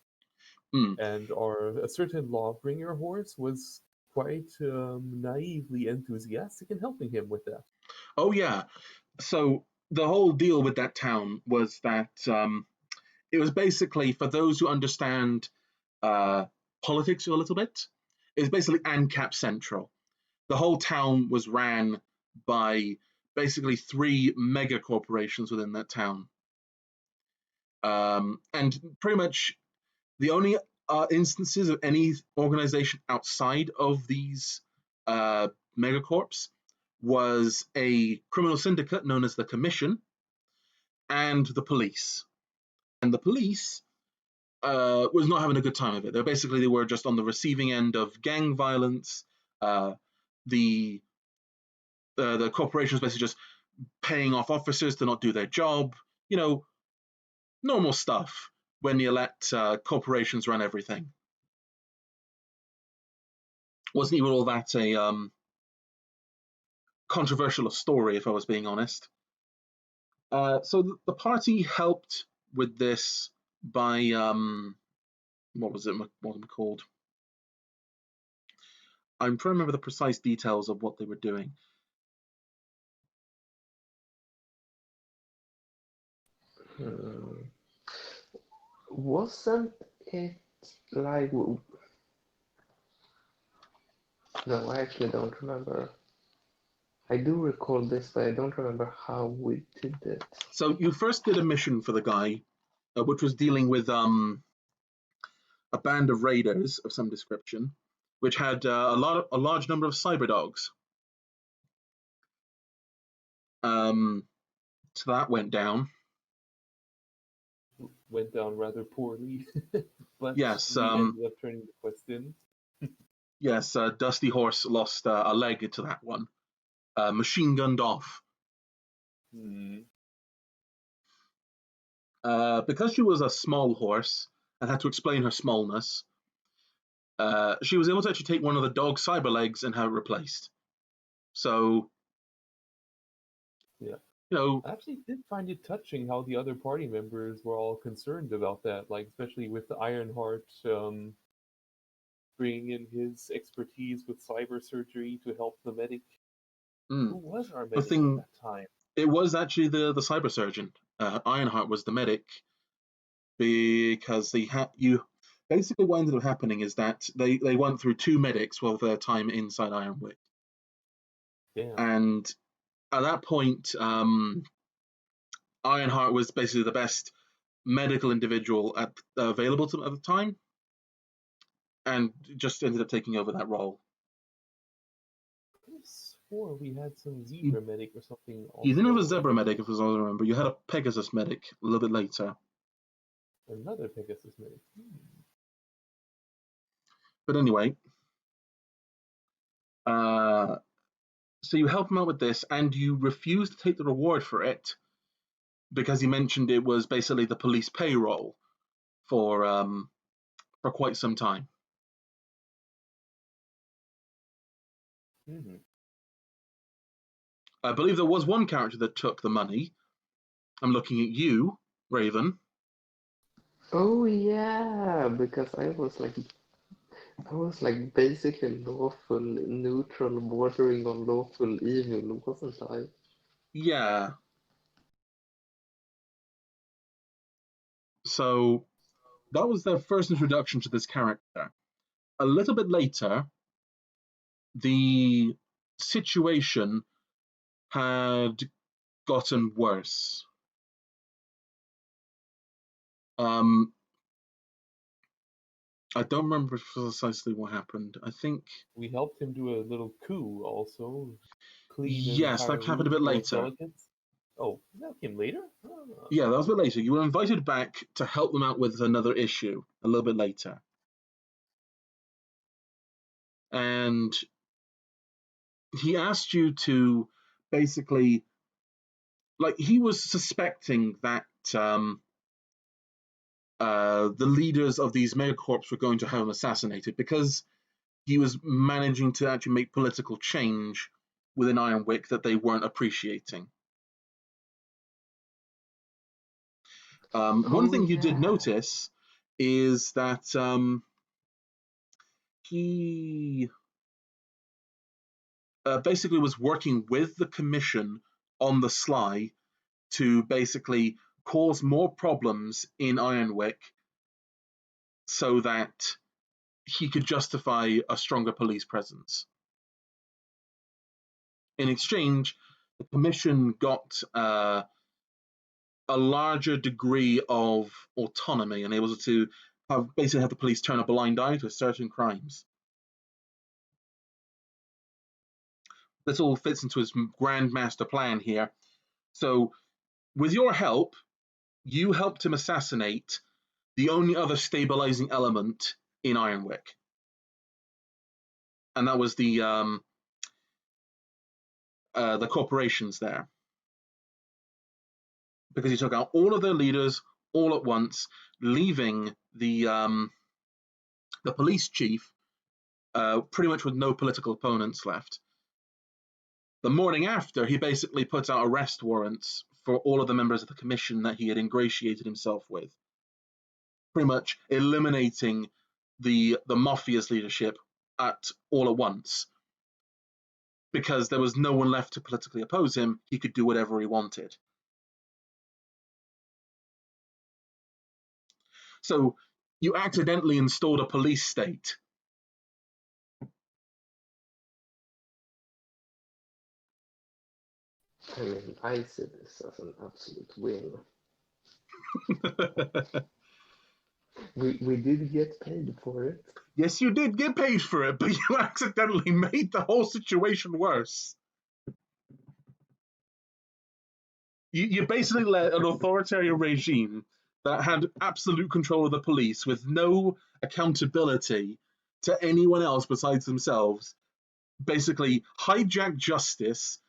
And a certain lawbringer horse was quite naively enthusiastic in helping him with that. Oh yeah. So the whole deal with that town was that it was basically, for those who understand politics a little bit, it's basically ANCAP Central. The whole town was ran by basically 3 mega corporations within that town. And pretty much the only instances of any organization outside of these megacorps was a criminal syndicate known as the Commission and the police. And the police was not having a good time of it. They were just on the receiving end of gang violence. The corporations basically just paying off officers to not do their job. Normal stuff when you let corporations run everything. Wasn't even all that a controversial a story, if I was being honest. So the party helped with this by what was it called? I'm trying to remember the precise details of what they were doing. Wasn't it like... No, I actually don't remember. I do recall this, but I don't remember how we did it. So you first did a mission for the guy, which was dealing with a band of raiders of some description, which had a large number of cyber dogs. So that went down. Went down rather poorly, but yes, we ended up turning the quest in. Yes, Dusty Horse lost a leg to that one. Machine gunned off. Because she was a small horse and had to explain her smallness, she was able to actually take one of the dog's cyber legs and have it replaced. So, yeah. I actually did find it touching how the other party members were all concerned about that, like especially with Ironheart bringing in his expertise with cyber surgery to help the medic. Who was our medic at that time? It was actually the cyber surgeon. Ironheart was the medic, because basically what ended up happening is that they went through 2 medics while their time inside Ironwick. Yeah. And at that point, Ironheart was basically the best medical individual available to them at the time, and just ended up taking over that role. I swore we had some zebra medic or something. You didn't have a zebra medic, if I remember. You had a Pegasus medic a little bit later. Another Pegasus medic. But anyway, so you help him out with this, and you refuse to take the reward for it because he mentioned it was basically the police payroll. for quite some time. Mm-hmm. I believe there was one character that took the money. I'm looking at you, Raven. Oh yeah, because I was like basically lawful neutral, bordering on lawful evil, wasn't I? Yeah. So that was their first introduction to this character. A little bit later, the situation had gotten worse. I don't remember precisely what happened. I think We helped him do a little coup also. Clean an yes, entire that happened a room bit full of later. delegates. Oh, that came later? Ah. Yeah, that was a bit later. You were invited back to help them out with another issue a little bit later. And he asked you to basically, like, he was suspecting that the leaders of these megacorps were going to have him assassinated because he was managing to actually make political change within Ironwick that they weren't appreciating. One thing you did notice is that he basically was working with the commission on the sly to basically cause more problems in Ironwick so that he could justify a stronger police presence. In exchange, the commission got a larger degree of autonomy and able to basically have the police turn a blind eye to certain crimes. This all fits into his grand master plan here. So, with your help, you helped him assassinate the only other stabilizing element in Ironwick, and that was the corporations there, because he took out all of their leaders all at once, leaving the police chief pretty much with no political opponents left. The morning after, he basically put out arrest warrants for all of the members of the commission that he had ingratiated himself with, pretty much eliminating the mafia's leadership all at once. Because there was no one left to politically oppose him, he could do whatever he wanted. So you accidentally installed a police state. I mean, I see this as an absolute win. We did get paid for it. Yes, you did get paid for it, but you accidentally made the whole situation worse. You basically let an authoritarian regime that had absolute control of the police with no accountability to anyone else besides themselves basically hijack justice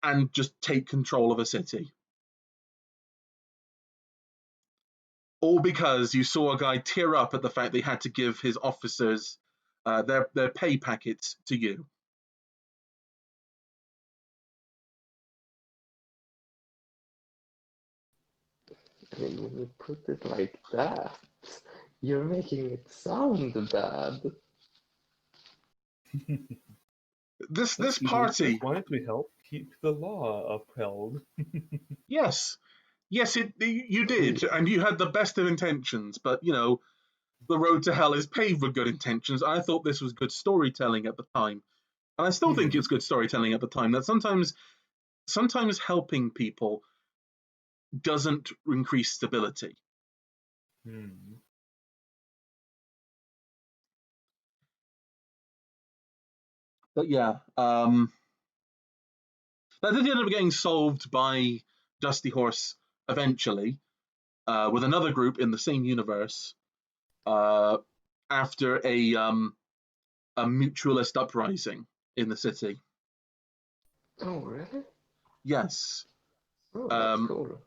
and just take control of a city. All because you saw a guy tear up at the fact they had to give his officers their pay packets to you. I mean, when you put it like that, you're making it sound bad. This party, Why don't we help keep the law upheld? yes, you did, and you had the best of intentions, but you know, the road to hell is paved with good intentions. I thought this was good storytelling at the time, and I still think it's good storytelling at the time. That sometimes helping people doesn't increase stability. But yeah, that did end up getting solved by Dusty Horse eventually, with another group in the same universe, after a mutualist uprising in the city. Oh, really? Yes. Oh, that's cool.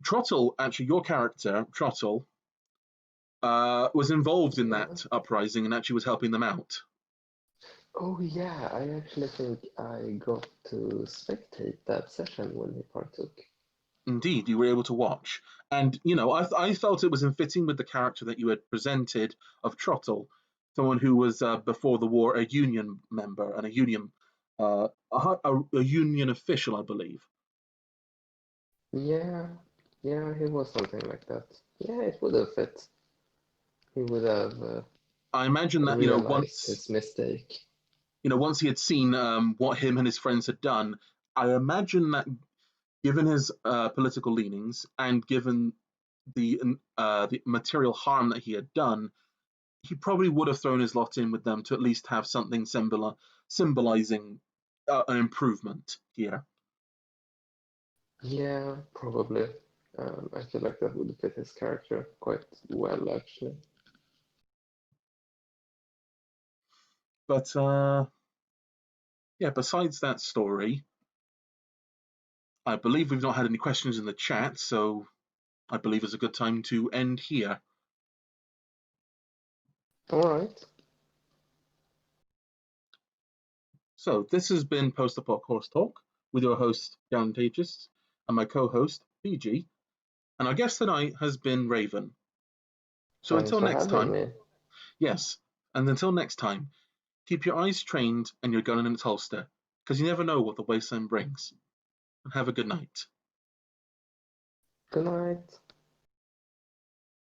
Trottle, actually, your character, Trottle, was involved in Yeah. that uprising and actually was helping them out. Oh yeah, I actually think I got to spectate that session when he partook. Indeed, you were able to watch. And, I felt it was in fitting with the character that you had presented of Trottle, someone who was, before the war, a union member and a union official, I believe. Yeah, yeah, he was something like that. Yeah, it would have fit. He would have I imagine that, realized his mistake. once he had seen what him and his friends had done, I imagine that given his political leanings and given the material harm that he had done, he probably would have thrown his lot in with them to at least have something symbolizing an improvement here. Yeah, probably. I feel like that would fit his character quite well, actually. But yeah, besides that story, I believe we've not had any questions in the chat, so I believe it's a good time to end here. All right. So this has been Post Apoc Horse Talk with your host, Galen Tages, and my co-host, PG, and our guest tonight has been Raven. So Thanks until for next having time, me. yes, and until next time, keep your eyes trained and your gun in its holster, because you never know what the wasteland brings. And have a good night. Good night.